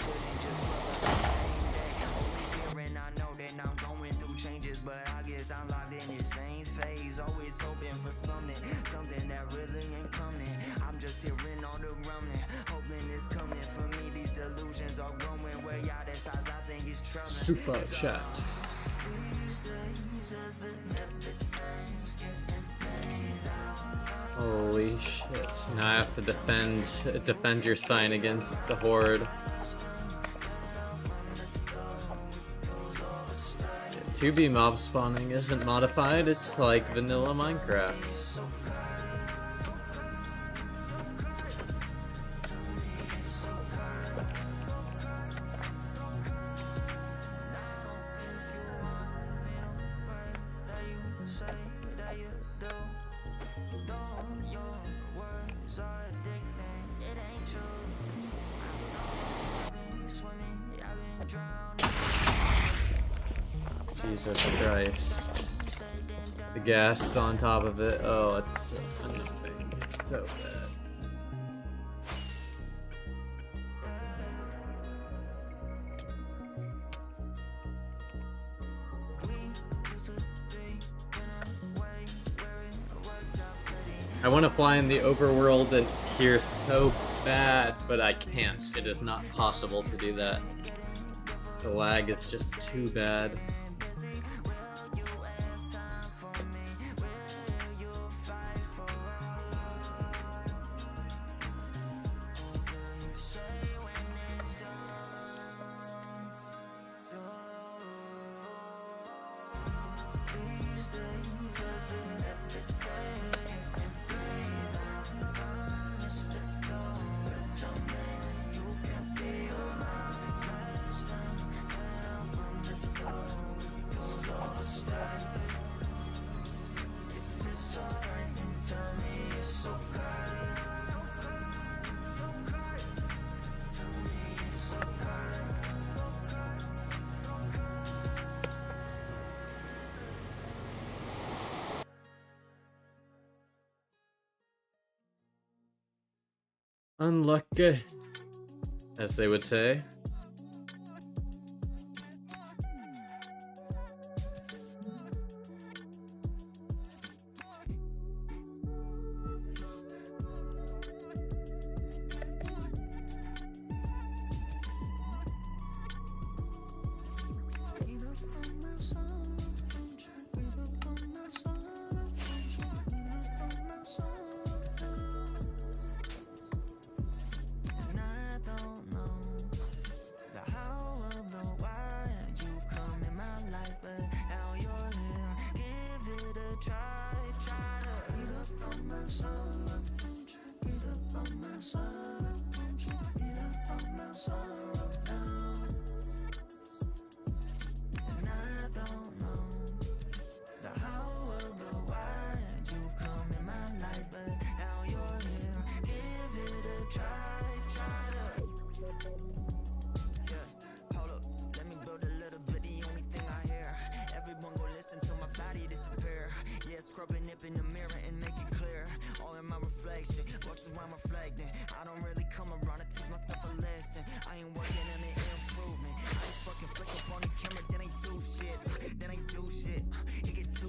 Shouldn't just put up the same day. Always hearing, I know that I'm going through changes, but I guess I'm locked in the same phase. Always hoping for something that really ain't coming. I'm just hearing all the rumbling, hoping it's coming for me. These delusions are growing way out the size I think it's troubling. Super chat. Holy shit. Now I have to defend your sign against the horde. 2B mob spawning isn't modified, it's like vanilla Minecraft. Jesus Christ. The gas on top of it. Oh, it's so annoying. It's so bad. I want to fly in the overworld and here so bad, but I can't. It is not possible to do that. The lag is just too bad. Unlucky, as they would say.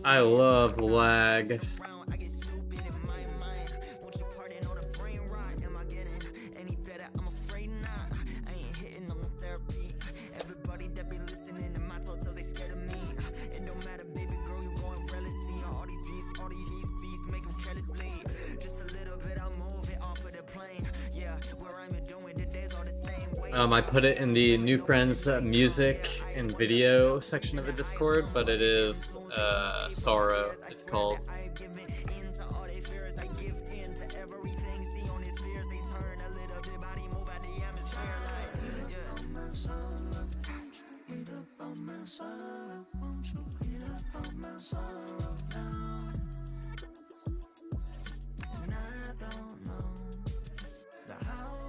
I love lag. I put it in the new friends music and video section of the Discord, but it is Sorrow, it's called.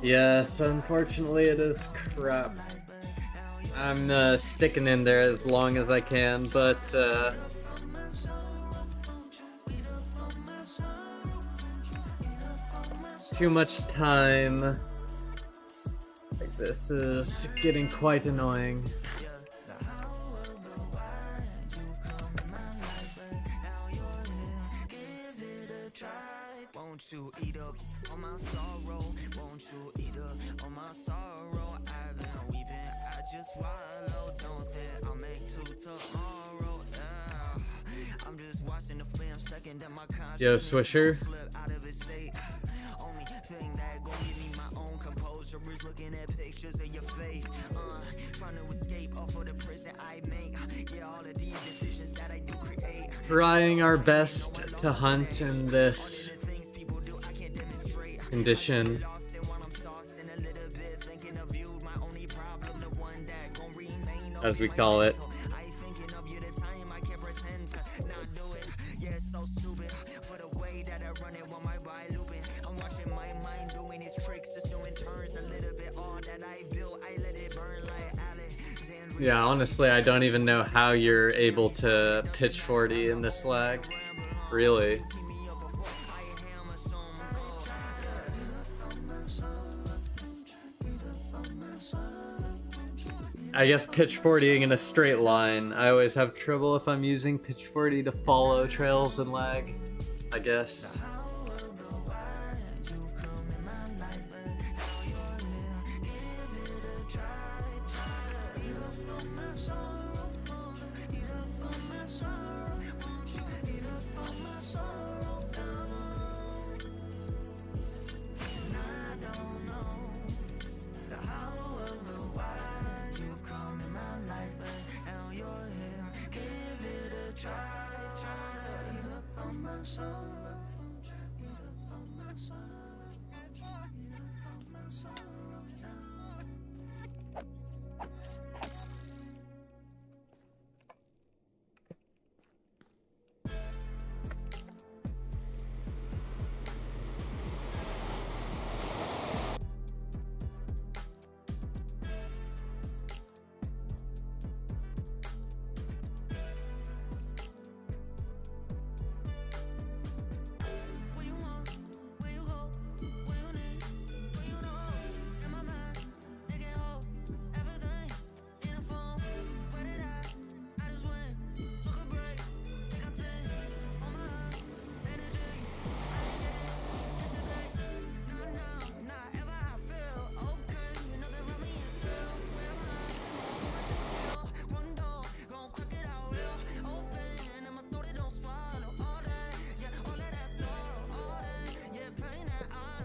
Yes, unfortunately it is crap. I'm sticking in there as long as I can, but too much time. Like, this is getting quite annoying. Won't you eat up on my sorrow? Won't you eat up on my sorrow? I've been weeping, I just swallow. Don't say I'll make two tomorrow. I'm just watching the film, second that my conscience. Yo, Swisher. Slip out of his state. Only thing that gon' give me my own composure is looking at pictures of your face. Trying to escape off of the prison I make. Yeah, all of these decisions that I do create. Trying our best to hunt in this condition. As we call it. Yeah, honestly, I don't even know how you're able to pitch 40 in this lag. Really. I guess pitch 40ing in a straight line. I always have trouble if I'm using pitch 40 to follow trails and lag, I guess.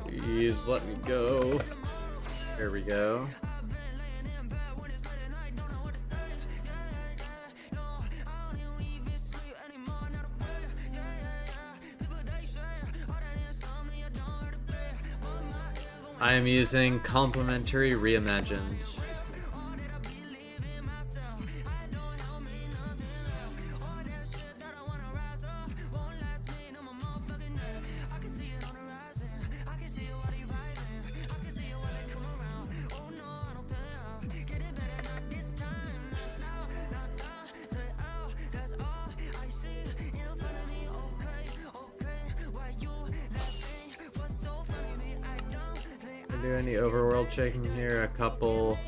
Please let me go. There we go. I am using Complementary Reimagined. Do any overworld checking here? A couple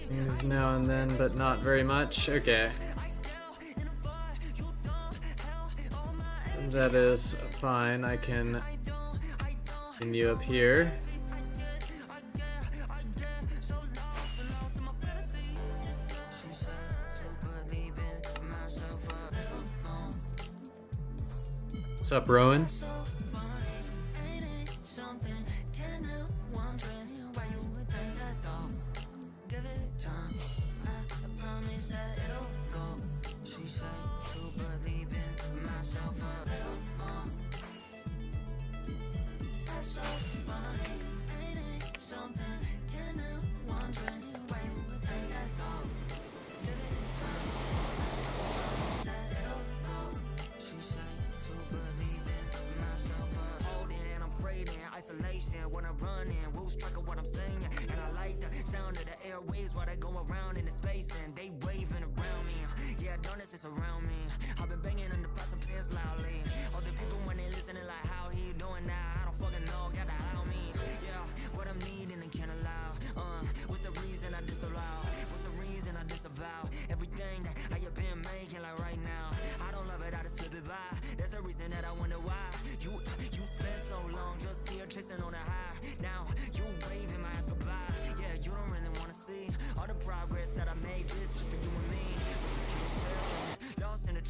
things now and then, but not very much. Okay. That is fine. I can continue up here. What's up, Rowan? When I'm running, lose track of what I'm saying. And I like the sound of the airwaves while they go around in the space and they waving around me. Yeah, darkness is around me. I've been banging on the plastic pants loudly. All the people when they listening like how he doing now.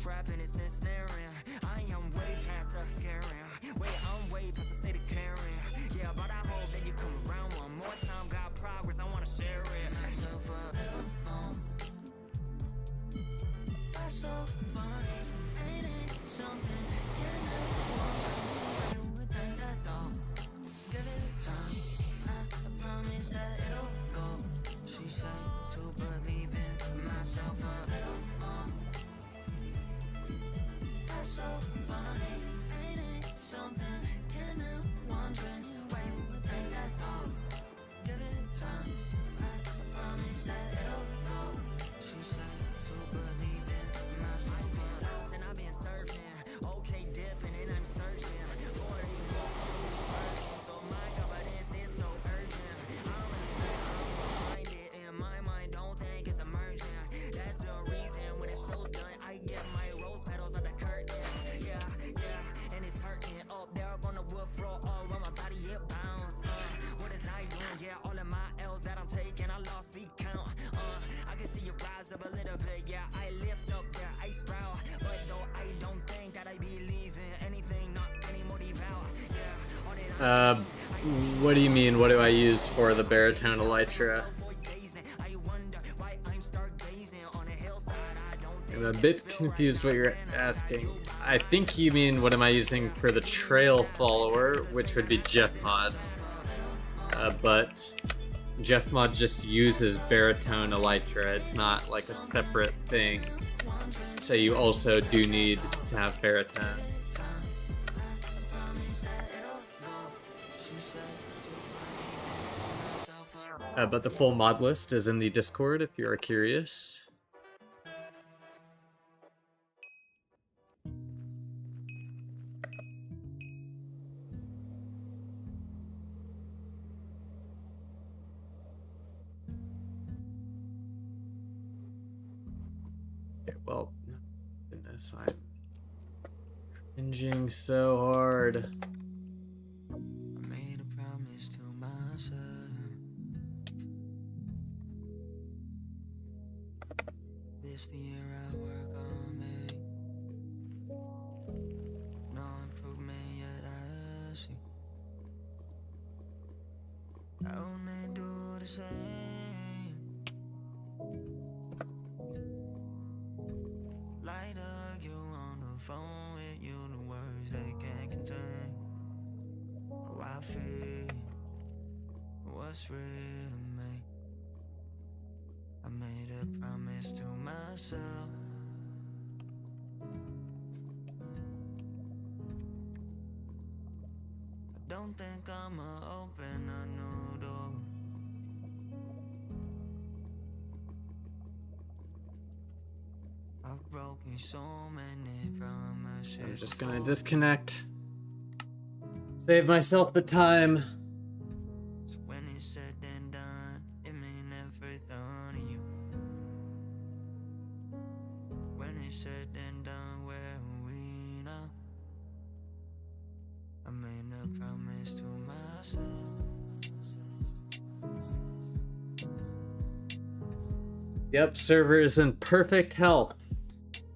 trapping, it's ensnaring. I am way past the scaring. Wait, I'm way past the state of caring. Yeah, but I hope that you come around one more time. Got progress, I wanna share it. Myself a little more. That's so funny, ain't it something? Can I would think that though? Give it time, I promise that it'll go. She said to believe in myself a little more. That's so funny, ain't it something? Can I wondering why you would think that though? Give it time, I promise that it'll go. She said to believe in myself a little. And I've been searching, okay dipping and I'm searching for the more virgin. So my confidence is so urgent. I don't really think I will find it in my mind. Don't think it's emerging. That's the reason when the show's done, I get my rose petals on the curtain. Yeah, yeah, and it's hurting up there up on the wood floor. All on my body it bounce. What is I doing? Yeah, all of my L's that I'm taking, I lost the count. I can see you rise up a little bit. Yeah, I lift up there, I sprout. But though I don't think that I believe in anything, not any motive out. Yeah, all that What do you mean? What do I use for the baritone elytra? I wonder why I'm stargazing on a hillside. I don't I'm a bit confused what you're asking. I think you mean what am I using for the trail follower, which would be Jeffmod. But Jeffmod just uses baritone elytra. It's not like a separate thing. So you also do need to have baritone. But the full mod list is in the Discord if you are curious. Okay, well, goodness, I'm cringing so hard. I made a promise to myself. This the year I work on me. No improvement yet I see. I only do the same. Like argue on the phone with you, the words they can't contain. How I feel, what's real to me. I made a promise to myself. I don't think I'ma open a new door. I've broken so many promises. I'm just gonna disconnect. Save myself the time. So when it's said and done, it mean everything to you. When it's said and done, where are we now? I made a promise to myself. Yep, server is in perfect health.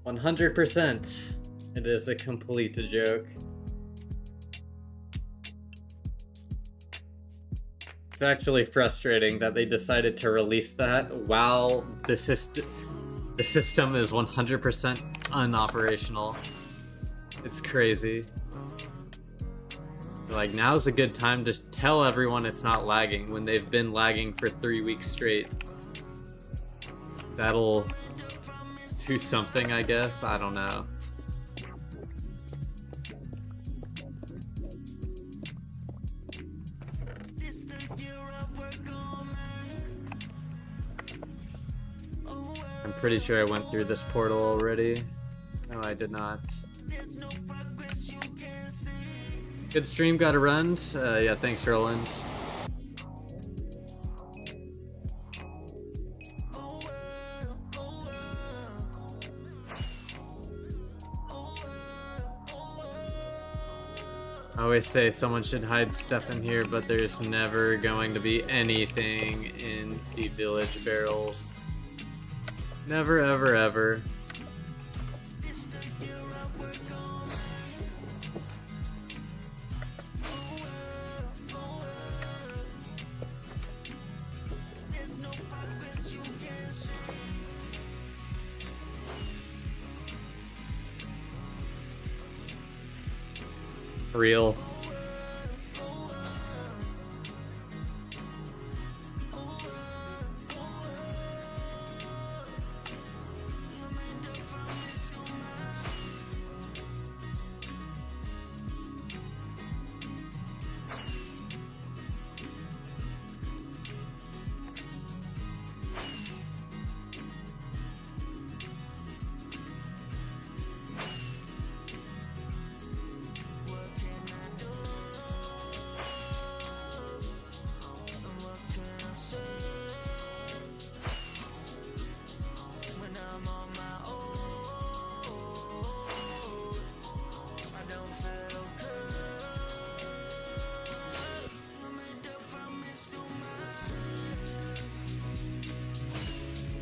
100%. It is a complete joke. It's actually frustrating that they decided to release that while the system is 100% unoperational. It's crazy. Like, now's a good time to tell everyone it's not lagging when they've been lagging for 3 weeks straight. That'll do something, I guess. I don't know. I'm pretty sure I went through this portal already. No, I did not. Good stream, gotta run. Yeah, thanks, Roland. I always say someone should hide stuff in here, but there's never going to be anything in the village barrels. Never, ever, ever. Real.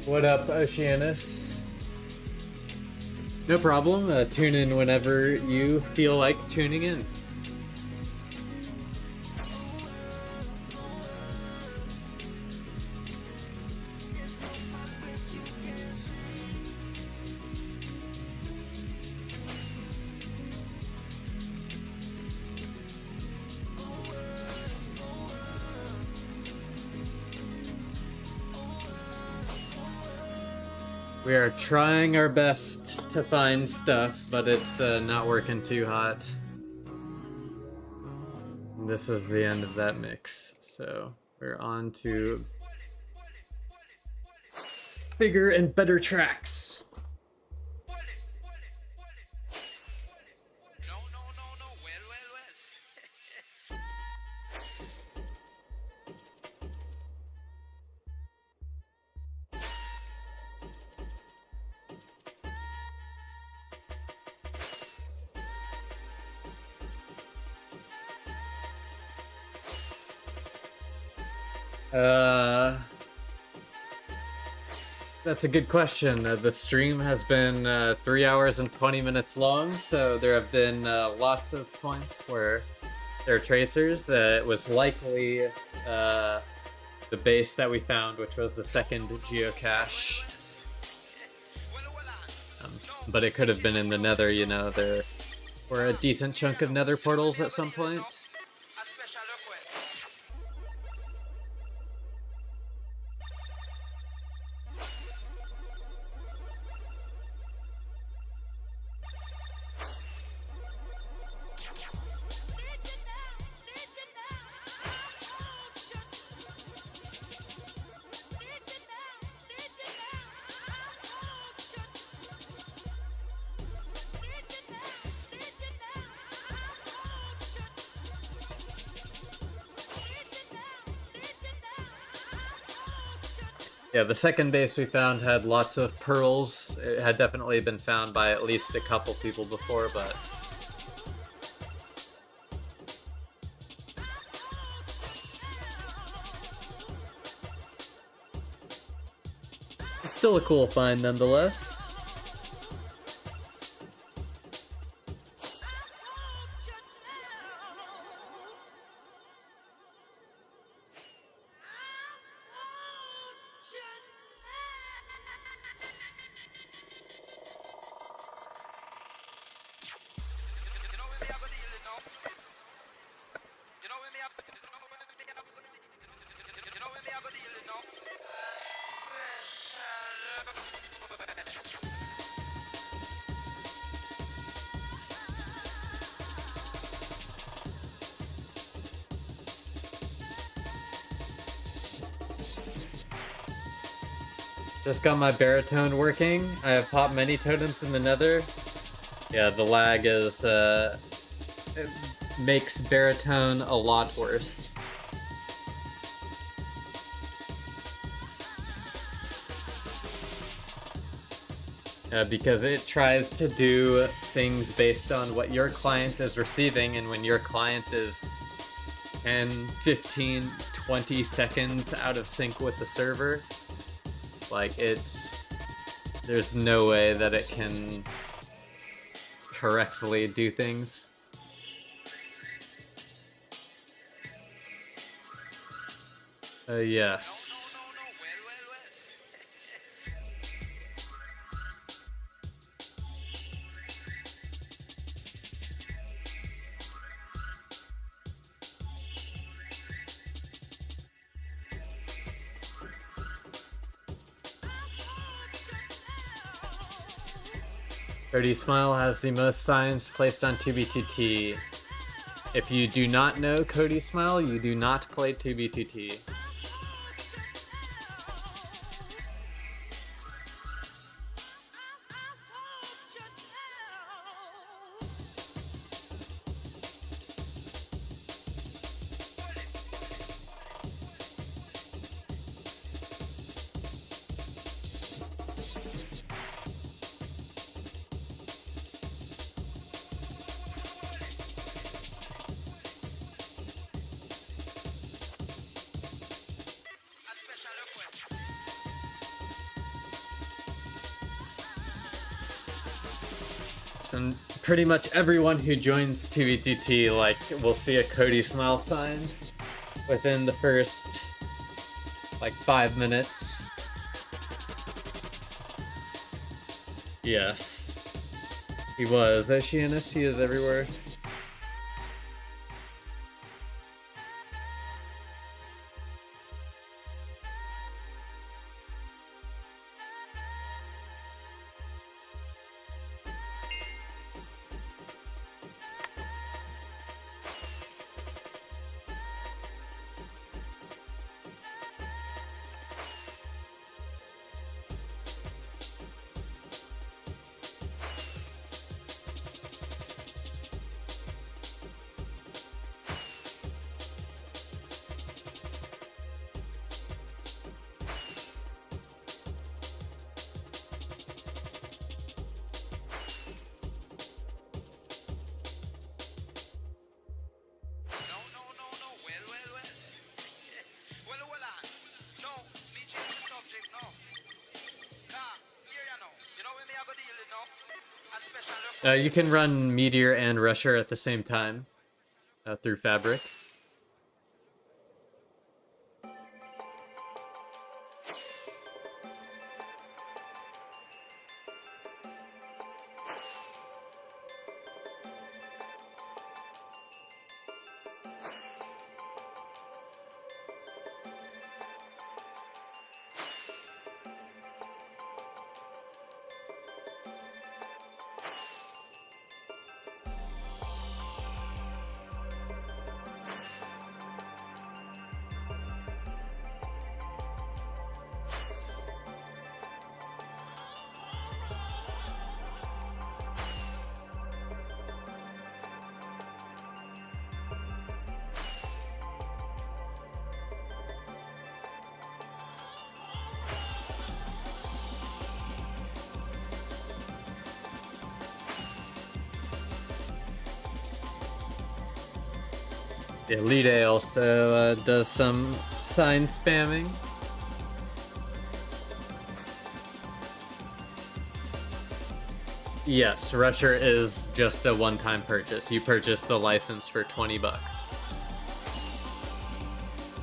What up, Oceanus? No problem. Tune in whenever you feel like tuning in. We are trying our best to find stuff, but it's not working too hot. And this is the end of that mix, so we're on to bigger and better tracks. That's a good question. The stream has been 3 hours and 20 minutes long, so there have been lots of points where there are tracers. It was likely the base that we found, which was the second geocache. But it could have been in the nether, you know, there were a decent chunk of nether portals at some point. Yeah, the second base we found had lots of pearls. It had definitely been found by at least a couple people before, but it's still a cool find nonetheless. Just got my baritone working. I have popped many totems in the nether. Yeah, the lag is, it makes baritone a lot worse. Because it tries to do things based on what your client is receiving, and when your client is 10, 15, 20 seconds out of sync with the server, like, there's no way that it can correctly do things. Yes. Cody Smile has the most signs placed on 2BTT. If you do not know Cody Smile, you do not play 2BTT. And pretty much everyone who joins 2BTT like will see a Cody Smile sign within the first like 5 minutes. Yes. He was. Oceanus, he is everywhere. You can run Meteor and Rusher at the same time through Fabric. The Elite also does some sign spamming. Yes, Rusher is just a one-time purchase. You purchase the license for 20 bucks.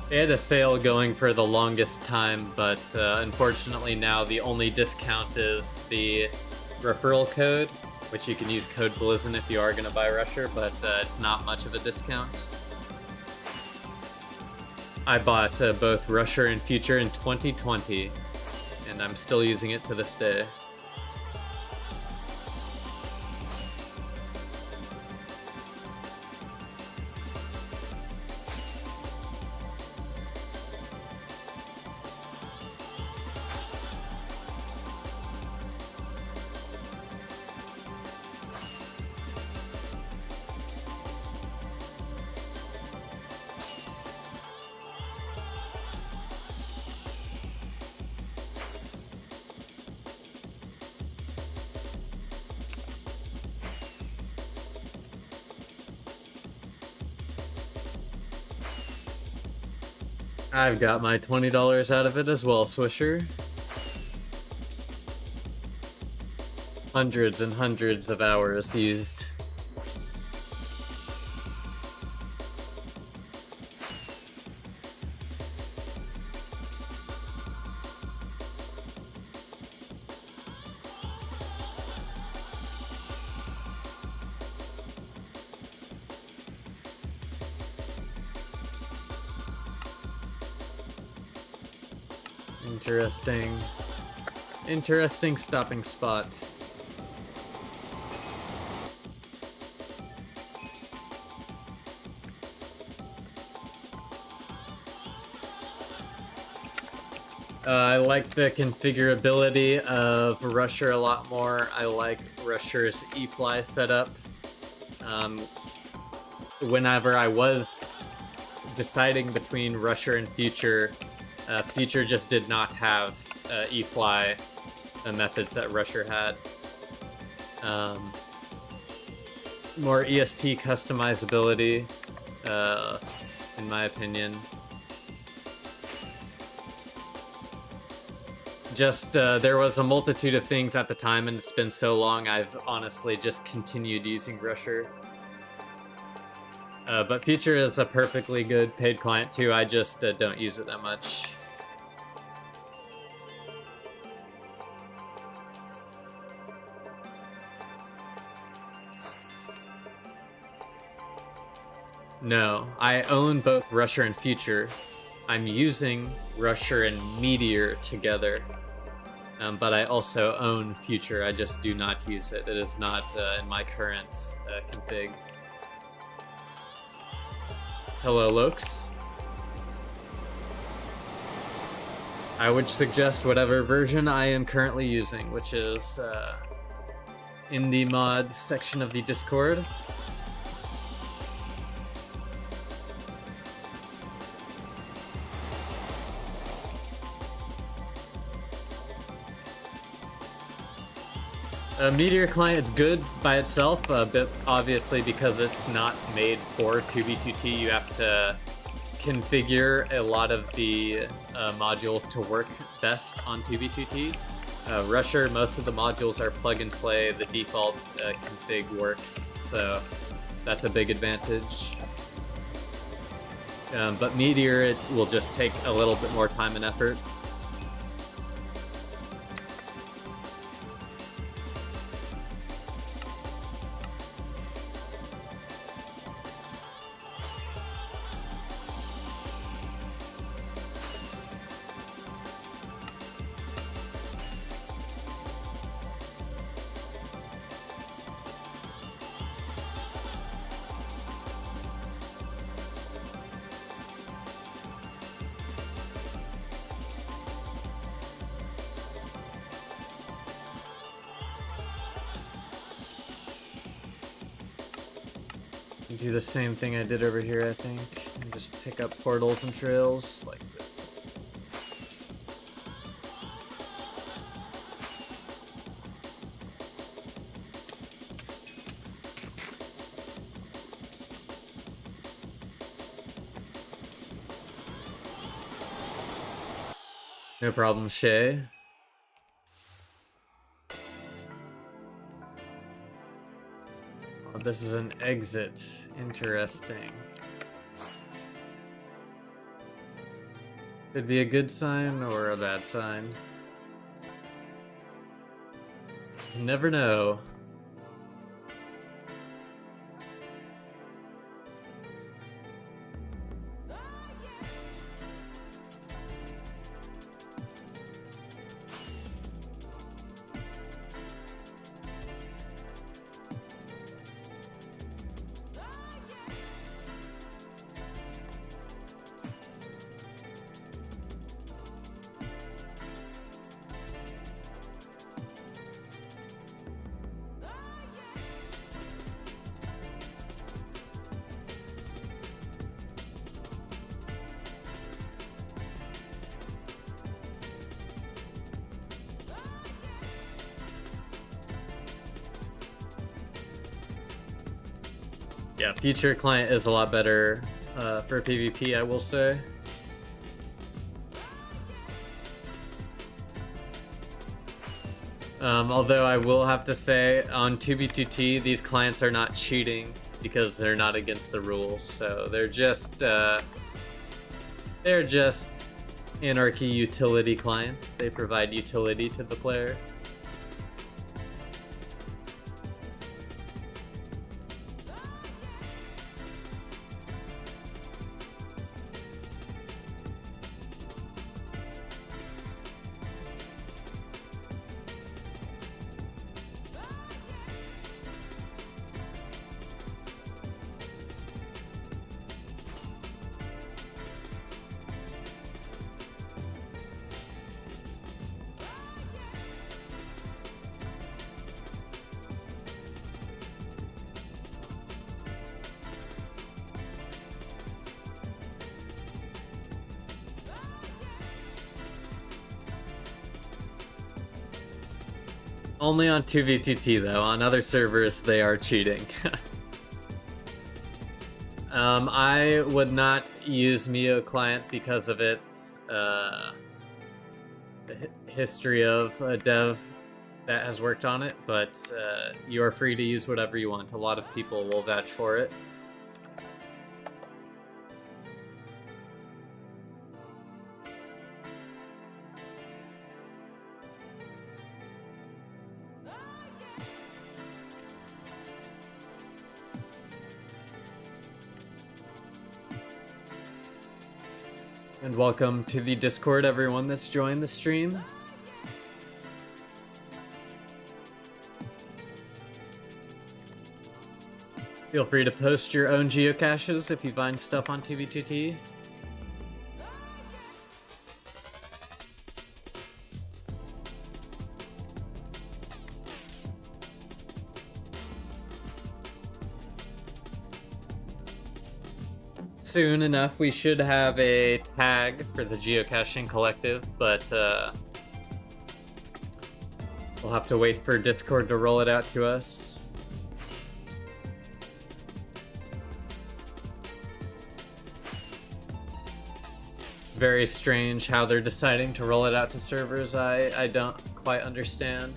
They had a sale going for the longest time, but unfortunately now the only discount is the referral code, which you can use code Blizzin if you are going to buy Rusher, but it's not much of a discount. I bought both Rusher and Future in 2020, and I'm still using it to this day. I've got my $20 out of it as well, Swisher. Hundreds and hundreds of hours used. Interesting stopping spot. I like the configurability of Rusher a lot more. I like Rusher's e-fly setup. Um, Whenever I was deciding between Rusher and Future, Future just did not have e-fly methods that Rusher had. More ESP customizability, in my opinion. Just, there was a multitude of things at the time, and it's been so long, I've honestly just continued using Rusher. But Future is a perfectly good paid client too, I just don't use it that much. No, I own both Rusher and Future. I'm using Rusher and Meteor together. But I also own Future, I just do not use it. It is not in my current config. Hello, Lokes. I would suggest whatever version I am currently using, which is in the mod section of the Discord. Meteor client is good by itself, but obviously because it's not made for 2B2T, you have to configure a lot of the modules to work best on 2B2T. Rusher, most of the modules are plug and play, the default config works, so that's a big advantage. But Meteor, it will just take a little bit more time and effort. Do the same thing I did over here, I think. And just pick up portals and trails like this. No problem, Shay. Oh, this is an exit. Interesting. Could be a good sign or a bad sign. You never know. Yeah, Future client is a lot better for PvP, I will say. Although I will have to say, on 2B2T, these clients are not cheating because they're not against the rules, so they're just anarchy utility clients. They provide utility to the player. Only on 2v2t though. On other servers, they are cheating. I would not use Mio client because of its history of a dev that has worked on it, but you are free to use whatever you want. A lot of people will vouch for it. And welcome to the Discord, everyone that's joined the stream. Feel free to post your own geocaches if you find stuff on TV2T. Soon enough, we should have a tag for the Geocaching Collective, but we'll have to wait for Discord to roll it out to us. Very strange how they're deciding to roll it out to servers. I don't quite understand.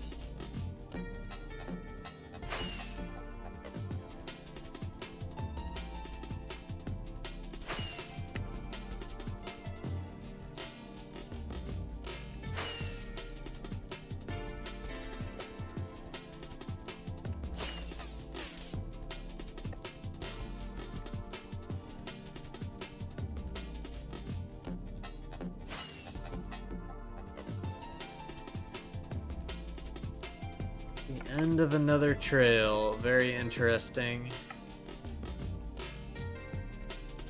End of another trail. Very interesting.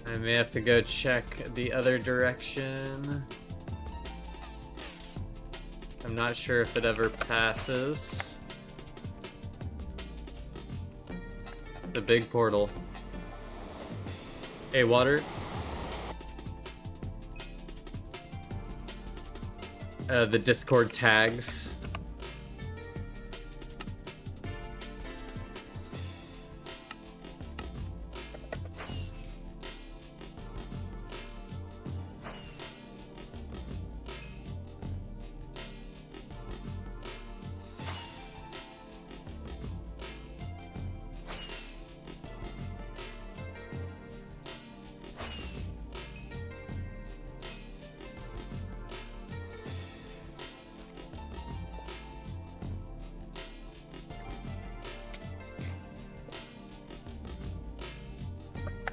I may have to go check the other direction. I'm not sure if it ever passes. The big portal. Hey, water. The Discord tags.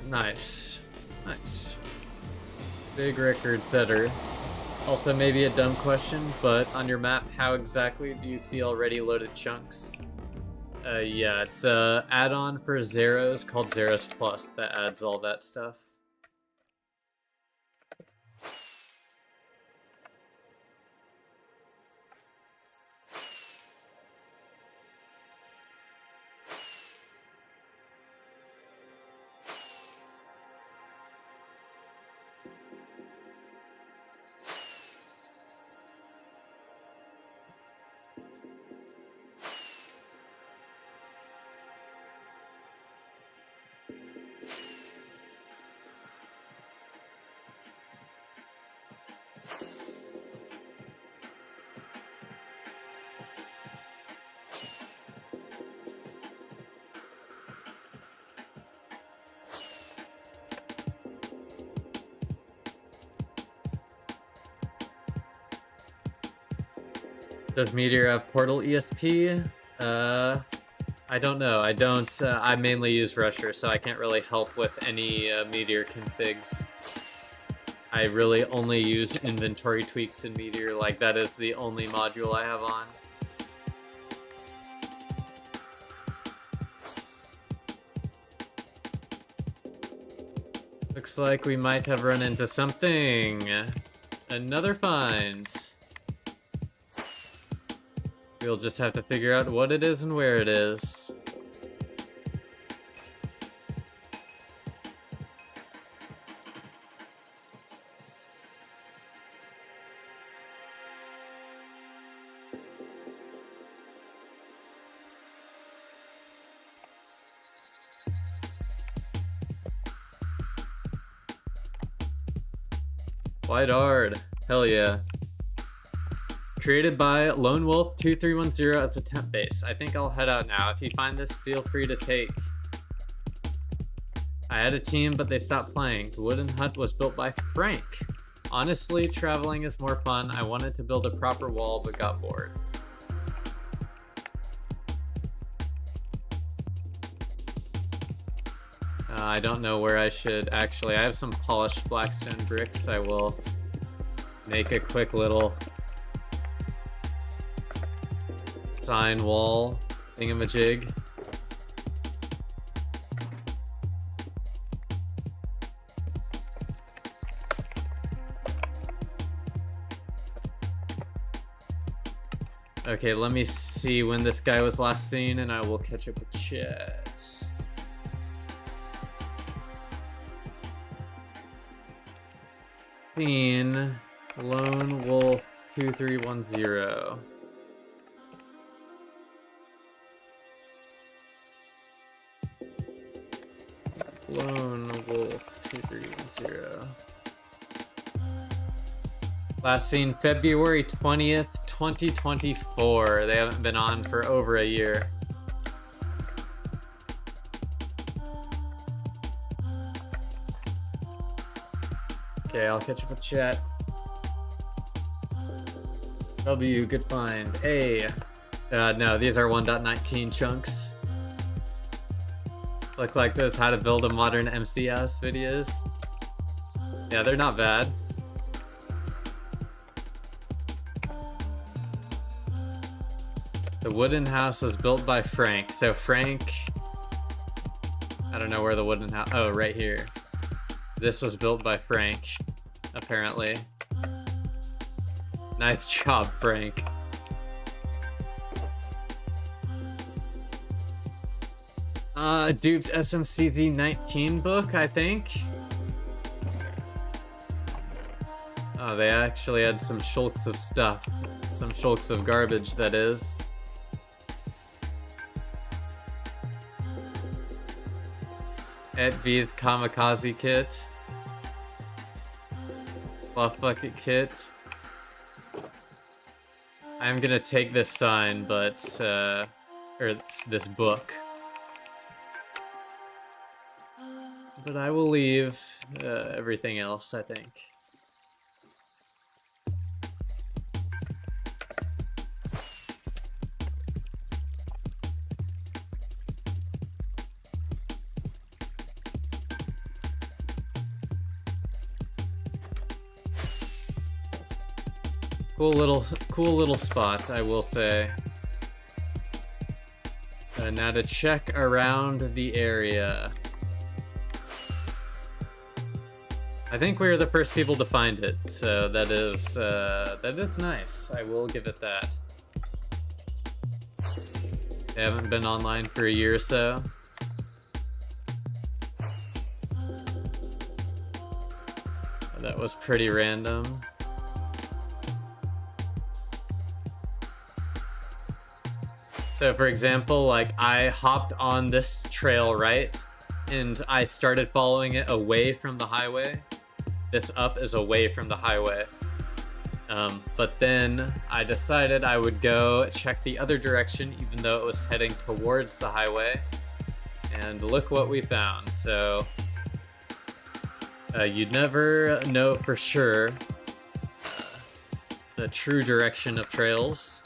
Nice. Nice. Big record setter. Also, maybe a dumb question, but on your map, how exactly do you see already loaded chunks? Yeah, it's a add-on for Zeros called Zeros Plus that adds all that stuff. Does Meteor have Portal ESP? I don't know. I don't. I mainly use Rusher, so I can't really help with any Meteor configs. I really only use inventory tweaks in Meteor. Like, that is the only module I have on. Looks like we might have run into something. Another find. We'll just have to figure out what it is and where it is. White Ard. Hell yeah. Created by Lone Wolf 2310 as a temp base. I think I'll head out now. If you find this, feel free to take. I had a team, but they stopped playing. The wooden hut was built by Frank. Honestly, traveling is more fun. I wanted to build a proper wall, but got bored. I don't know where I should actually. I have some polished blackstone bricks. I will make a quick little sign wall thingamajig. Okay, let me see when this guy was last seen and I will catch up with chat. Seen Lone Wolf 2310. Lone Wolf 2310. Last seen February 20th, 2024. They haven't been on for over a year. Okay, I'll catch up with chat. W, good find. A. No, these are 1.19 chunks. Look like those how to build a modern MCS videos. Yeah, they're not bad. The wooden house was built by Frank. So Frank, I don't know where the wooden house, oh, right here. This was built by Frank, apparently. Nice job, Frank. Duped SMCZ 19 book, I think. Oh, they actually had some shulks of stuff. Some shulks of garbage, that is. At V's Kamikaze Kit. Fluff Bucket Kit. I'm gonna take this sign, but, or this book. But I will leave everything else, I think. Cool little spot, I will say. Now to check around the area. I think we were the first people to find it, so that is nice. I will give it that. They haven't been online for a year or so. That was pretty random. So for example, like I hopped on this trail, right? And I started following it away from the highway. This up is away from the highway. But then I decided I would go check the other direction even though it was heading towards the highway. And look what we found. So you'd never know for sure the true direction of trails.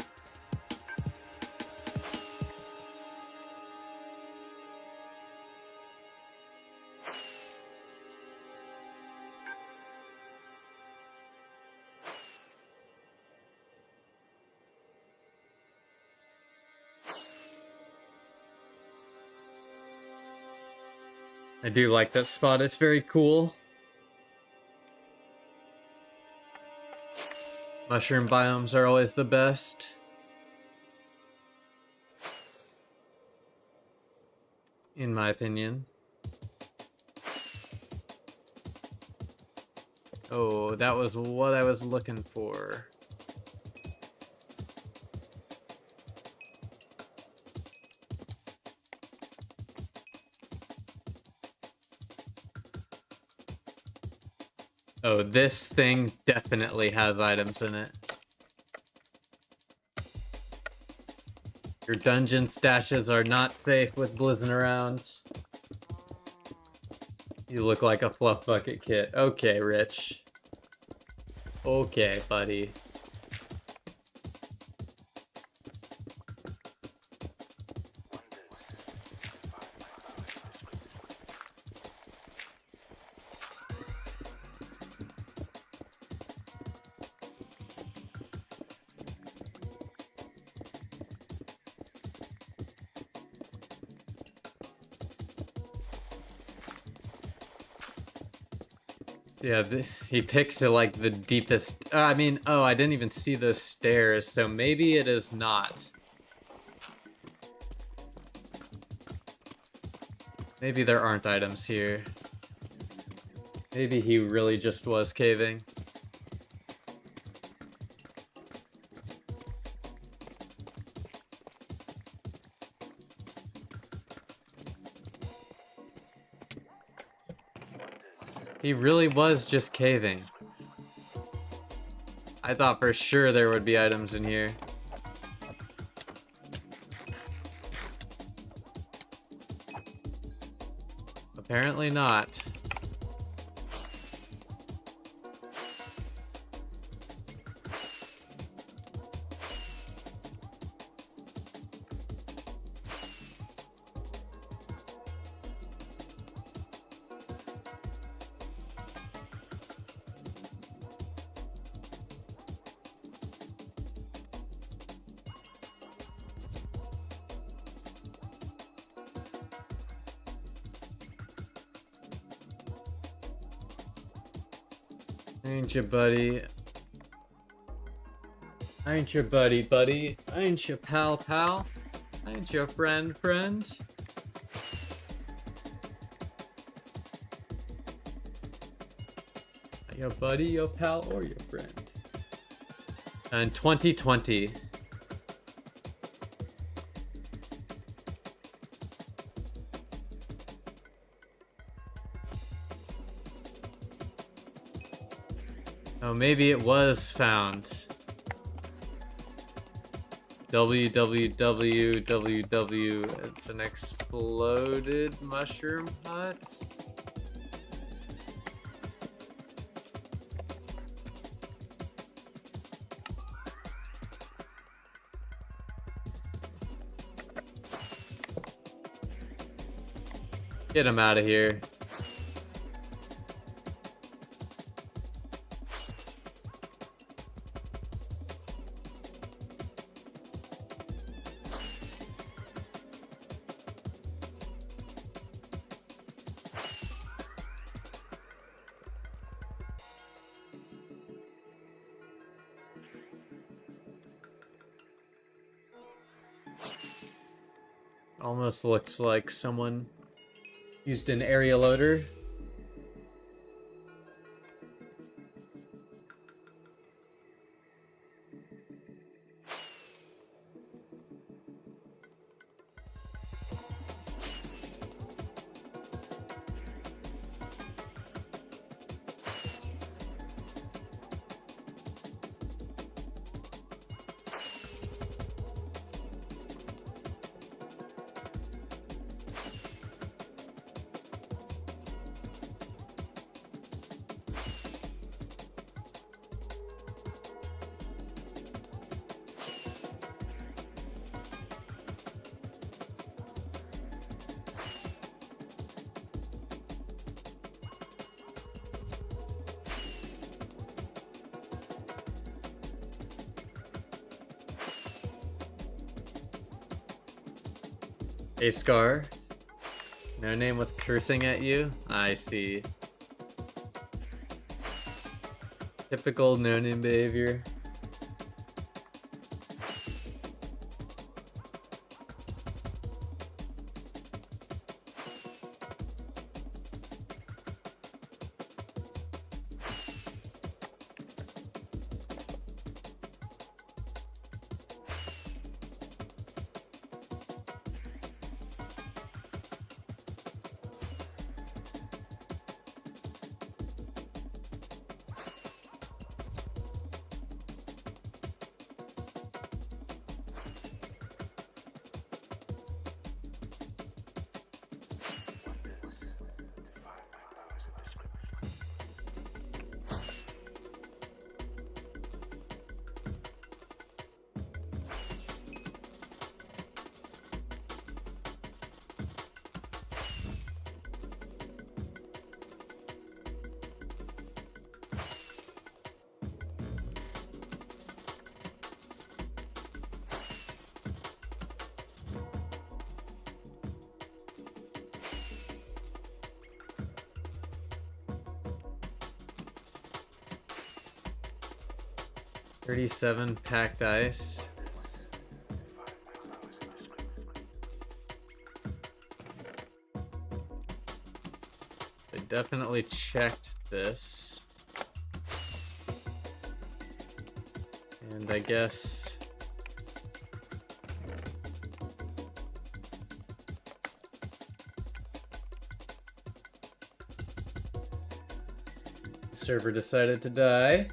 I do like that spot, it's very cool. Mushroom biomes are always the best. In my opinion. Oh, that was what I was looking for. Oh, this thing definitely has items in it. Your dungeon stashes are not safe with blizzing around. You look like a fluff bucket kit. Okay, Rich. Okay, buddy. Yeah, he picked like the deepest. I mean, oh, I didn't even see those stairs, so maybe it is not. Maybe there aren't items here. Maybe he really just was caving. He really was just caving. I thought for sure there would be items in here. Apparently not. Ain't your buddy. Ain't your buddy, buddy. Ain't your pal, pal. Ain't your friend, friend. Your buddy, your pal, or your friend. And 2020. Oh, maybe it was found. www. It's an exploded mushroom hut. Get him out of here. Almost looks like someone used an area loader. A Scar. No name was cursing at you? I see. Typical no-name behavior. 37 packed ice. I definitely checked this. And I guess the server decided to die.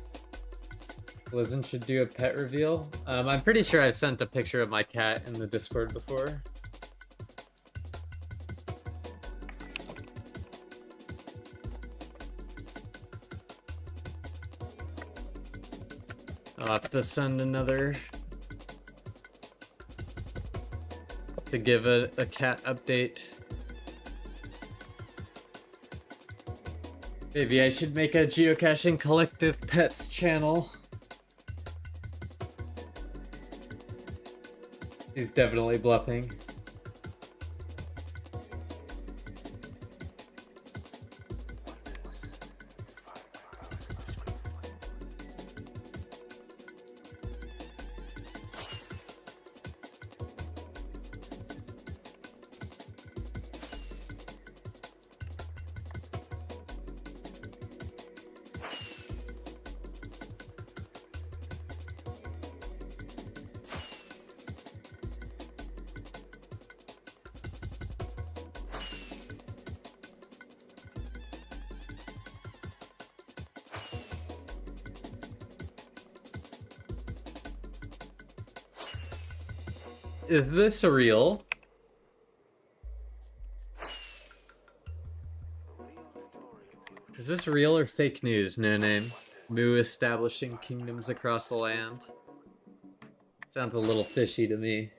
Blizzard should do a pet reveal. I'm pretty sure I sent a picture of my cat in the Discord before. I'll have to send another to give a cat update. Maybe I should make a geocaching collective pets channel. He's definitely bluffing. Is this real? Is this real or fake news? No name. Moo establishing kingdoms across the land. Sounds a little fishy to me.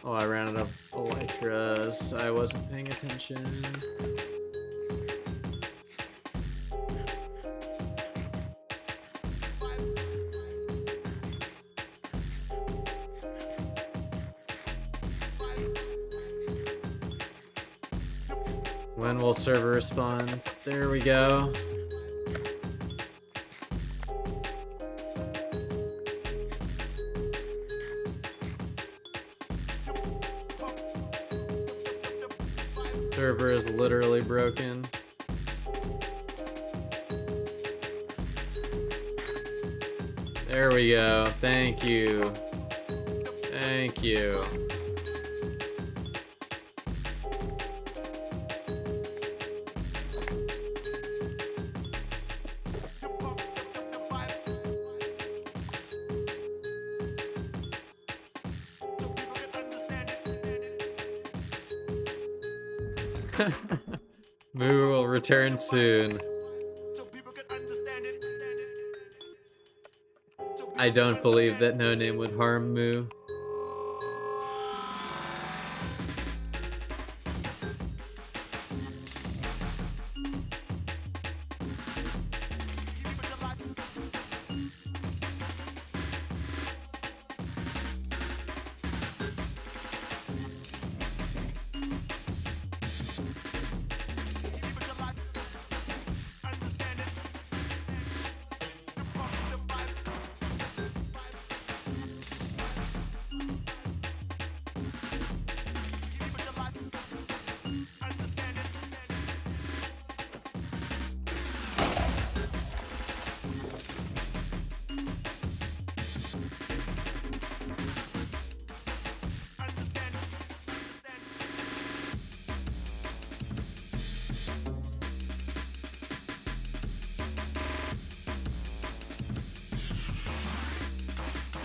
Oh, I ran out of elytras. I wasn't paying attention. When will server respond? There we go. Server is literally broken. There we go. Thank you. Thank you. Moo will return soon. I don't believe that No Name would harm Moo.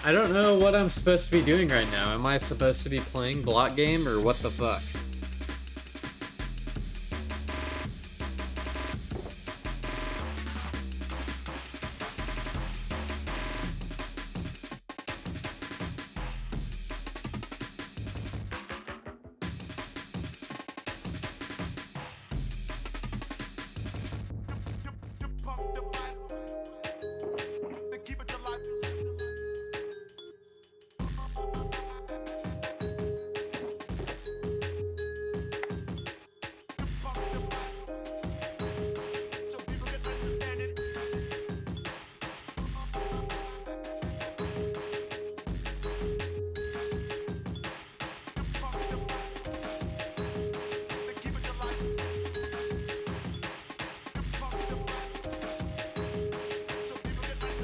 I don't know what I'm supposed to be doing right now. Am I supposed to be playing block game or what the fuck?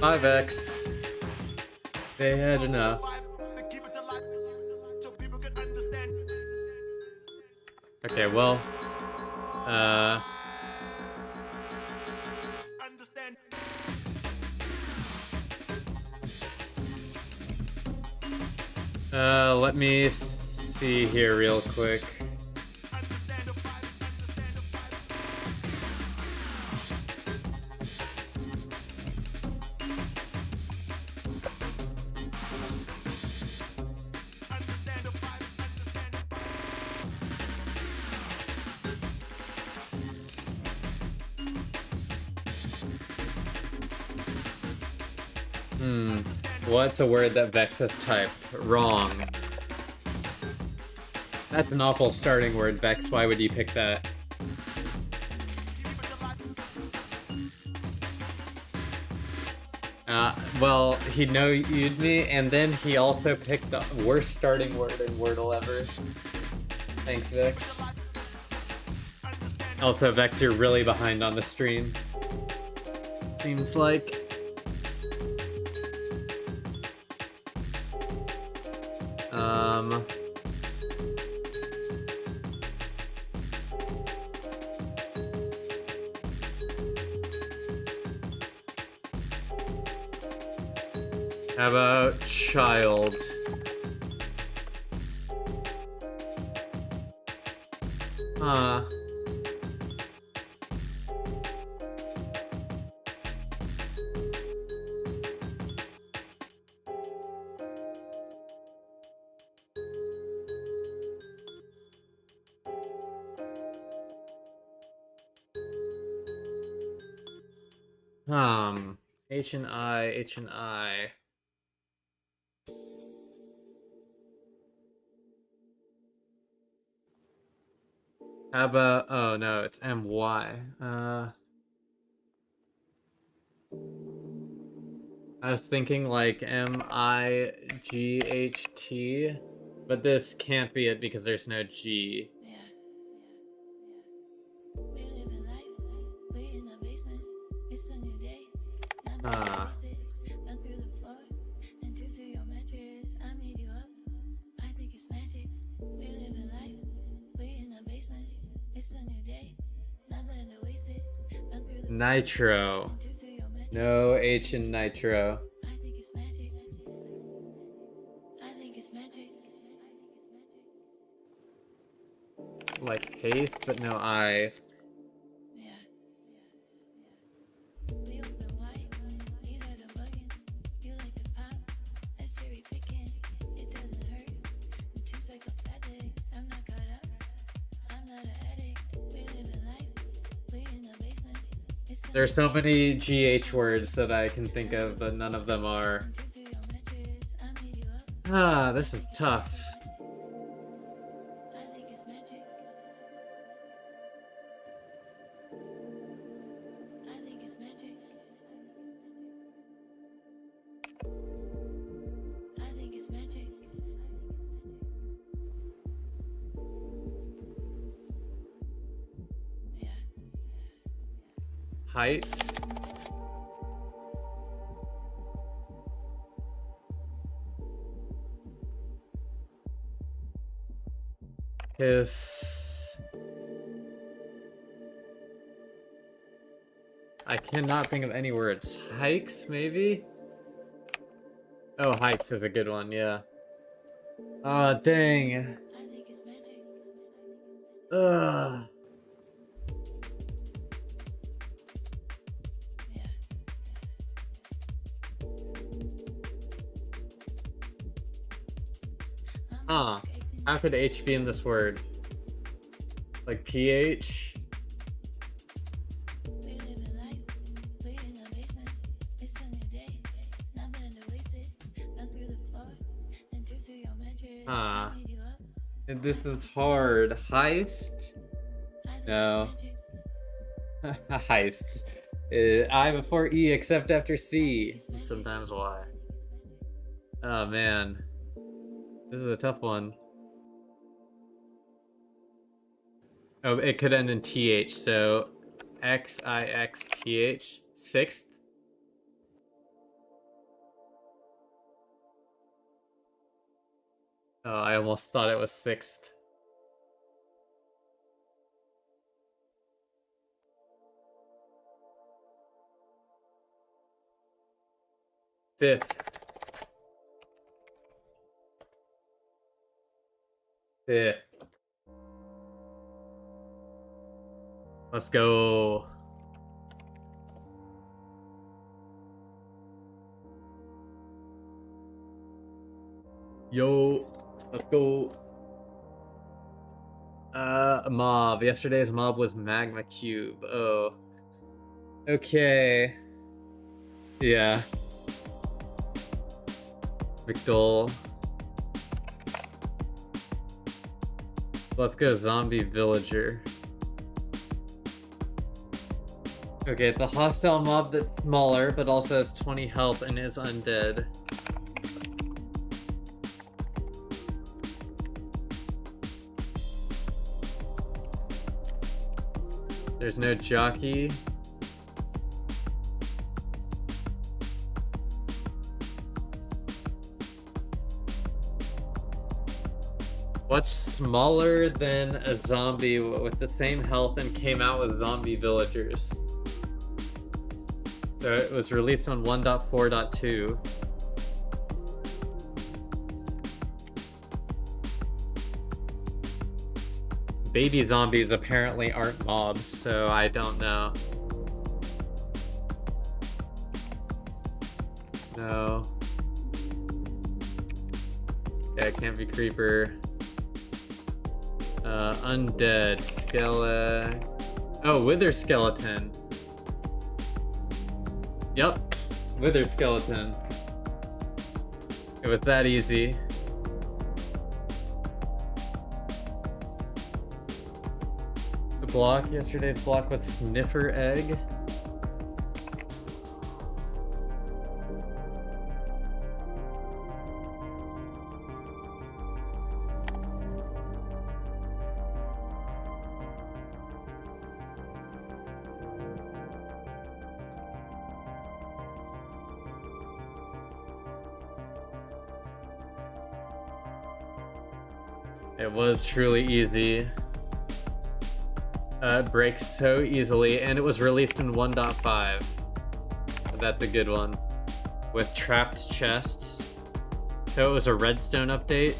5x. They had enough. Okay, well, let me see here real quick. What's a word that Vex has typed? Wrong. That's an awful starting word, Vex. Why would you pick that? Well, he no-you'd me, and then he also picked the worst starting word in Wordle ever. Thanks, Vex. Also, Vex, you're really behind on the stream. Seems like. How about child? Huh. H and I, H and I. How about, oh no, it's MY. I was thinking like MIGHT, but this can't be it because there's no G. Nitro. No H in nitro. Like haste, but no I. There's so many GH words that I can think of, but none of them are. This is tough. Heights. I cannot think of any words. Hikes, maybe? Oh, hikes is a good one, yeah. Oh, dang. Ugh. How could H be in this word? Like PH? This is hard. Heist? No. Heist. I before E except after C. And sometimes Y. Oh man. This is a tough one. Oh, it could end in TH, so XIXTH. Sixth? Oh, I almost thought it was 6th. Fifth. Fifth. Let's go. Yo, let's go. A mob. Yesterday's mob was Magma Cube. Oh. Okay. Yeah. McDowell. Let's go zombie villager. Okay, it's a hostile mob that's smaller, but also has 20 health and is undead. There's no jockey. What's smaller than a zombie with the same health and came out with zombie villagers? So it was released on 1.4.2. Baby zombies apparently aren't mobs, so I don't know. No. Yeah, it can't be creeper. Undead. Oh, wither skeleton. Yep. Wither skeleton. It was that easy. The block, yesterday's block was sniffer egg. It was truly easy. It breaks so easily, and it was released in 1.5. That's a good one. With trapped chests. So it was a redstone update.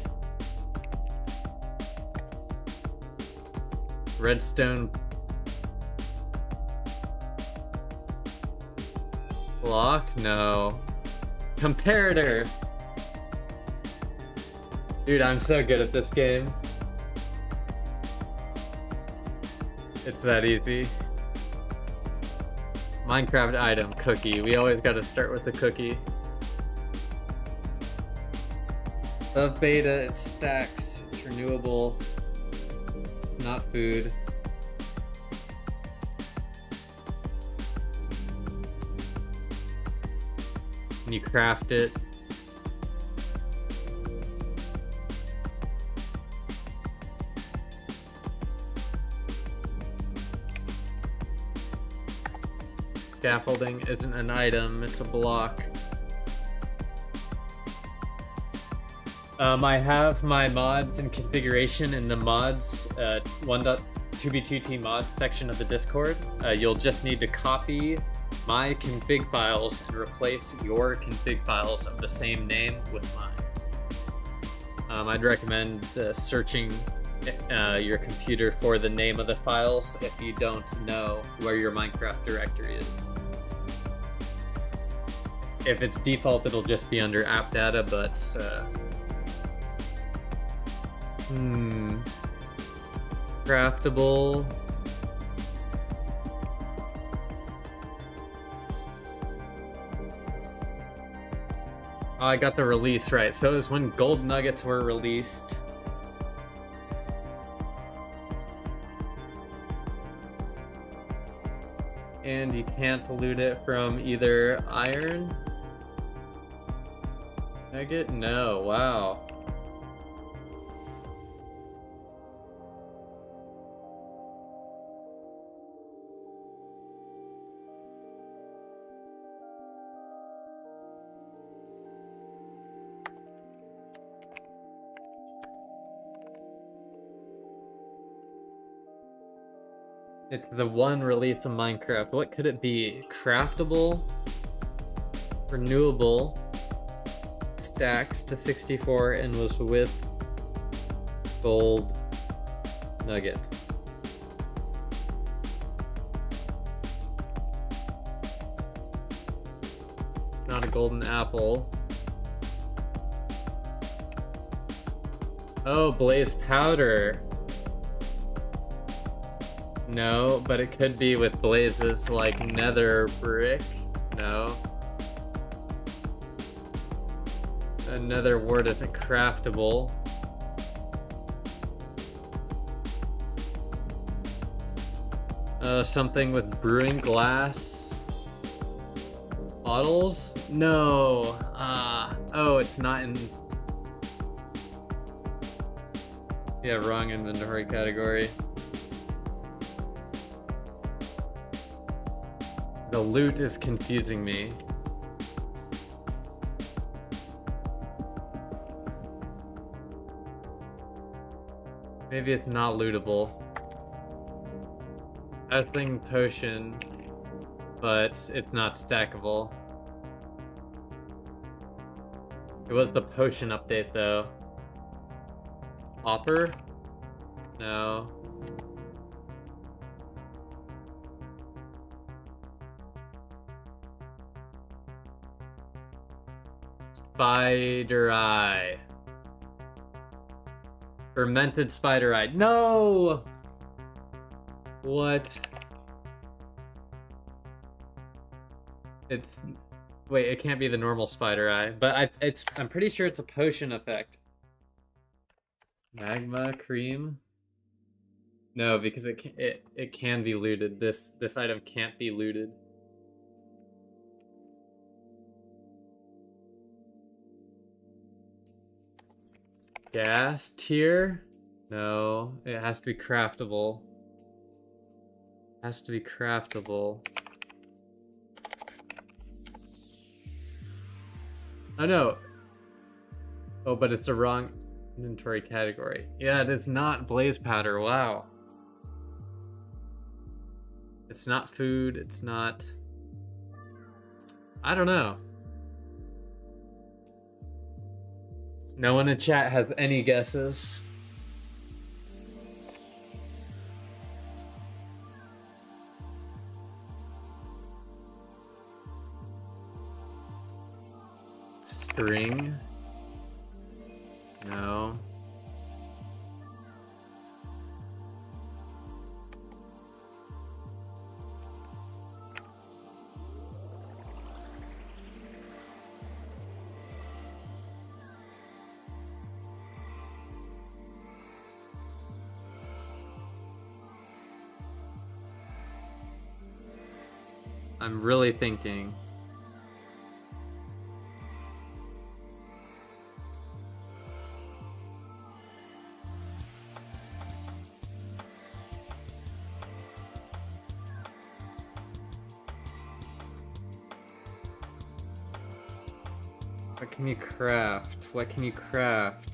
Redstone block? No. Comparator! Dude, I'm so good at this game. It's that easy. Minecraft item, cookie. We always gotta start with the cookie. Above beta, it stacks. It's renewable. It's not food. And you craft it. Scaffolding isn't an item, it's a block. I have my mods and configuration in the mods 1.2b2t mods section of the Discord. You'll just need to copy my config files and replace your config files of the same name with mine. I'd recommend searching your computer for the name of the files if you don't know where your Minecraft directory is. If it's default, it'll just be under app data, but craftable. Oh, I got the release right. So it was when gold nuggets were released. And you can't loot it from either iron nugget? No, wow. It's the one release of Minecraft. What could it be? Craftable, renewable, stacks to 64, and was with gold nugget. Not a golden apple. Oh, blaze powder. No, but it could be with blazes like nether brick. No. Another word isn't craftable. Something with brewing glass. Bottles? No. Oh, it's not in... Yeah, wrong inventory category. The loot is confusing me. Maybe it's not lootable. I think potion, but it's not stackable. It was the potion update though. Hopper? No. Spider eye. Fermented spider eye. No! What? It's... Wait, it can't be the normal spider eye, but I'm pretty sure it's a potion effect. Magma cream? No, because it can be looted. This item can't be looted. Gas tier? No, it has to be craftable. Has to be craftable. Oh no. Oh, but it's the wrong inventory category. Yeah, it is not blaze powder. Wow. It's not food. It's not... I don't know. No one in chat has any guesses. String? No. I'm really thinking. What can you craft? What can you craft?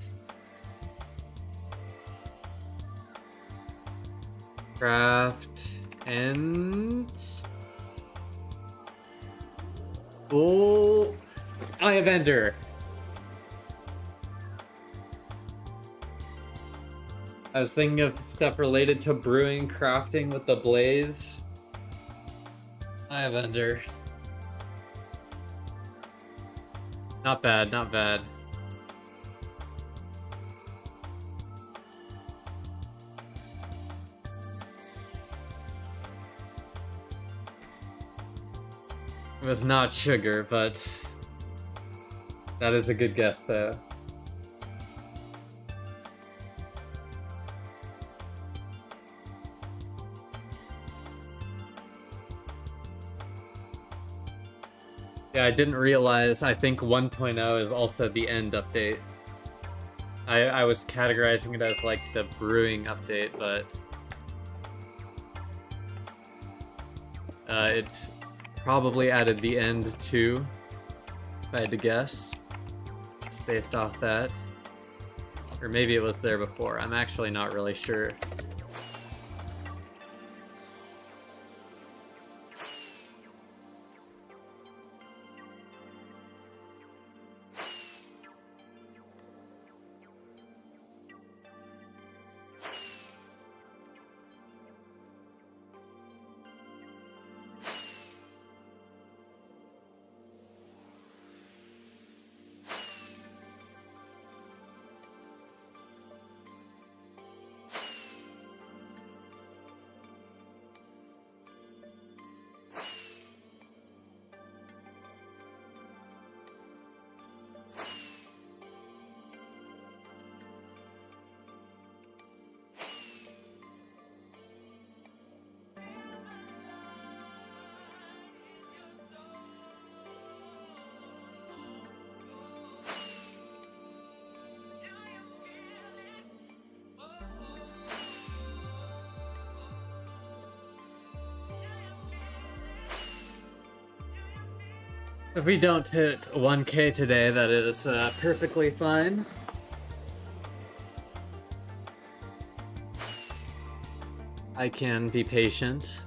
Craft and... Oh, Eye of Ender. I was thinking of stuff related to brewing, crafting with the blaze. Eye of Ender. Not bad, not bad. It was not sugar, but that is a good guess though. Yeah, I didn't realize, I think 1.0 is also the end update. I was categorizing it as like the brewing update, but it's probably added the end too, if I had to guess, just based off that. Or maybe it was there before, I'm actually not really sure. If we don't hit 1K today, that is perfectly fine. I can be patient.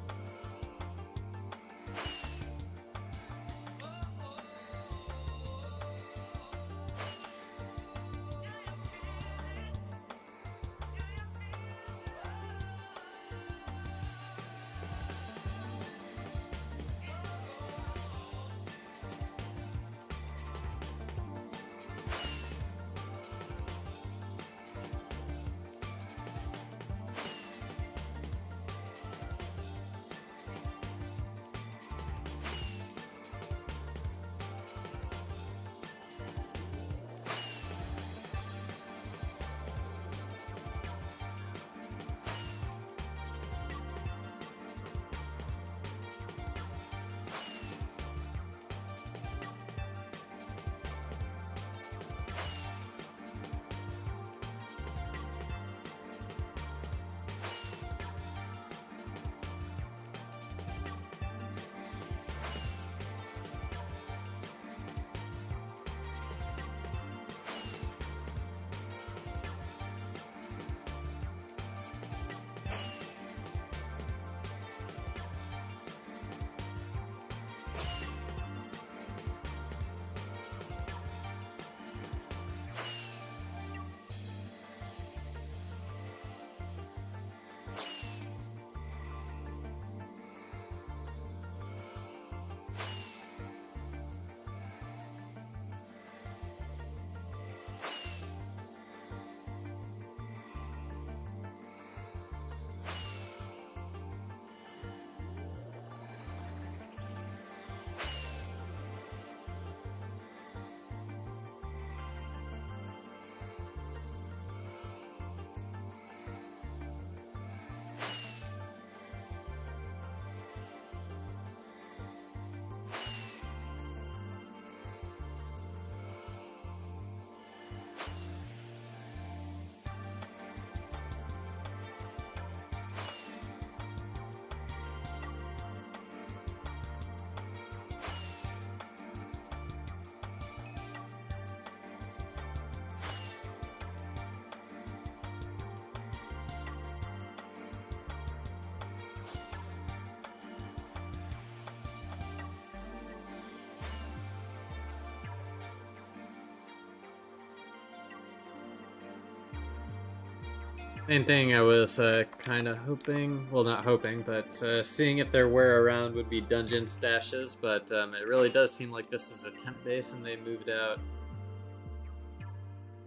Main thing I was kind of hoping, well not hoping, but seeing if there were around would be dungeon stashes, but it really does seem like this is a temp base and they moved out.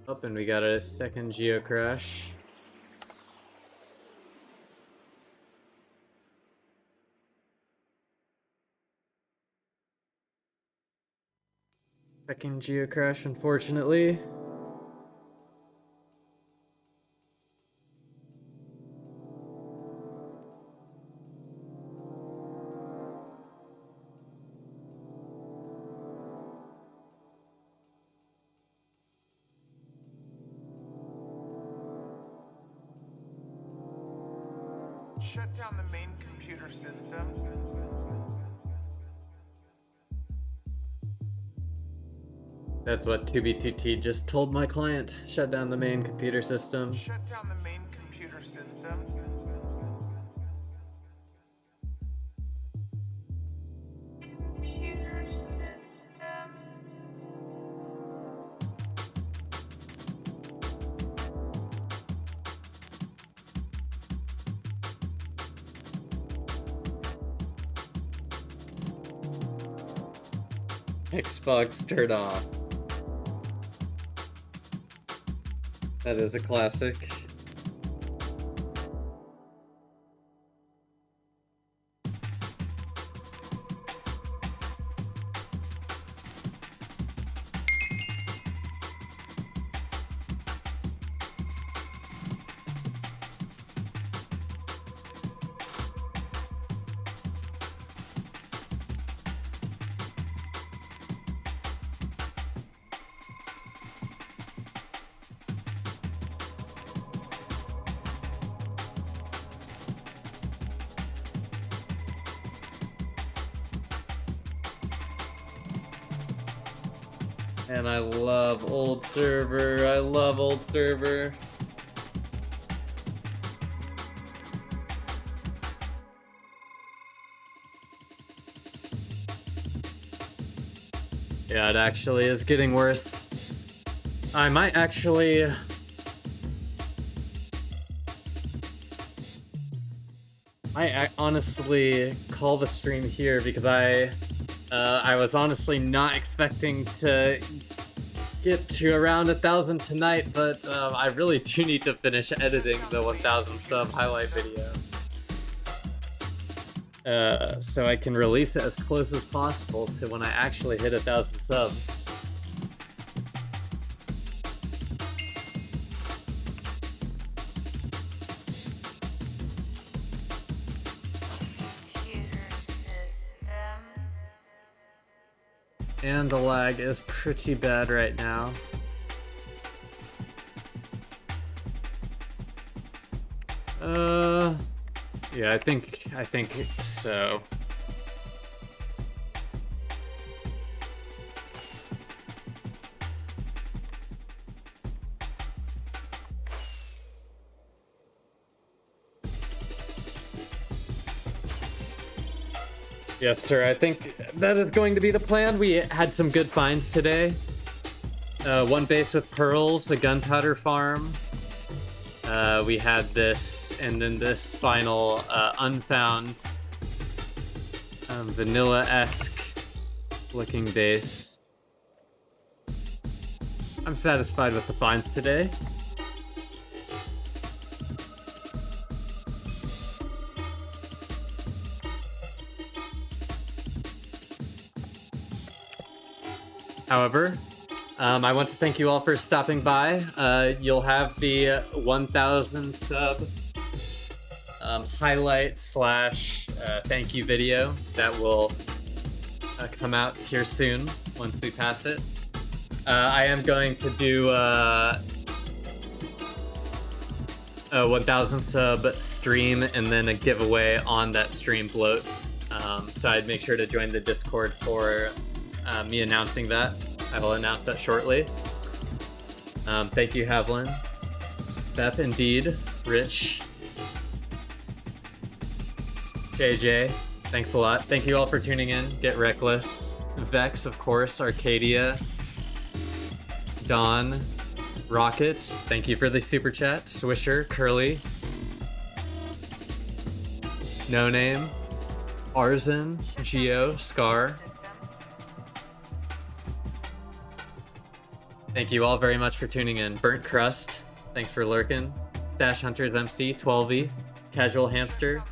Up and we got a second geocrash. Second geocrash, unfortunately. Shut down the main computer system. That's what 2BTT just told my client. Shut down the main computer system. Shut down the main computer system. Computer system. Xbox turned off. That is a classic. And I love old server. I love old server. Yeah, it actually is getting worse. I might actually... I honestly call the stream here because I was honestly not expecting to get to around 1,000 tonight, but I really do need to finish editing the 1,000 sub highlight video. So I can release it as close as possible to when I actually hit 1,000 subs. And the lag is pretty bad right now. Yeah, I think so. Yes, sir. I think that is going to be the plan. We had some good finds today. One base with pearls, a gunpowder farm. We had this, and then this final unfound vanilla-esque looking base. I'm satisfied with the finds today. However, I want to thank you all for stopping by. You'll have the 1,000 sub highlight slash thank you video that will come out here soon once we pass it. I am going to do a 1,000 sub stream and then a giveaway on that stream bloat. So I'd make sure to join the Discord for me announcing that. I will announce that shortly. Thank you, Havlin, Beth, Indeed, Rich, JJ. Thanks a lot. Thank you all for tuning in. Get Reckless, Vex, of course, Arcadia, Dawn, Rocket. Thank you for the super chat. Swisher, Curly, No Name, Arzen, Geo, Scar. Thank you all very much for tuning in. Burnt Crust, thanks for lurking. Stash Hunters MC, 12E, Casual Hamster.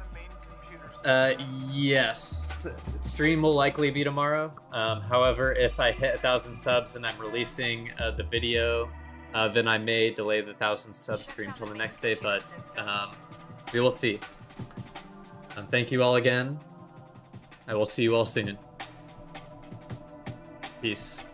Yes, stream will likely be tomorrow. However, if I hit 1,000 subs and I'm releasing the video, then I may delay the 1,000 sub stream till the next day, but we will see. Thank you all again. I will see you all soon. Peace.